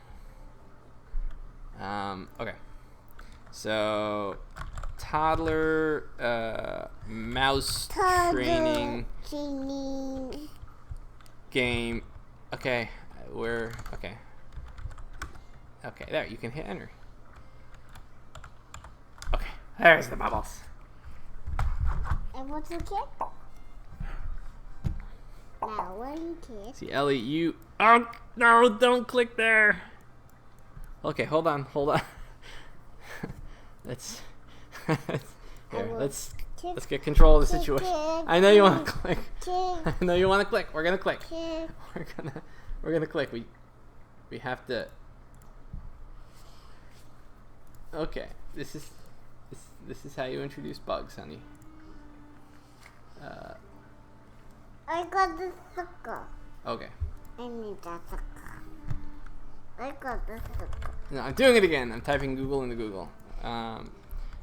Okay. So toddler mouse training game. Okay, okay. Okay, there, you can hit enter. Okay, there's the bubbles. And what's the kid? Now one kid. See, Ellie, you. Oh no! Don't click there. Okay, hold on. Let's. Here, let's get control of the situation. I know you want to click. I know you want to click. We're gonna click. We're gonna click. We have to. Okay, this is how you introduce bugs, honey. I got the sucker. Okay. I need that sucker. I got the sucker. No, I'm doing it again. I'm typing Google into Google.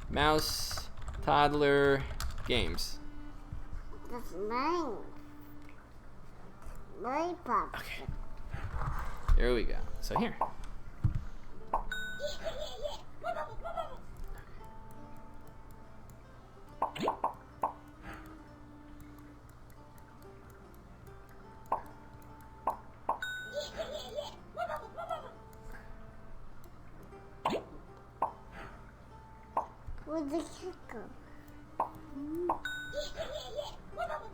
Mouse toddler games. That's mine. My pop. Okay. There we go. So here. Where'd the cat go?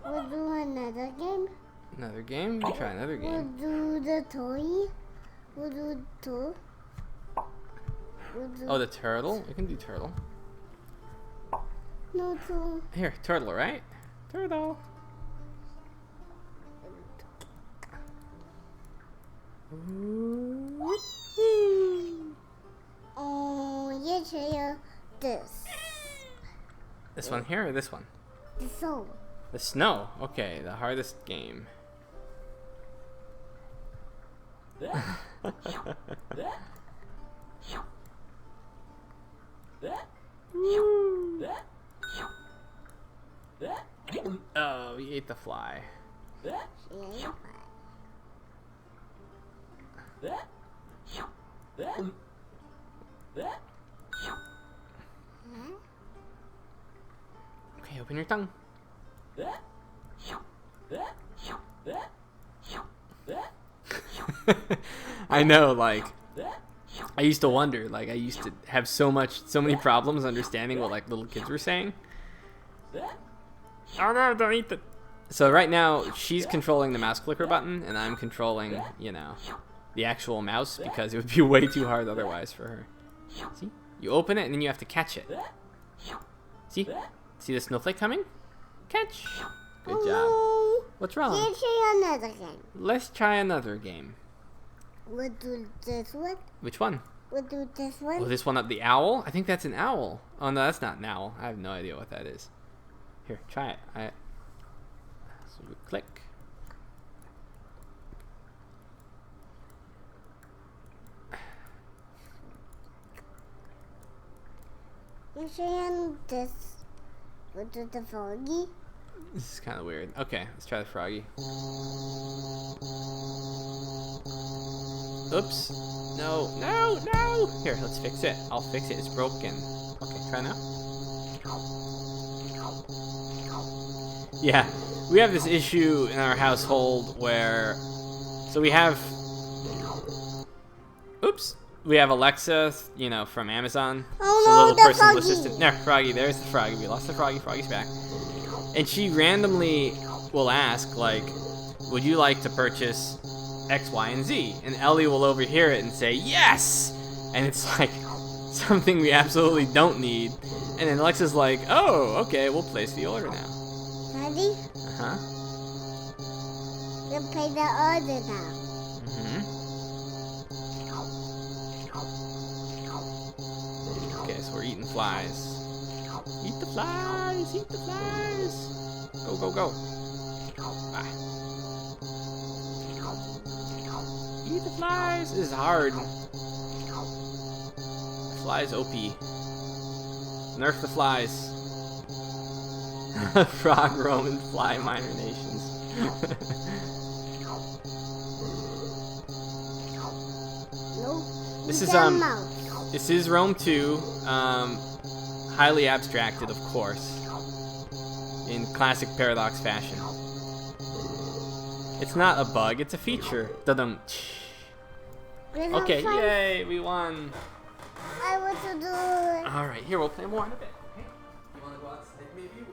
We'll do another game. Another game? We'll try another game. We'll do the toy. We'll do two. Oh, the turtle? We can do turtle. No, two. Here, turtle, right? Turtle. Oh, yeah, try this. This one here or this one? The soul. The snow. Okay, the hardest game. Oh, he ate the fly. Yeah. Okay, open your tongue. I know, like, I used to wonder, like, I used to have so many problems understanding what, like, little kids were saying. Oh no, don't eat the... So right now, she's controlling the mouse clicker button, and I'm controlling, the actual mouse, because it would be way too hard otherwise for her. See? You open it, and then you have to catch it. See? See the snowflake coming? Catch! Good job. What's wrong? Let's try another game. Let's try another game. We'll do this one. Which one? We'll do this Oh, one. this one up the owl? I think that's an owl. Oh, no, that's not an owl. I have no idea what that is. Here, try it. So we click. Let's try this. We'll do the froggy. This is kind of weird. Okay, let's try the froggy. Oops. No, no, no! Here, let's fix it. I'll fix it. It's broken. Okay, try now. Yeah, we have this issue in our household where... So we have Oops. We have Alexa, you know, from Amazon. Oh, It's a no, little the personal froggy. assistant. There, Froggy. There's the Froggy. We lost the Froggy. Froggy's back. And she randomly will ask, like, would you like to purchase X, Y, and Z? And Ellie will overhear it and say, yes! And it's like something we absolutely don't need. And then Alexa's like, oh, okay, we'll place the order now. Daddy, Uh-huh. we'll pay the order now. Mm-hmm. Okay, so we're eating flies. Eat the flies! Eat the flies! Go, go, go. Ah. Eat the flies! This is hard. Flies OP. Nerf the flies. Frog, Roman, fly, minor nations. No. This eat is, the um, mouse. This is Rome 2, highly abstracted, of course, in classic Paradox fashion. It's not a bug, it's a feature. Da-dum. Little Okay, fun. yay, we won. I want to do it. All right, here, we'll play more in a bit. Okay? You want to go outside maybe with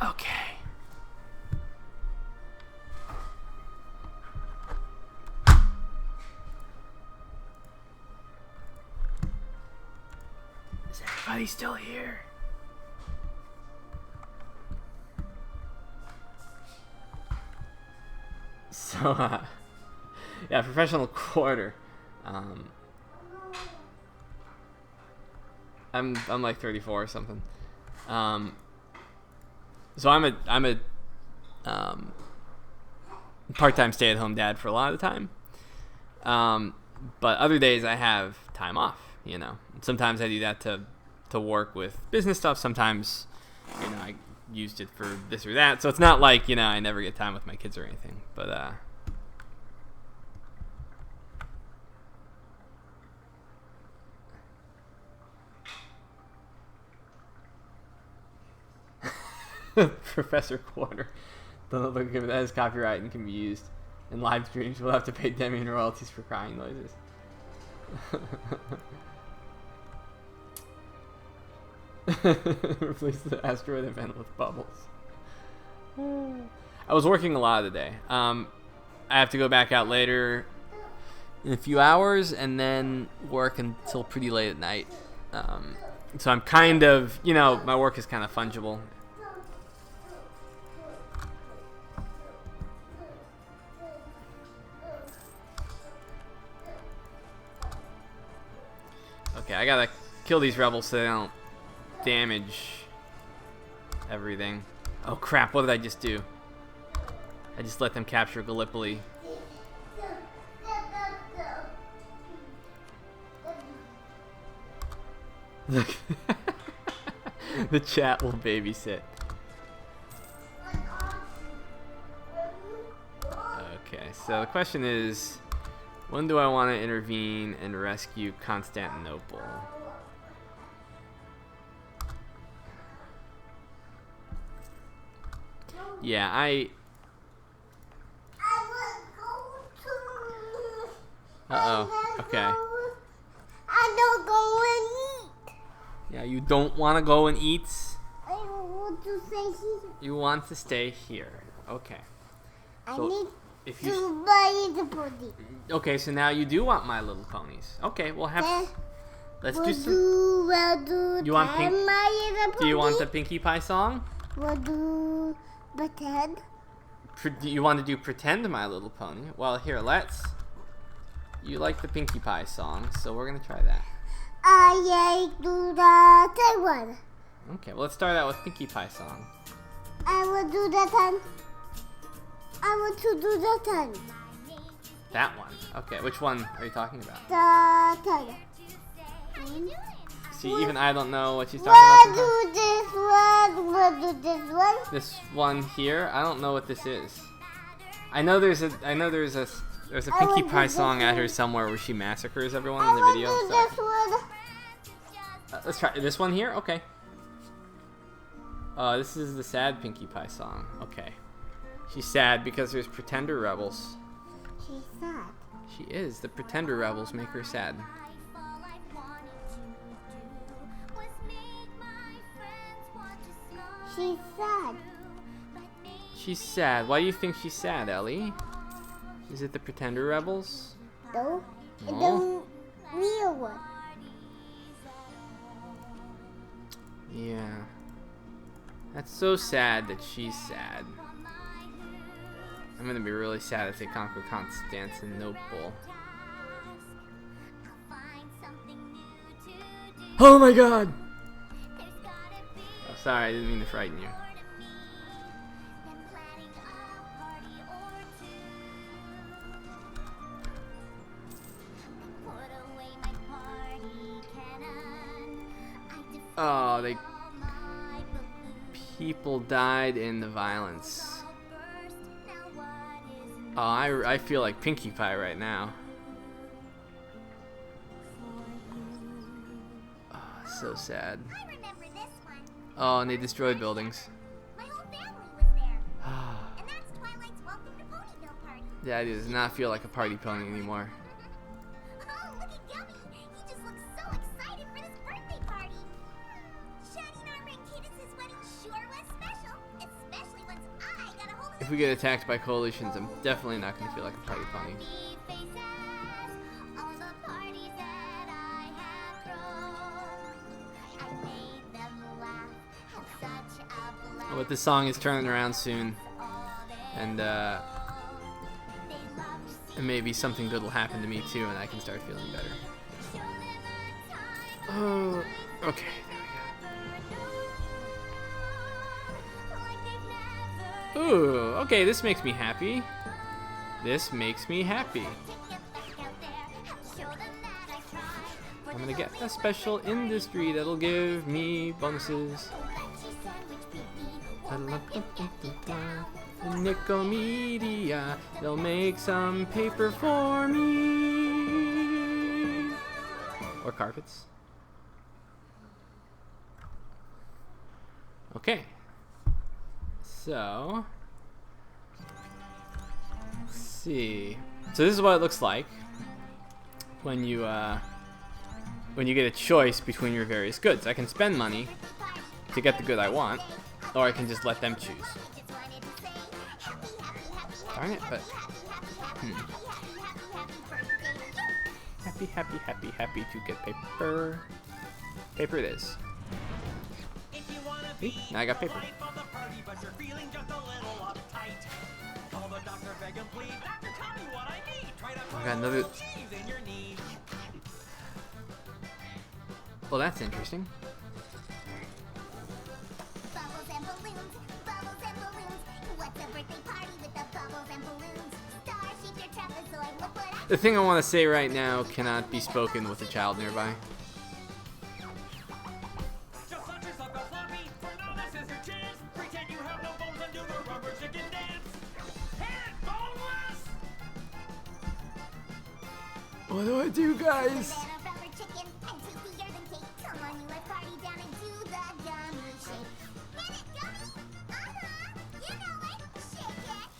Okay. Is everybody still here? So, yeah, professional quarter. I'm like 34 or something. So I'm a part-time stay-at-home dad for a lot of the time. But other days I have time off, you know. Sometimes I do that to work with business stuff. Sometimes, you know, I used it for this or that. So it's not like, you know, I never get time with my kids or anything. But Professor Quarter. Don't look if that is copyright and can be used. in live streams. We'll have to pay Demian royalties for crying noises. Replace the asteroid event with bubbles. I was working a lot of the day. I have to go back out later in a few hours and then work until pretty late at night. So I'm kind of, you know, my work is kind of fungible. Okay, I gotta kill these rebels so they don't damage everything. Oh crap, what did I just do? I just let them capture Gallipoli. Look. The chat will babysit. Okay, so the question is, when do I want to intervene and rescue Constantinople? Yeah, Uh-oh. Okay. I don't go and eat. Yeah, you don't want to go and eat? I want to stay here. You want to stay here. Okay. I So, need if you... to buy the body. Okay, so now you do want My Little Ponies. Okay, we'll have... Let's do some... You want pink... Do you want the Pinkie Pie song? We'll do pretend. Do you want to do Pretend My Little Pony? Well, here, let's... You like the Pinkie Pie song, so we're going to try that. I do the third one. Okay, well, let's start out with Pinkie Pie song. I will do the 10. I want to do the 10. That one. Okay, which one are you talking about? The 10. See, even I don't know what she's talking about. We'll do this one. We'll do this one. This one here, I don't know what this is. I know there's a Pinkie Pie song out here somewhere where she massacres everyone in the video. I will do this one. Let's try this one here. Okay. This is the sad Pinkie Pie song. Okay. She's sad because there's pretender rebels. She's sad. She is. The pretender rebels make her sad. She's sad. She's sad. Why do you think she's sad, Ellie? Is it the pretender rebels? No. No? The real one. Yeah. That's so sad that she's sad. I'm gonna be really sad if they conquer Constantinople. Oh my god! Oh, sorry, I didn't mean to frighten you. Oh, people died in the violence. Oh, I feel like Pinkie Pie right now. Oh, so sad. I remember this one. Oh, and they destroyed buildings. My whole family was there. And that's Twilight's welcome to Ponyville party. Daddy does not feel like a party pony anymore. Oh, look at Gummy. He just looks so excited for this birthday party. Shining Armor and Cadence's wedding sure was special. Especially once I got a hold of If we get attacked by coalitions, I'm definitely not going to feel like a party pony. But this song is turning around soon, and maybe something good will happen to me too, and I can start feeling better. Oh, okay, there we go. Ooh, okay, this makes me happy. This makes me happy. I'm gonna get a special industry that'll give me bonuses. Nicomedia, they'll make some paper for me. Or carpets. Okay. So see. So this is what it looks like when you get a choice between your various goods. I can spend money to get the good I want, or I can just let them choose. Darn it, but happy, happy, happy, happy to get paper. Paper it is. See? Now I got paper. I got another. Well, that's interesting. Bubbles and balloons, bubbles and balloons. What's a birthday party with the bubbles and balloons? Starship, your trapezoid, look what I The thing I want to say right now cannot be spoken with a child nearby. Just let yourself go floppy, for now this is your chance. Pretend you have no bones and do the rubber chicken dance. Hit boneless! What do I do, guys? banana rubber chicken and juicier than cake. Come on, you let's party down and do the gummy shake. Hit it, gummy! You know it. Shake it.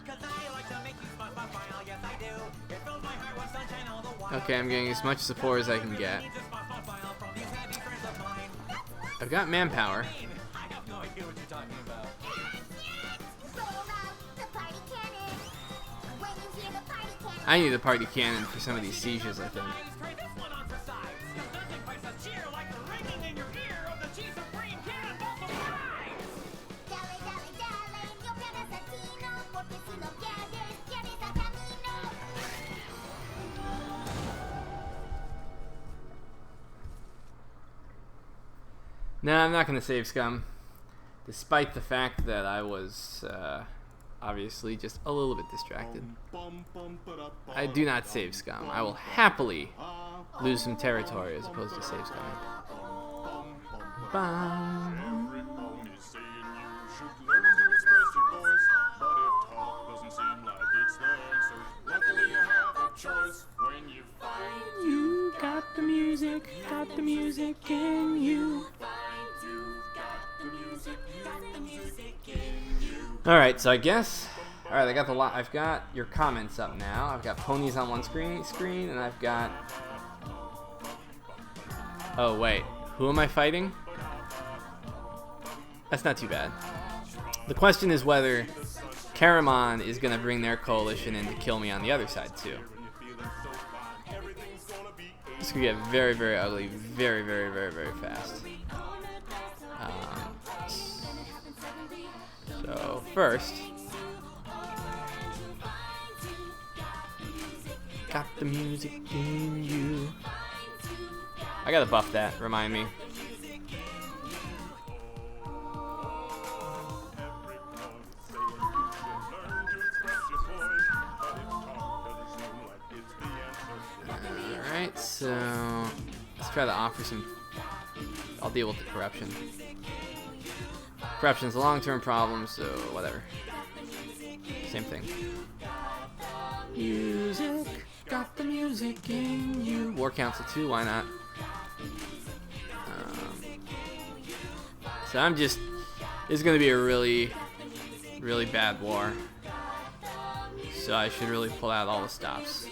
Cause I like to make you smile, yes I do. It fills my heart with sunshine all the while. Okay, I'm getting as much support as I can get. Needs a smile from these happy friends of mine. I've got manpower. I have no idea what you're talking about. Roll out the party cannon. When you hear the party cannon. I need a party cannon for some of these sieges, I think. Guys, try this one on for size. Cause nothing quite so cheer like the ringing in your ear of the Chief Supreme Cannonball Surprise! Dale, dale, dale, yo pierdes el tino, porque si lo pierdes, pierdes el camino. No, I'm not going to save scum. Despite the fact that I was obviously just a little bit distracted. I do not save scum. I will happily lose some territory as opposed to save scum. Bum. Everyone is saying you should learn to express your voice, but if talk doesn't seem like it's the answer, luckily you have a choice when you find You got the music in you. Alright, so I guess. Alright, I got the lot. I've got your comments up now. I've got ponies on one screen, and I've got. Oh wait, who am I fighting? That's not too bad. The question is whether Caramon is gonna bring their coalition in to kill me on the other side too. This could get very, very ugly, very, very, very, very fast. So first, got the music in you. I gotta buff that. Remind me. Alright, so let's try to offer some. I'll deal with the corruption. Corruption's a long-term problem, so whatever. Same thing. Music, got the music in you. War Council 2, why not? So I'm just. This is gonna be a really, really bad war. So I should really pull out all the stops.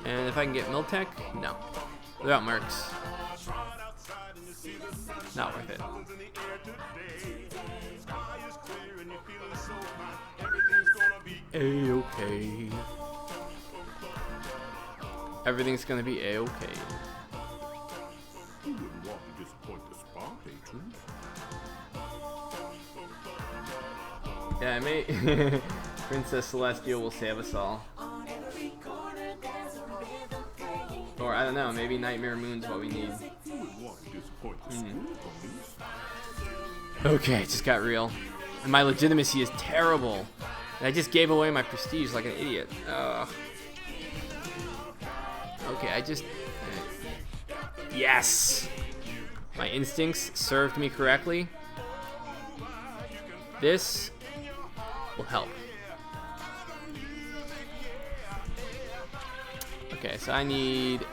And if I can get Miltech, no. Without Mercs, not worth it. A-okay. Everything's gonna be A-okay. You wouldn't want to disappoint the spa patrons. Yeah, I may. Princess Celestial will save us all. Or I don't know, maybe Nightmare Moon's what we need. You wouldn't want to disappoint the school ponies. Okay, it just got real. And my legitimacy is terrible. And I just gave away my prestige like an idiot. Okay, I just. Yes! My instincts served me correctly. This will help. Okay, so I need.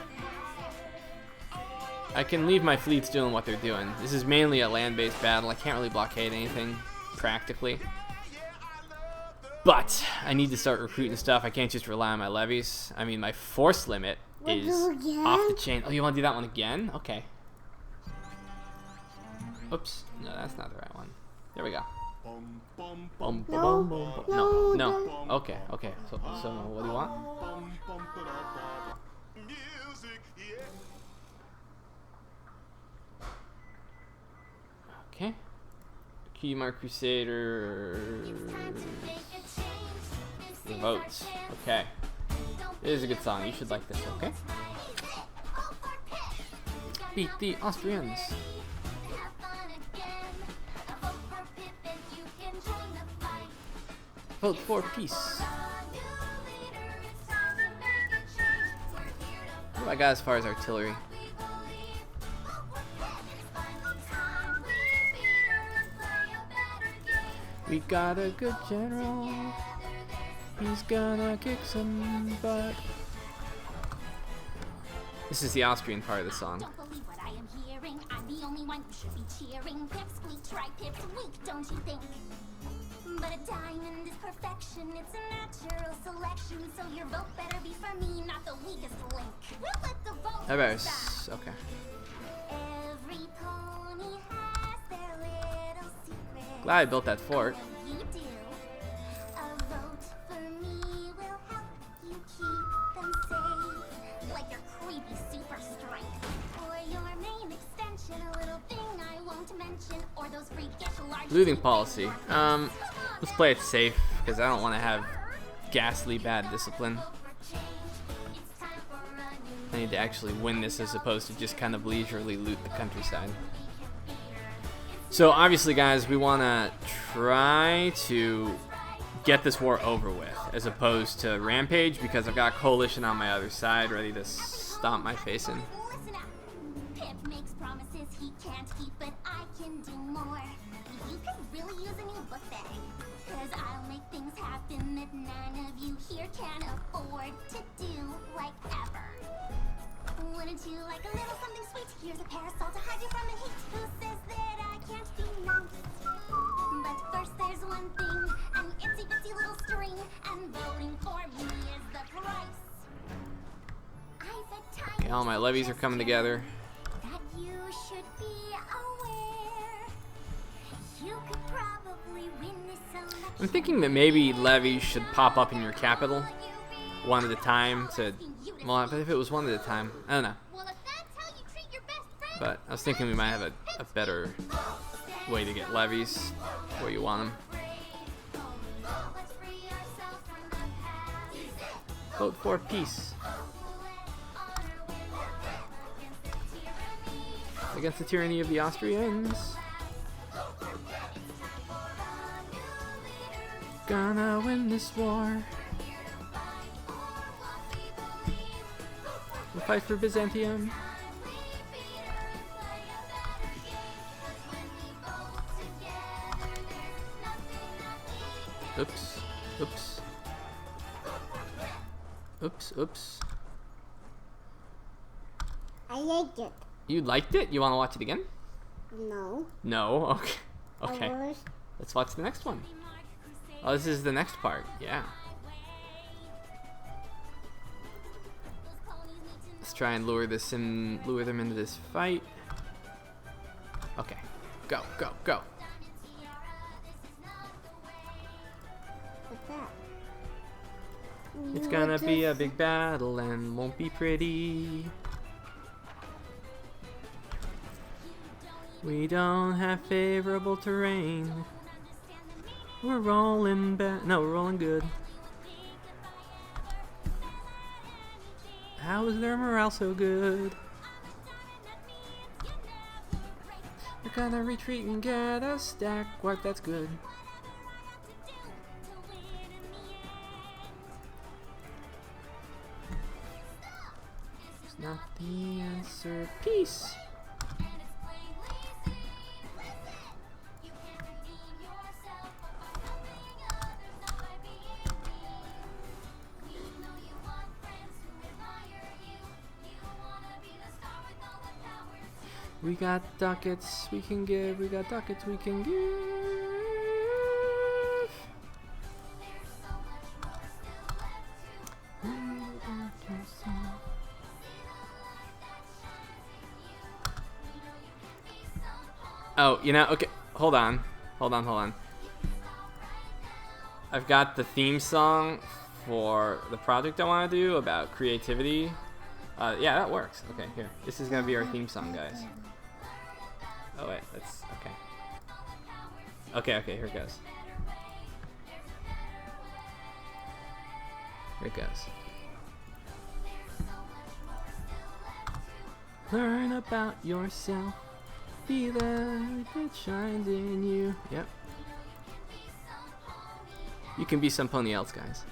I can leave my fleets doing what they're doing. This is mainly a land-based battle. I can't really blockade anything, practically. But I need to start recruiting stuff. I can't just rely on my levies. I mean, my force limit is off the chain. Oh, you want to do that one again? Okay. Oops. No, that's not the right one. There we go. Bum, bum, Bum, bum, bum, bum, bum. No, no. bum, Okay, okay. So what do you want? bum, bum, ba-da-ba. Music, yeah. Okay. Keymark Crusader. The votes. Okay. It is a good song. You should like this, okay? Beat the Austrians. Vote for peace. What do I got as far as artillery? We got a good general. He's gonna kick some butt. This is the Austrian part of the song. Don't believe what I am hearing. I'm the only one who should be cheering. Pipsqueak, try pips weak, don't you think? But a diamond is perfection. It's a natural selection. So your vote better be for me, not the weakest link. We'll let the vote decide. Okay. Every pony has their little secret. Glad I built that fort. You do. A vote for me will help you keep them safe. Like your creepy super strength. Or your main extension. A little thing I won't mention. Or those freakish large... Looting policy. Let's play it safe, because I don't want to have ghastly bad discipline. I need to actually win this as opposed to just kind of leisurely loot the countryside. So obviously, guys, we want to try to get this war over with, as opposed to rampage, because I've got Coalition on my other side ready to stomp my face in. Listen up. Pip makes promises he can't keep, but I can do more. You could really use a new book bag. Cause I'll make things happen that none of you here can afford to do, like ever. Wouldn't you like a little something sweet? Here's a parasol to hide you from the heat. Who says that I can't be nice? But first there's one thing, an itsy bitsy little string, and voting for me is the price. I've a tiny Okay, all my levies are coming together. that you should be aware. You could probably win this election. I'm thinking that maybe levies should pop up in your capital one at a time to... Well, if it was one at a time, I don't know. Well, if that's how you treat your best friend, But I was thinking we might have a better way to get levies where you want them. let's free ourselves from the past. Vote for peace against the tyranny of the Austrians. Gonna win this war. We'll fight for Byzantium. Oops. Oops. Oops. Oops. I liked it. You liked it? You want to watch it again? No. No? Okay. Okay. I was Let's watch the next one. Oh, this is the next part. Yeah. Let's try and lure them into this fight. Okay. Go, go, go. what's that? It's gonna be a big battle and won't be pretty. We don't have favorable terrain. We're rolling bad. No, we're rolling good. How is their morale so good? We're gonna retreat and get a stack. What? That's good. It's not the answer. Peace. We got ducats we can give. We got ducats we can give. Oh, you know, okay, hold on. Hold on. I've got the theme song for the project I want to do about creativity. Yeah, that works. Okay, here. This is going to be our theme song, guys. Oh, wait, that's, okay. Okay, here it goes. Here it goes. Learn about yourself. Be the light that shines in you. Yep. You can be somebody else, guys.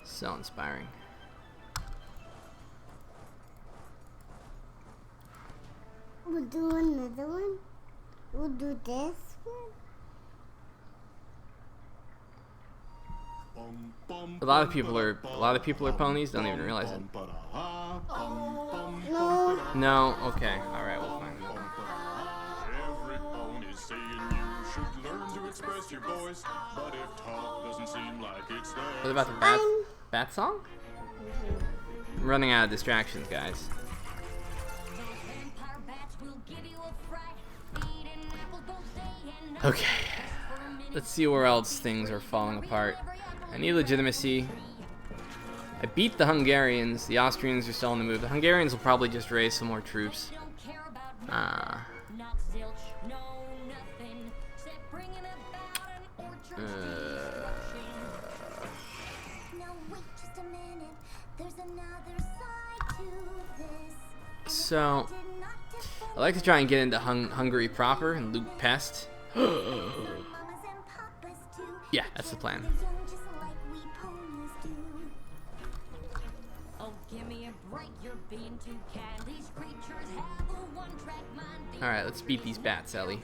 So inspiring. We'll do another one. We'll do this one. A lot of people are ponies. Don't even realize it. No. No. Okay. All right. We'll find it. Every pony's saying you should learn to express your voice, but if talk doesn't seem like it's there. What about the bat song? I'm running out of distractions, guys. Okay. Let's see where else things are falling apart. I need legitimacy. I beat the Hungarians. The Austrians are still on the move. The Hungarians will probably just raise some more troops. So, I like to try and get into Hungary proper and loot Pest. Yeah, that's the plan. Alright, let's beat these bats, Ellie.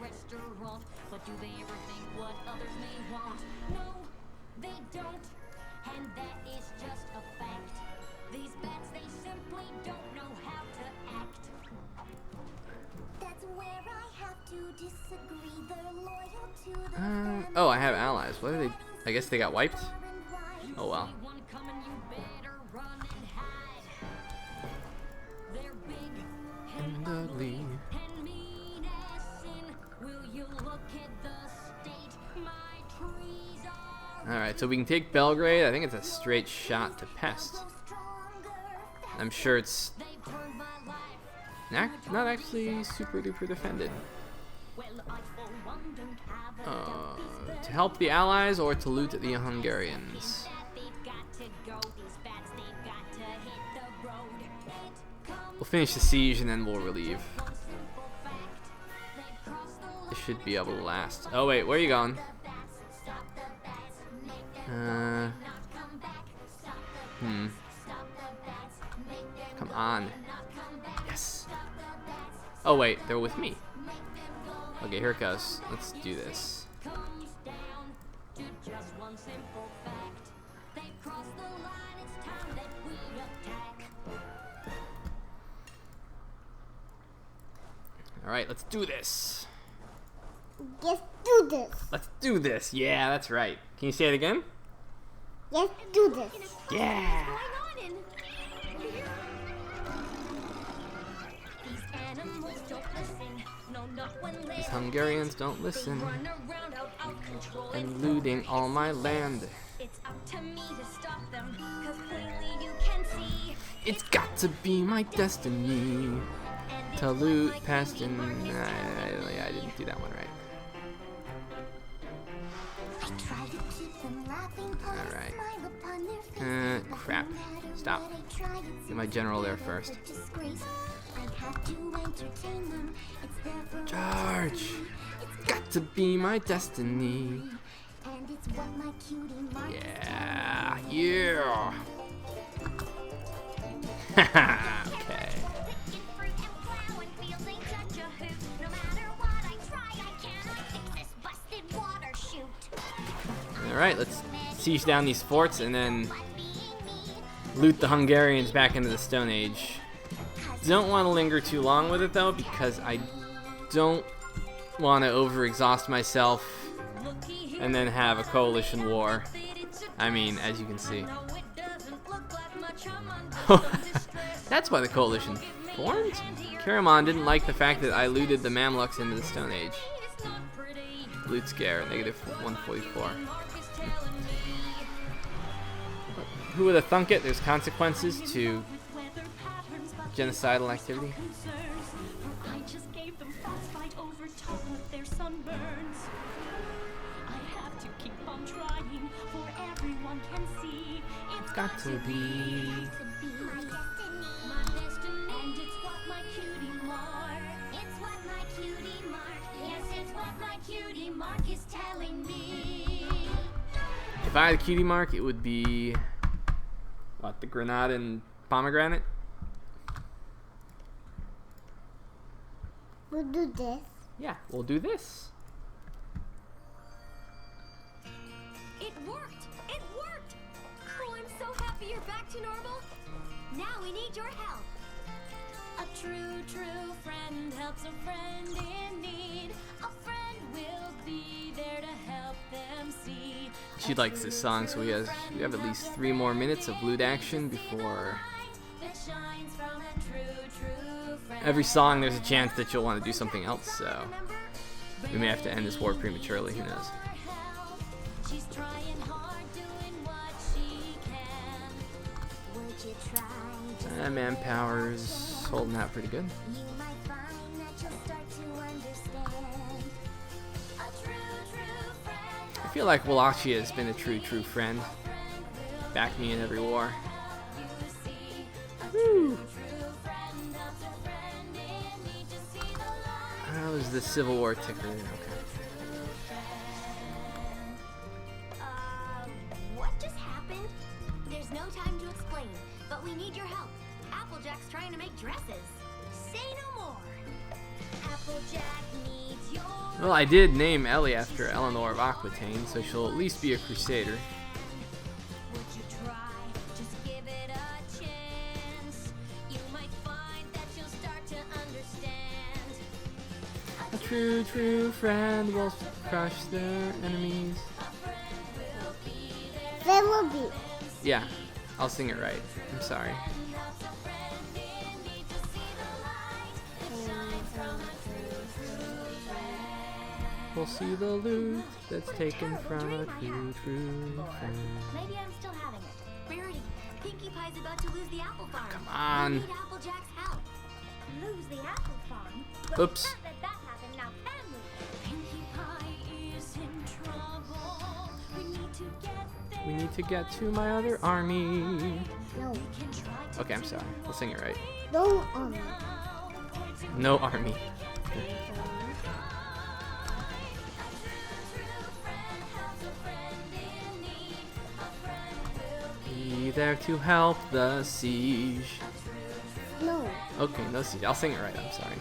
Oh, I have allies. What are they? I guess they got wiped? Oh well. And ugly. Alright, so we can take Belgrade. I think it's a straight shot to Pest. I'm sure it's not actually super duper defended. To help the Allies or to loot the Hungarians? We'll finish the siege and then we'll relieve. This should be able to last. Oh wait, where are you going? Come on. Yes. Oh wait, they're with me. Okay, here it goes. Let's do this. Alright, let's do this. Let's do this. Let's do this. Yeah, that's right. Can you say it again? Let's do this. Yeah. These Hungarians don't listen. And looting all my land. It's got to be my destiny to loot past and I didn't do that one right. Alright. Crap. Stop. Get my general there first. Charge! Got to be my destiny. Yeah. Yeah. Okay. Alright, let's siege down these forts and then loot the Hungarians back into the Stone Age. Don't want to linger too long with it though, because I don't want to overexhaust myself and then have a coalition war. I mean, as you can see. That's why the coalition formed? Caramon didn't like the fact that I looted the Mamluks into the Stone Age. Loot scare, negative 144. Who would have thunk it? There's consequences to genocidal activity. I just gave them frostbite over top of their sunburns. I have to keep on trying, for everyone can see it's Got to be. My destiny. My destiny. And it's what my cutie mark. It's what my cutie mark. Yes, it's what my cutie mark is telling me. If I had a cutie mark, it would be what, the granada and pomegranate? We'll do this. Yeah, we'll do this. It worked! It worked! Oh, I'm so happy you're back to normal. Now we need your help. A true, true friend helps a friend in need. A friend will be there to help them see. She likes this song, so we have at least 3 more minutes of loot action before That shines from a true, true friend. every song. There's a chance that you'll want to do something else, so we may have to end this war prematurely. Who knows? She's trying hard, doing what she can. Would you try? Manpower's holding out pretty good. You might find that you'll start to understand. A true, true friend. I feel like Wallachia has been a true, true friend. Back me in every war. Woo. How is the Civil War ticker? Okay. What just happened? There's no time to explain, but we need your help. Applejack's trying to make dresses. Say no more. Applejack needs your Well, I did name Ellie after Eleanor of Aquitaine, so she'll at least be a crusader. Would you try? Just give it a chance. You might find that you'll start to understand. A true, true friend will crush their enemies. There will be. Yeah, I'll sing it right. I'm sorry. We'll see the loot that's taken from a true, true friend. Maybe I'm still having it. Rarity, Pinkie Pie's about to lose the apple farm. Come on. We need Applejack's help. Lose the apple farm? Oops. Not that that happened now, family. Pinkie Pie is in trouble. We need to get there. We need to get to my other army. No. Can try to Okay, I'm sorry. I'll sing it right. Don't No army. Be there to help the siege. No. Okay, no siege. I'll sing it right. I'm sorry.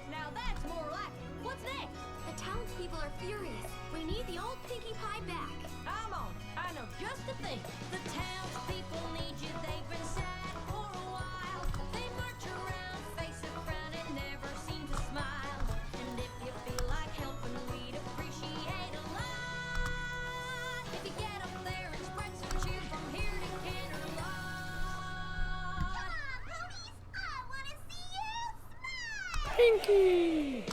Now that's more like it. What's next? The townspeople are furious. We need the old Pinkie Pie back. I'm on. I know just the thing. The townspeople need you. They've been sad for a while. They march around, face a frown, and never seem to smile. And if you feel like helping, we'd appreciate a lot. If you get up there and spread some cheer from here to Canterlot. Come on, ponies! I want to see you smile! Pinky!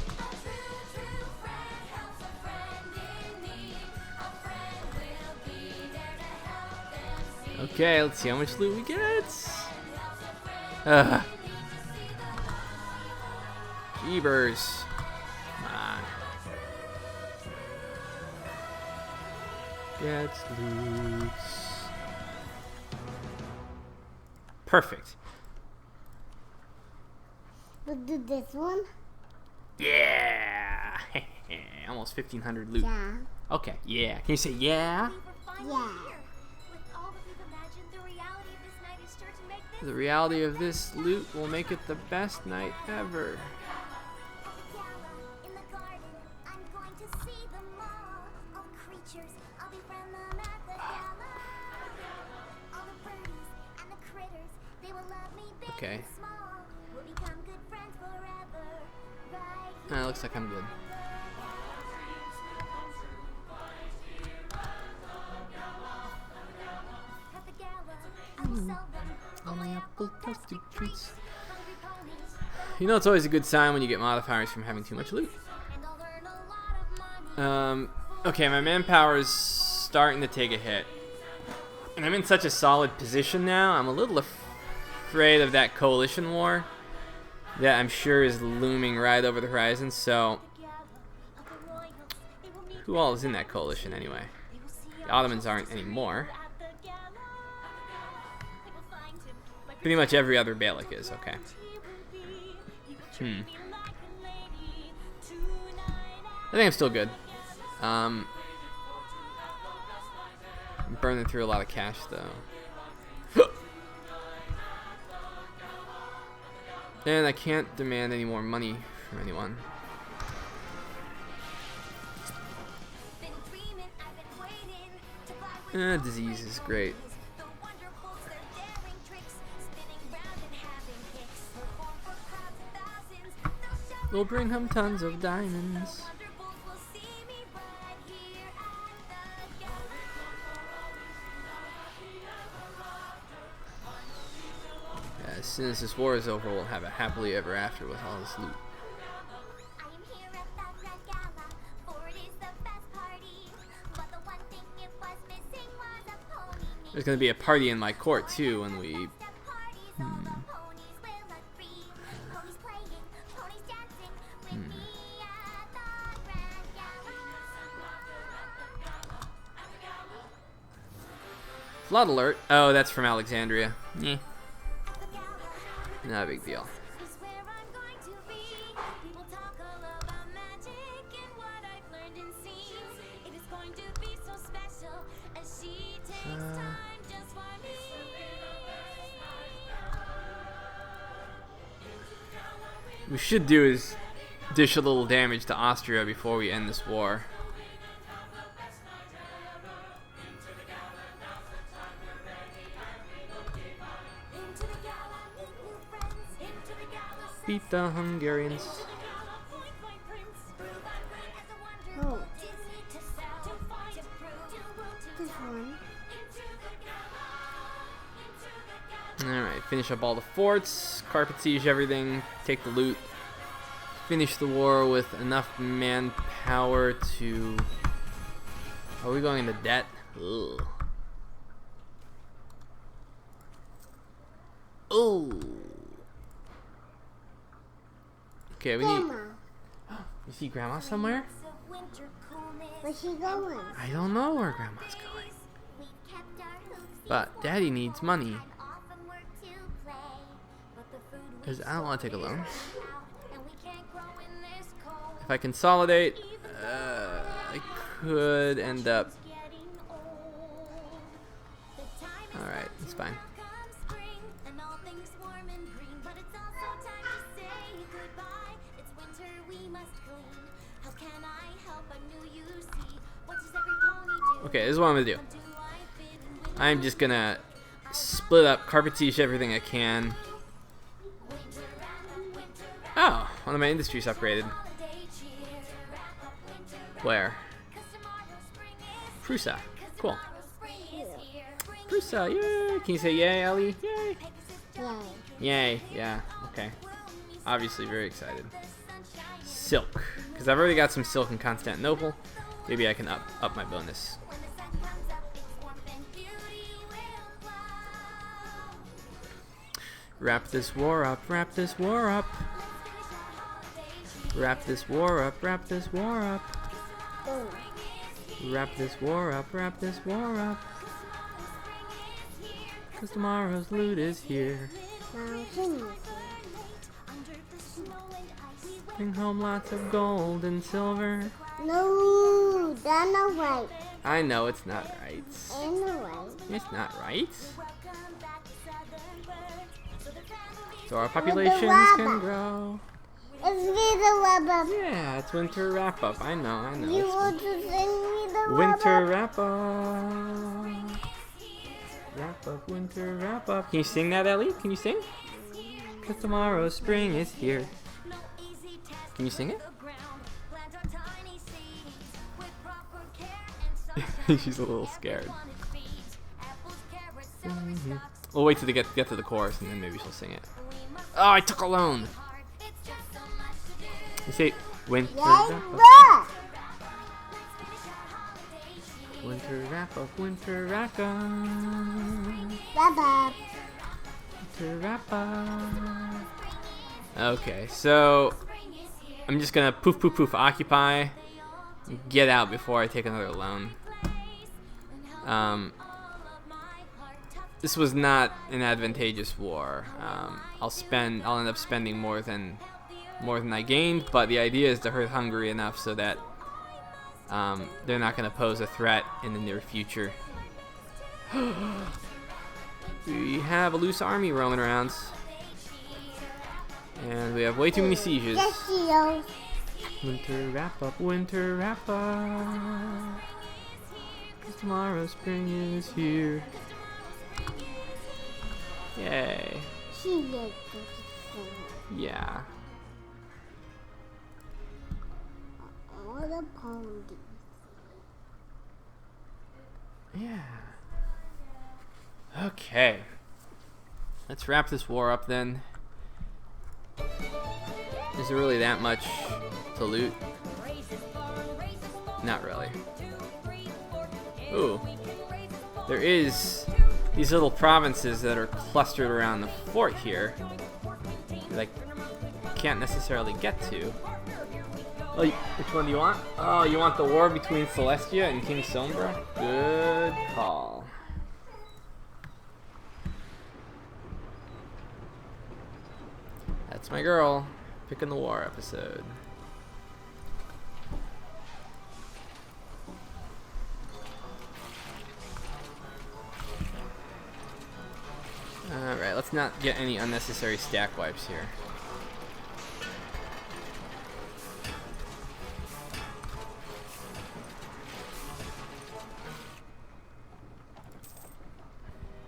Okay, let's see how much loot we get. Jeebers. Come on. Get loot. Perfect. We'll do this one. Yeah. Almost 1,500 loot. Yeah. Okay, yeah. Can you say yeah? Yeah. The reality of this loot will make it the best night ever. In the garden, I'm going to see them all. All the creatures, I'll befriend them at the gala. All the birdies and the okay. Small, we'll become good friends forever. Right Looks like I'm good. at the gala, I will sell them all my apple Plastic treats. hungry ponies. You know, it's always a good sign when you get modifiers from having too much loot. And I'll earn a lot of money. Okay, my manpower is starting to take a hit. And I'm in such a solid position now, I'm a little afraid of that coalition war that I'm sure is looming right over the horizon. So, who all is in that coalition anyway? The Ottomans aren't anymore. Pretty much every other Beylik is, okay. I think I'm still good. I'm burning through a lot of cash though. And I can't demand any more money from anyone. Been dreaming, I've been waiting to fly with Disease is great. the wonderfuls, their daring tricks, spinning round and having kicks. Perform for crowds of thousands, they'll show We'll bring home tons of diamonds. wonderfuls will see me right here at the gala. As soon as this war is over, we'll have a happily ever after with all this loot. I am here at the Red Gala, for it is the best party. But the one thing it was missing was a pony. There's gonna be a party in my court too when we. Step parties, all the ponies will agree. Ponies playing, ponies dancing with me at the Grand Gala. Flood alert. Oh, that's from Alexandria. Eh, The gala not a big deal. is where I'm going to be. People talk all about magic and what I've learned and seen. It is going to be so special as she takes time just for me. What we should do is dish a little damage to Austria before we end this war. Into the gala, meet new friends. Into the gala, Beat the Hungarians. point my prince. Prove I'm great as a Oh, wonderful. Disney to sell, to fight, to prove, to this one. Into the gala, into the gala. Alright, finish up all the forts, carpet siege everything, take the loot, finish the war with enough manpower to. Are we going into debt? Ugh. Oh. Okay, we need. Grandma, You see Grandma somewhere? Of winter coolness. where's she going? I don't know where Grandma's going. We've kept our hooves But Daddy needs money. and often work to play. But the food we Because I don't want to take a loan. out, and we can't grow in this cold. If I consolidate, I could end up. Getting old. The time is Alright, it's fine. come spring, and all things warm and green. But it's also time to say goodbye. It's winter, we must clean. How can I help? I'm new, you see. What does every pony do? Okay, this is what I'm gonna do. Do I fit in with I'm just gonna split up, carpet siege everything I can. winter wrap up, winter wrap Oh, one of my industries upgraded. holiday cheer? Wrap up, winter wrap, Where? 'cause tomorrow spring is Prusa. 'cause Cool. tomorrow spring is here. Bring Prusa, yay! Can you say yay, Ellie? Yay! Yay. Yay, yeah, okay. Obviously very excited. the sunshine Silk. Because I've already got some silk in Constantinople. Maybe I can up my bonus. when the sun comes up. It's warmth and beauty will flow. Wrap this war up, wrap this war up. Wrap this war up, wrap this war up. Oh, Wrap this war up, wrap this war up. Cause tomorrow's loot is here. now finish. Under the snow and ice. Bring home lots of gold and silver. No, that's not right. I know it's not right. Ain't no right. It's not right. Welcome back to Southern Birds. So the families So our populations can rabbit. grow. It's me the rubber. Yeah, it's winter wrap up. I know, I know. You It's want to sing me the winter rubber? wrap up. Wrap up, winter wrap up. Can you sing that, Ellie? Can you sing? 'cause tomorrow spring is here. Can you sing it? She's a little scared. We'll wait till they get to the chorus and then maybe she'll sing it. Oh, I took a loan. You say winter wrap up. Yeah. Winter wrap up, winter wrap up. Bye-bye. Winter wrap up. Okay, so I'm just gonna poof poof poof occupy. Get out before I take another loan. This was not an advantageous war. I'll end up spending more than I gained, but the idea is to hurt Hungary enough so that they're not going to pose a threat in the near future. We have a loose army roaming around, and we have way too many sieges. Yes, you. Winter wrap up, winter wrap up. 'Cause tomorrow spring is here. Yay. She did. Yeah. All the ponies. Yeah. Okay. Let's wrap this war up then. Is there really that much to loot? Not really. Ooh. There is these little provinces that are clustered around the fort here. Like, can't necessarily get to. Oh, which one do you want? Oh, you want the war between Celestia and King Sombra? Good call. That's my girl, picking the war episode. Alright, let's not get any unnecessary stack wipes here.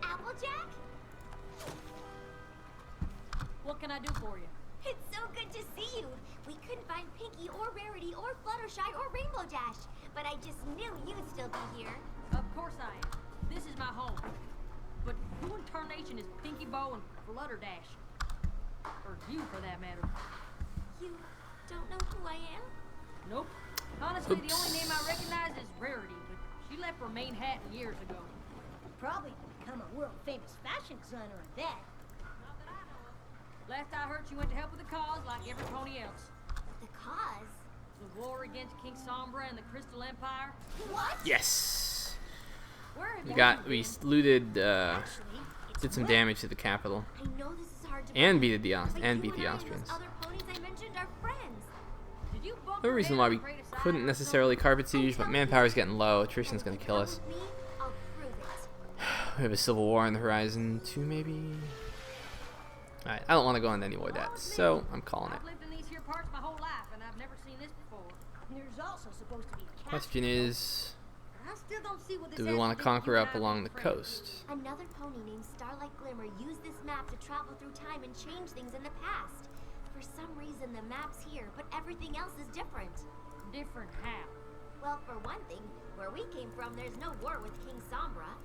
Applejack? What can I do for you? It's so good to see you. We couldn't find Pinky or Rarity or Fluttershy or Rainbow Dash, but I just knew you'd still be here. Of course I am. This is my home. But who in tarnation is Pinky Bow and Flutterdash? Or you, for that matter. You don't know who I am? Nope. Honestly, Oops. the only name I recognize is Rarity, but she left for Manhattan years ago. Probably become a world-famous fashion designer at that. Not that I know of. Last I heard, she went to help with the cause like every pony else. The cause? The war against King Sombra and the Crystal Empire. What? Yes! Where have We you looted, Actually, it's did some Red. damage to the capital. I know this is hard to And believe, beat the but and you beat the and I Austrians. And those other ponies I mentioned are friends. Did you bump No your reason head why and we pray to couldn't Cyrus? necessarily carpet siege, but Tell me. manpower's getting low. Attrition's If gonna you kill come us. with me, I'll prove it. We have a civil war on the horizon, too, maybe? Alright, I don't want to go into any more of that, so I'm calling it. I've lived in these here parts my whole life, and I've never seen this before. There's also supposed to be a Question is, I still don't see what this do we has want to to do with conquer you up and I along the being friends. coast? Another pony named Starlight Glimmer used this map to travel through time and change things in the past. For some reason, the map's here, but everything else is different. Different how? Well, for one thing, where we came from, there's no war with King Sombra.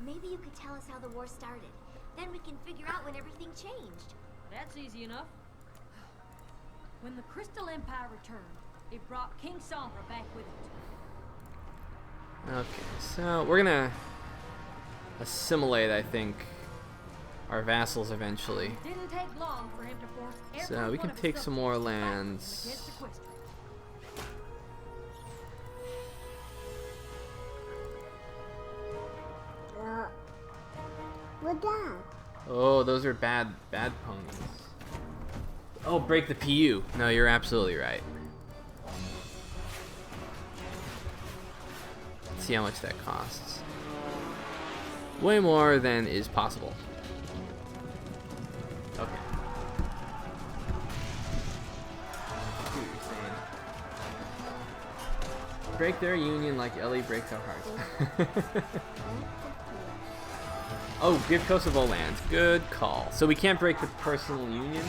Maybe you could tell us how the war started. Then we can figure out when everything changed. That's easy enough. When the Crystal Empire returned, it brought King Sombra back with it. Okay, so we're gonna assimilate, I think, our vassals eventually. It didn't take long for him to force every So we one can of his take some more subjects to fight lands. against Equestria. What that? Oh, those are bad ponies. Oh, break the PU. No, you're absolutely right. Let's see how much that costs. Way more than is possible. Okay. I see what you're saying. Break their union like Ellie breaks our hearts. Oh, give Kosovo lands. Good call. So we can't break the personal union.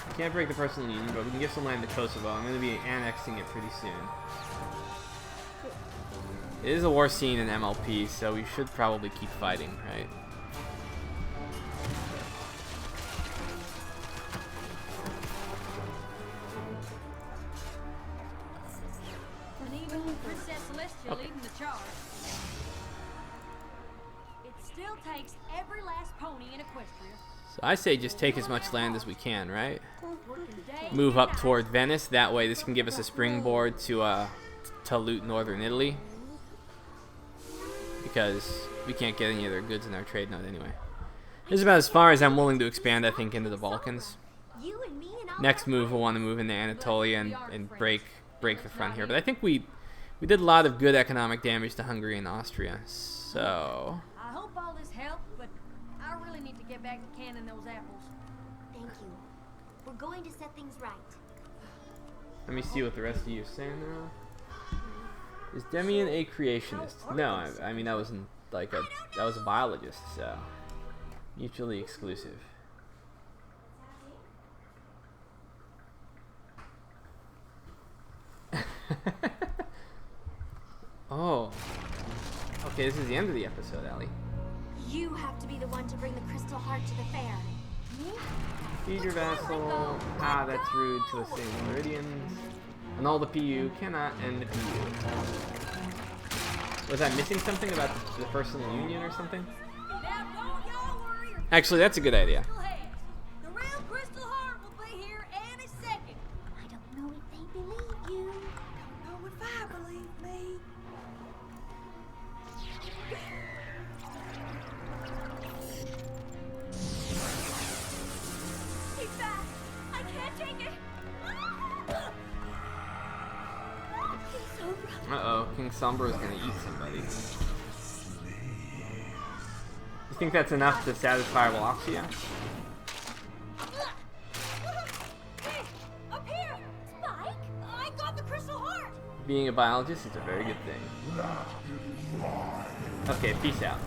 We can't break the personal union, but we can give some land to Kosovo. I'm going to be annexing it pretty soon. It is a war scene in MLP, so we should probably keep fighting, right? And even with Princess Celestia leading the charge, it still takes every last pony in Equestria. So I say just take as much land as we can, right? Working day Move and up night. toward Venice. That way this can give us a springboard to loot northern Italy. Because we can't get any of their goods in our trade node anyway. This is about as far as I'm willing to expand, I think, into the Balkans. You and me and all Next move, we'll want to move into Anatolia and break the front here. But I think we did a lot of good economic damage to Hungary and Austria. So I hope all this helped, but I really need to get back to canning those apples. Thank you. We're going to set things right. let me see what the rest of you are saying now. Is Demian a creationist? No, I mean that was a biologist, so mutually exclusive. Oh. Okay, this is the end of the episode, Ellie. You have to be the one to bring the crystal heart to the fair. Me? Feed your vassal. Ah, that's rude to the same Meridians. Annul the PU. Cannot end the PU. Was I missing something about the personal union or something? Now don't y'all worry or Actually, that's a good idea. crystal heads. The real Crystal Heart will be here any second. I don't know if they believe you. Don't know if I believe me. He's back. I can't take it. Uh-oh, King Sombra is gonna eat somebody. You think that's enough to satisfy Wallachia? Hey, up here! Spike, I got the Crystal Heart. Being a biologist is a very good thing. Okay, peace out.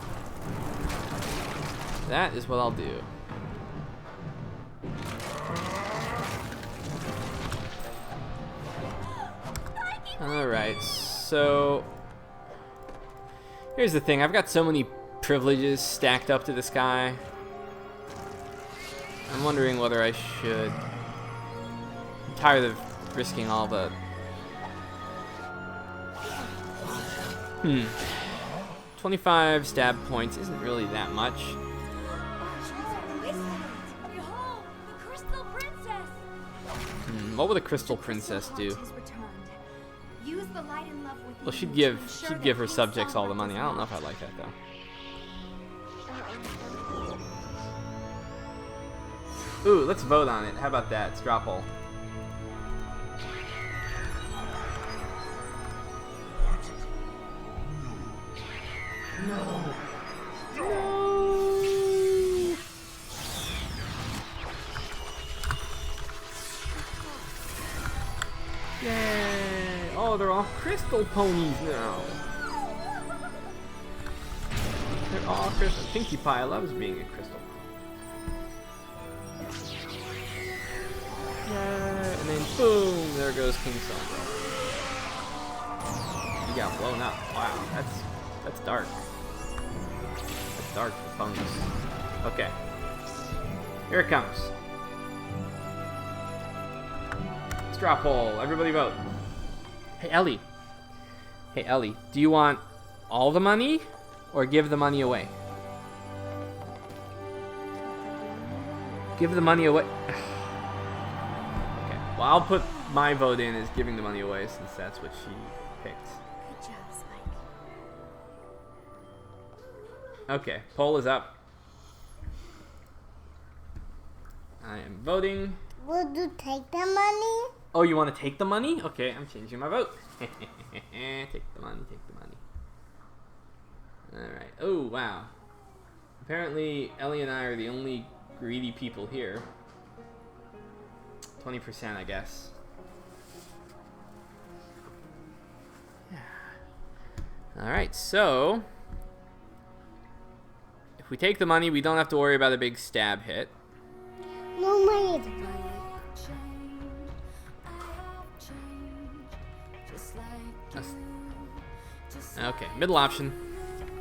That is what I'll do. Alright, so here's the thing. I've got so many privileges stacked up to this guy. I'm wondering whether I should. I'm tired of risking all the 25 stab points isn't really that much. Behold, the Crystal Princess. What would a Crystal Princess do? Use the light and love with Well, she'd give her subjects all the money. I don't know if I like that though. Ooh, let's vote on it. How about that? Straw poll. Yay! Oh, they're all crystal ponies now. They're all crystal. Pinkie Pie loves being a crystal. Yay! And then boom, there goes King Sombra. He got blown up. Wow, that's dark. That's dark for ponies. Okay. Here it comes. Straw poll. Everybody vote. Hey, Ellie. Hey, Ellie. Do you want all the money or give the money away? Give the money away. Okay. Well, I'll put my vote in as giving the money away since that's what she picked. Good job, Spike. Okay. Poll is up. I am voting. Would you take the money? Oh, you want to take the money? Okay, I'm changing my vote. Take the money, take the money. Alright. Oh, wow. Apparently, Ellie and I are the only greedy people here. 20%, I guess. Alright, so we take the money, we don't have to worry about a big stab hit. No money. Okay, middle option.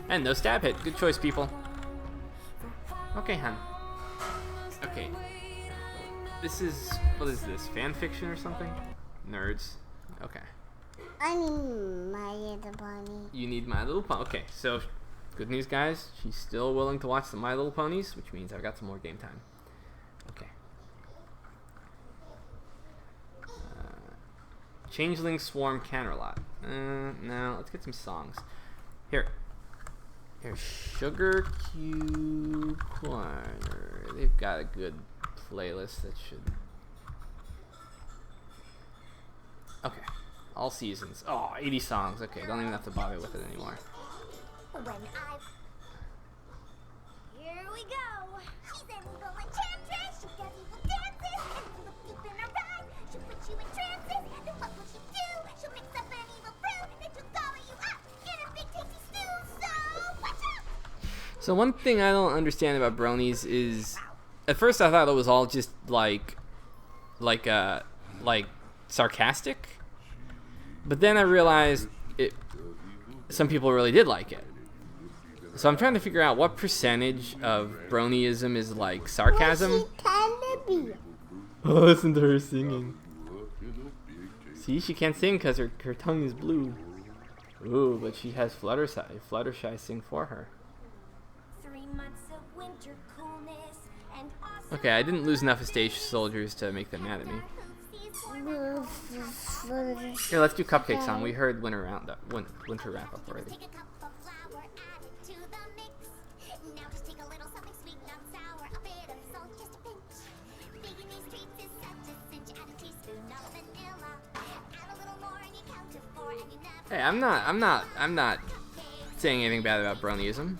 And no stab hit. Good choice, people. Okay, hun. Okay. This is... What is this? Fan fiction or something? Nerds. Okay. I need My Little Pony. You need My Little Pony. Okay, so... Good news, guys. She's still willing to watch the My Little Ponies, which means I've got some more game time. Okay. Changeling Swarm Canterlot. No, let's get some songs. Here. Here's Sugar Cube Corner. They've got a good playlist that should... Okay. All seasons. Oh, 80 songs. Okay, don't even have to bother with it anymore. When I... Here we go! She's an evil enchantress! She does evil dances! And full of deep in her eyes! She'll put you in trances! Then what will she do? She'll mix up an evil brew! Then she'll gobble you up in a big tasty stew! So, watch out! So one thing I don't understand about bronies is... At first I thought it was all just like sarcastic. But then I realized some people really did like it. So I'm trying to figure out what percentage of bronyism is like sarcasm. Oh, listen to her singing. See, she can't sing because her tongue is blue. Ooh, but she has Fluttershy sing for her. 3 months of winter coolness and awesome. Okay, I didn't lose enough of stage soldiers to make them mad at me. Here, let's do Cupcake Song. We heard Winter Wrap Up already. Take a cup of flour, add it to the mix. Now just take a little something sweet, not sour, a bit of salt, just a pinch. Baking these treats is such a cinch. Add a teaspoon of vanilla. Add a little more and you count to 4 and you never. Hey, I'm not saying anything bad about bronyism.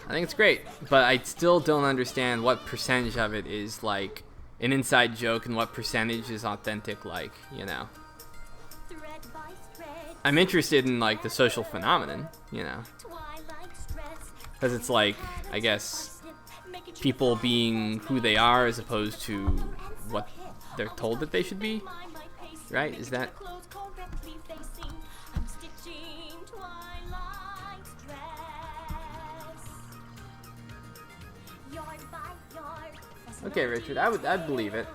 I think it's great, but I still don't understand what percentage of it is like an inside joke and what percentage is authentic, like, you know. I'm interested in like the social phenomenon, you know, because it's like, I guess, people being who they are as opposed to what they're told that they should be, right? Is that... Okay, Richard, I'd believe it.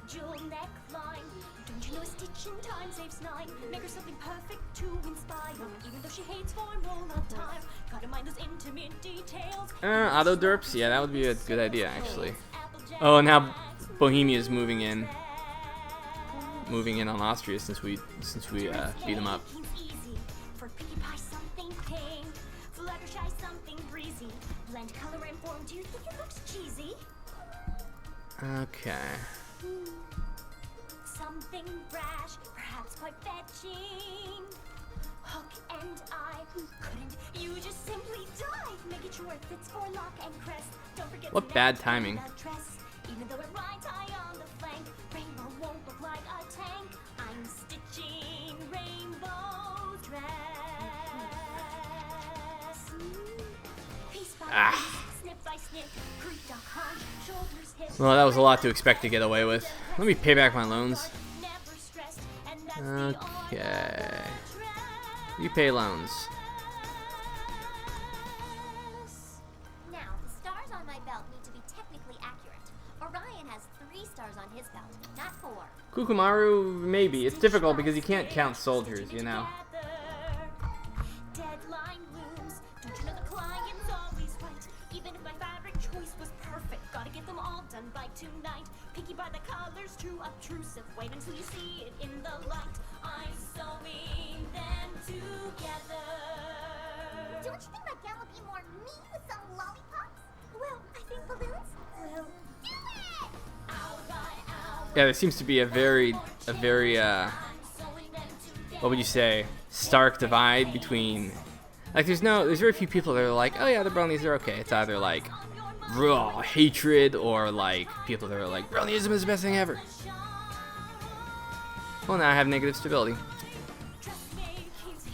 Jewel neckline. Don't you know a stitch in time saves 9? Make her something perfect to inspire. Even though she hates form all the time. Gotta mind those intimate details. Auto derps? Yeah, that would be a good idea, actually. Oh, and now Bohemia's moving in on Austria since we beat them up. For Pinkie Pie something pink. Fluttershy something breezy. Blend color and form. Do you think it looks cheesy? Okay. Something brash, perhaps quite fetching. Hook and eye, couldn't you just simply dive? Making sure it fits for lock and crest. Don't forget What to bad never timing. that dress. Even though it rides high on the flank, rainbow won't look like a tank. I'm stitching rainbow dress. Piece by piece, snip by snip, creep dock hunch, shoulders hip. Well, that was a lot to expect to get away with. Let me pay back my loans. Never stressed, and that's the Okay. You pay loans. Now, the stars on my belt need to be technically accurate. Orion has 3 stars on his belt, not 4. Kukumaru, maybe. It's difficult because you can't count soldiers, you know. Deadline looms. Don't you know the client's always right? Even if my fabric choice was perfect, gotta get them all done by tonight. Picky by the colors, too obtrusive. Wait until you see it in the light. I'm sewing them together. Don't you think my gown would be more me with some lollipops? Well, I think balloons will do it! Ow by ow. Yeah, there seems to be a very, what would you say, stark divide between, like, there's very few people that are like, oh yeah, the bronies are okay. It's either like raw hatred or like people that are like, bronyism is the best thing ever. Well, now I have negative stability.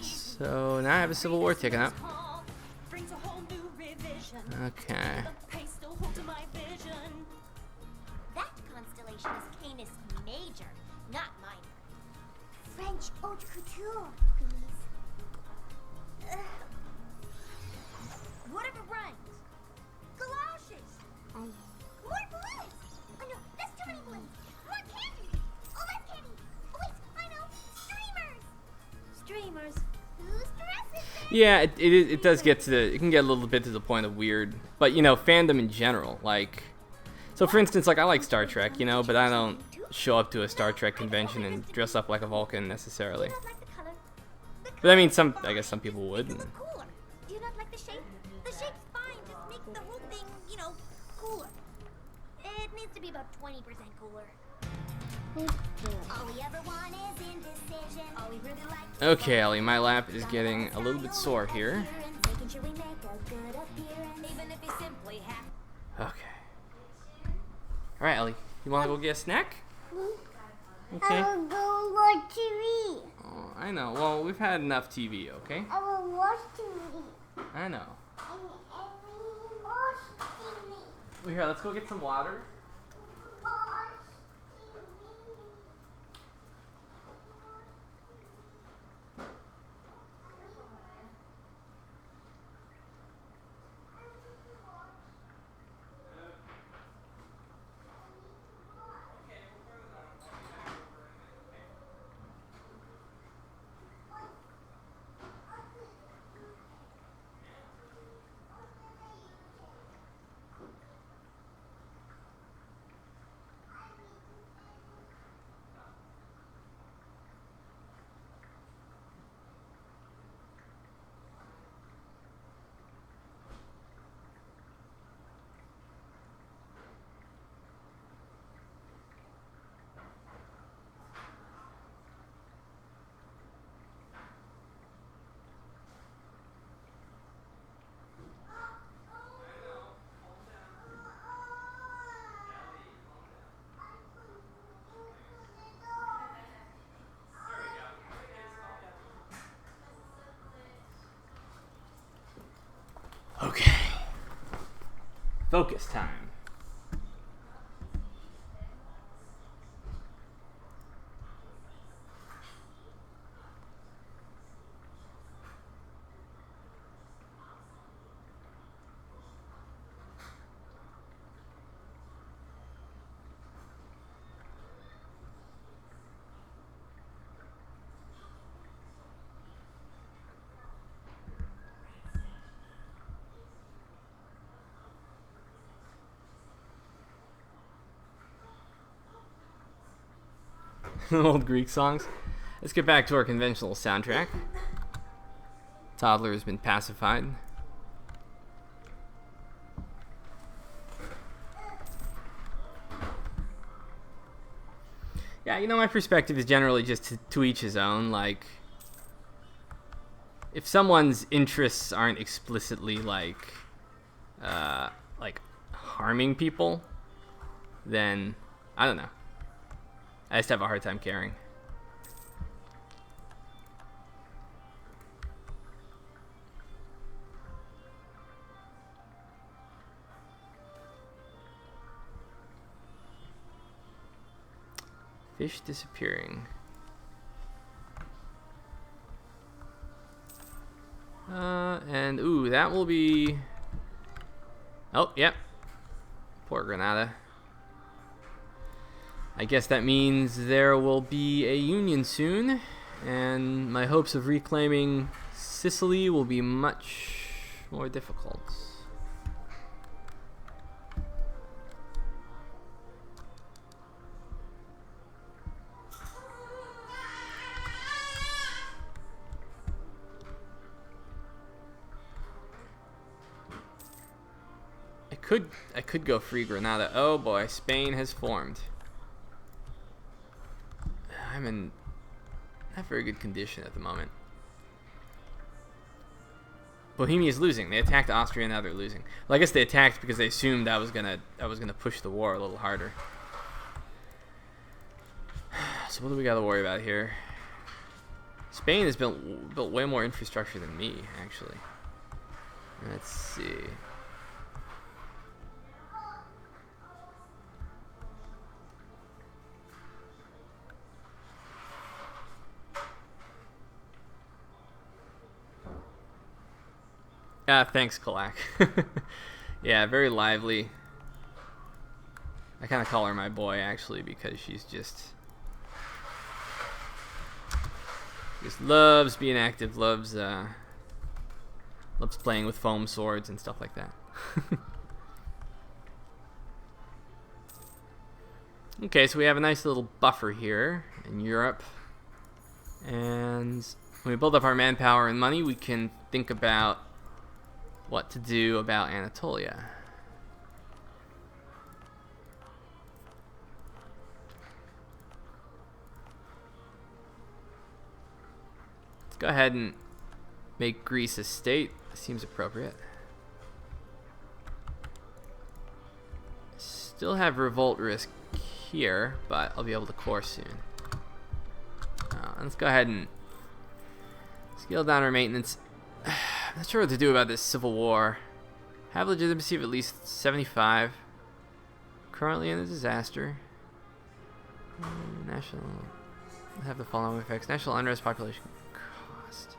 So now I have a civil war ticking up. Brings a whole new rhythm Okay. The pace still hold to my vision. That constellation is Canis Major, not minor. French haute couture, please. Whatever rhymes. Galoshes. More balloons! Oh no, that's too many balloons. More candy! Oh, less candy! Oh wait, I know! Streamers! Streamers. Whose dress is it? Yeah, it does get to the, it can get a little bit to the point of weird, but you know, fandom in general, like, so for instance, like I like Star Trek, you know, but I don't show up to a Star Trek convention and dress up like a Vulcan necessarily. Do you not like the color? But I mean, I guess some people would. You look cooler. Do you not like the shape? The shape's fine, just make the whole thing, you know, cooler. It needs to be about 20% cooler. All we ever want is indecision. All we really like is Okay, Ellie, my lap is getting a little bit sore here. making sure we make a good appearance. Even if you simply have Okay. Alright, Ellie, you want to go get a snack? Okay. I will go watch TV. Oh, I know. Well, we've had enough TV, okay? I will watch TV. I know. And we watch TV. Well, here, let's go get some water. Watch TV. Okay. Focus time. Old Greek songs. Let's get back to our conventional soundtrack. Toddler has been pacified. Yeah, you know, my perspective is generally just to each his own. Like, if someone's interests aren't explicitly like harming people, then I don't know. I just have a hard time caring. Fish disappearing. And ooh, that will be. Oh, yep. Poor Granada. I guess that means there will be a union soon, and my hopes of reclaiming Sicily will be much more difficult. I could go free Granada. Oh boy, Spain has formed. I'm in not very good condition at the moment. Bohemia's losing. They attacked Austria, now they're losing. Well, I guess they attacked because they assumed I was gonna push the war a little harder. So what do we got to worry about here? Spain has built way more infrastructure than me, actually. Let's see. Thanks, Kalak. Yeah, very lively. I kind of call her my boy, actually, because she's just loves being active, loves playing with foam swords and stuff like that. Okay, so we have a nice little buffer here in Europe. And when we build up our manpower and money, we can think about what to do about Anatolia. Let's go ahead and make Greece a state. Seems appropriate. Still have revolt risk here, but I'll be able to core soon. Let's go ahead and scale down our maintenance. I'm not sure what to do about this civil war. Have legitimacy of at least 75. Currently in a disaster. National have the following effects: national unrest, population cost.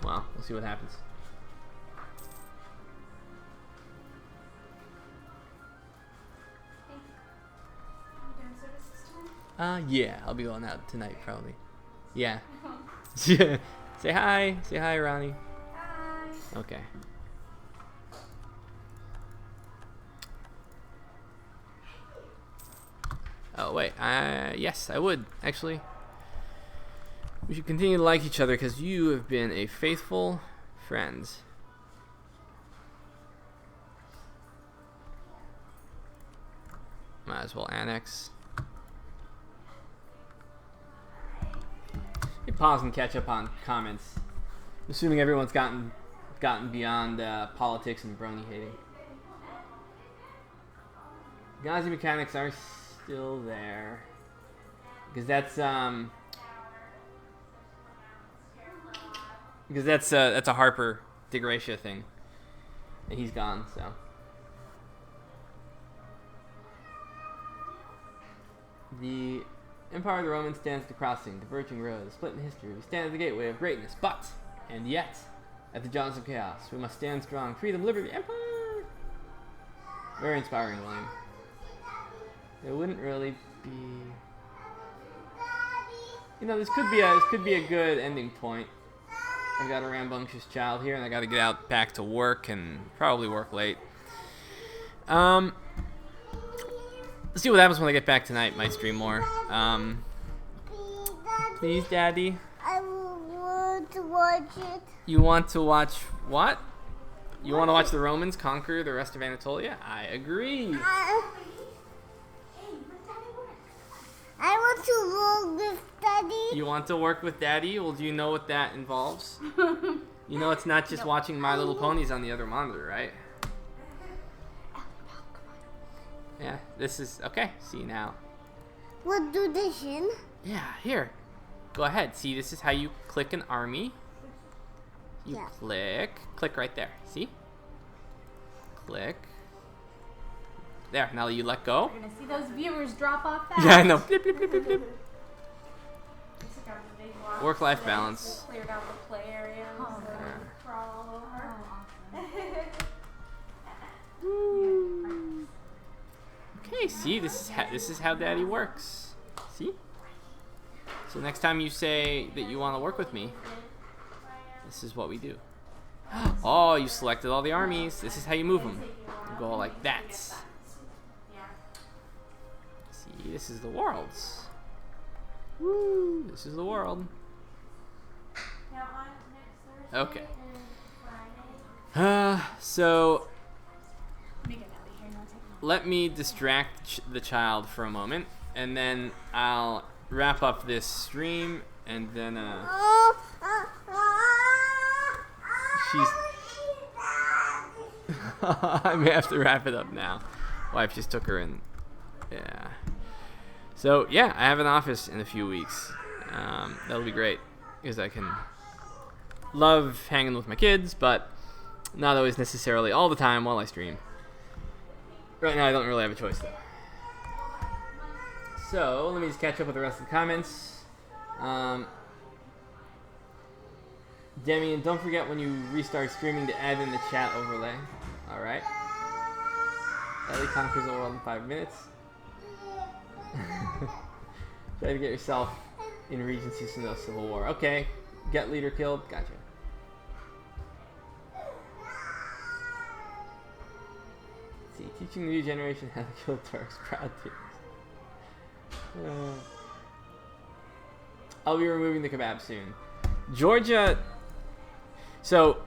Well, we'll see what happens. Yeah, I'll be going out tonight probably. Yeah. Yeah. Say hi. Say hi, Ronnie. Hi. Okay. Oh wait, yes, I would actually. We should continue to like each other because you have been a faithful friend. Might as well annex. Let me pause and catch up on comments. Assuming everyone's gotten beyond politics and brony hating. Gazi mechanics are still there because that's a Harper DeGracia thing, and he's gone. So the Empire of the Romans stands at the crossing, diverging roads, split in history. We stand at the gateway of greatness, but and yet at the jaws of chaos. We must stand strong. Freedom, liberty, empire. Very inspiring, William. It wouldn't really be. You know, this could be a good ending point. I got a rambunctious child here, and I got to get out back to work and probably work late. Let's see what happens when I get back tonight. Might stream more. Please, Daddy. I want to watch it. You want to watch what? You want to watch the Romans conquer the rest of Anatolia? I agree. I want to work with Daddy. You want to work with Daddy? Well, do you know what that involves? You know it's not just watching My Little Ponies on the other monitor, right? Yeah, this is... Okay, see now. What do this in? Yeah, here. Go ahead. See, this is how you click an army. You click right there. See? Click. There, now you let go. You're gonna see those viewers drop off fast. Yeah, I know. Blip, blip, blip, blip, blip. Took out the big block. Work-life balance. Cleared out the play area. Crawl all over. Okay, see, this is how Daddy works. See? So next time you say that you want to work with me, this is what we do. Oh, you selected all the armies. This is how you move them. You go like that. See, this is the worlds. Woo! This is the world. Okay. So let me distract the child for a moment, and then I'll wrap up this stream, and then she's. I may have to wrap it up now. Wife just took her in. Yeah. So yeah, I have an office in a few weeks. That'll be great because I can love hanging with my kids, but not always necessarily all the time while I stream. Right now, I don't really have a choice though. So let me just catch up with the rest of the comments. Demian, don't forget when you restart streaming to add in the chat overlay. Alright. Ellie conquers the world in 5 minutes. Try to get yourself in Regency Snow Civil War. Okay. Get leader killed. Gotcha. Let's see. Teaching the new generation how to kill Turks. Proud tears. I'll be removing the kebab soon. Georgia. So,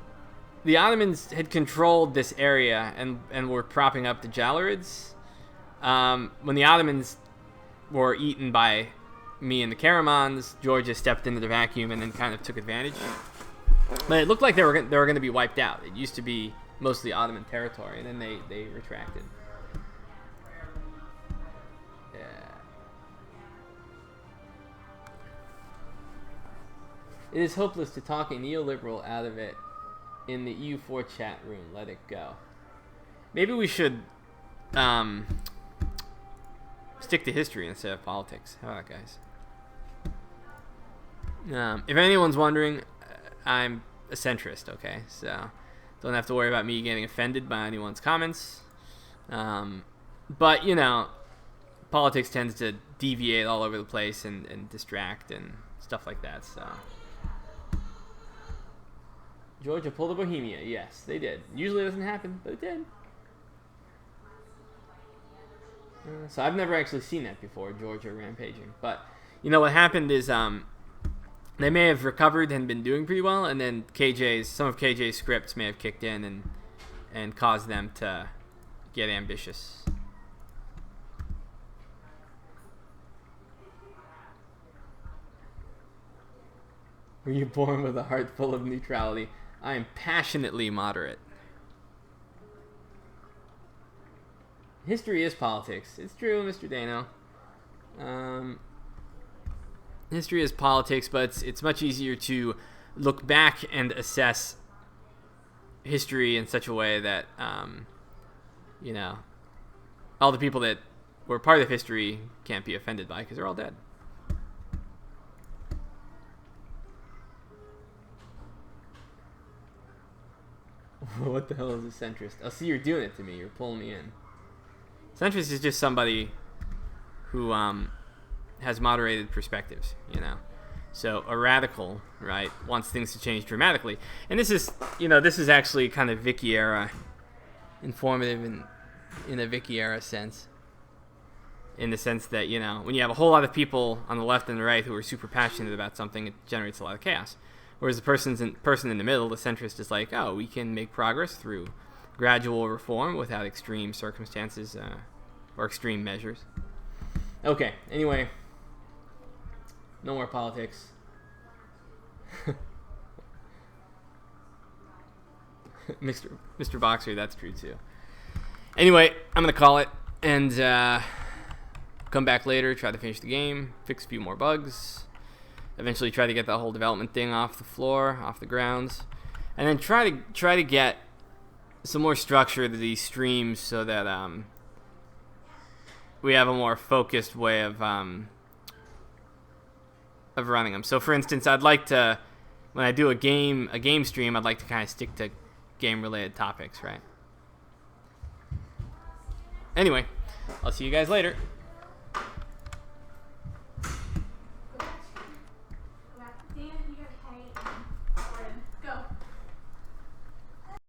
the Ottomans had controlled this area and were propping up the Jalarids. When the Ottomans were eaten by me and the Karamans, Georgia stepped into the vacuum and then kind of took advantage. But it looked like they were going to be wiped out. It used to be mostly Ottoman territory, and then they retracted. Yeah. It is hopeless to talk a neoliberal out of it in the EU4 chat room. Let it go. Maybe we should stick to history instead of politics. How about that, guys? If anyone's wondering, I'm a centrist, okay? So don't have to worry about me getting offended by anyone's comments. But, you know, politics tends to deviate all over the place and distract and stuff like that, so... Georgia pulled a Bohemia. Yes, they did. Usually it doesn't happen, but it did. So I've never actually seen that before, Georgia rampaging. But, you know, what happened is they may have recovered and been doing pretty well, and then some of KJ's scripts may have kicked in and caused them to get ambitious. Were you born with a heart full of neutrality? I am passionately moderate. History is politics. It's true, Mr. Dano. History is politics, but it's much easier to look back and assess history in such a way that, you know, all the people that were part of history can't be offended by because they're all dead. What the hell is a centrist? Oh, see, you're doing it to me. You're pulling me in. Centrist is just somebody who has moderated perspectives, you know. So a radical, right, wants things to change dramatically. And this is, you know, this is actually kind of Vicky era informative in a Vicky era sense. In the sense that, you know, when you have a whole lot of people on the left and the right who are super passionate about something, it generates a lot of chaos. Whereas the person in the middle, the centrist, is like, oh, we can make progress through gradual reform without extreme circumstances or extreme measures. Okay, anyway. No more politics. Mr. Boxer, that's true too. Anyway, I'm going to call it and come back later, try to finish the game, fix a few more bugs. Eventually try to get that whole development thing off the floor, off the grounds, and then try to get some more structure to these streams so that we have a more focused way of running them. So, for instance, I'd like to, when I do a game stream, I'd like to kind of stick to game-related topics, right? Anyway, I'll see you guys later.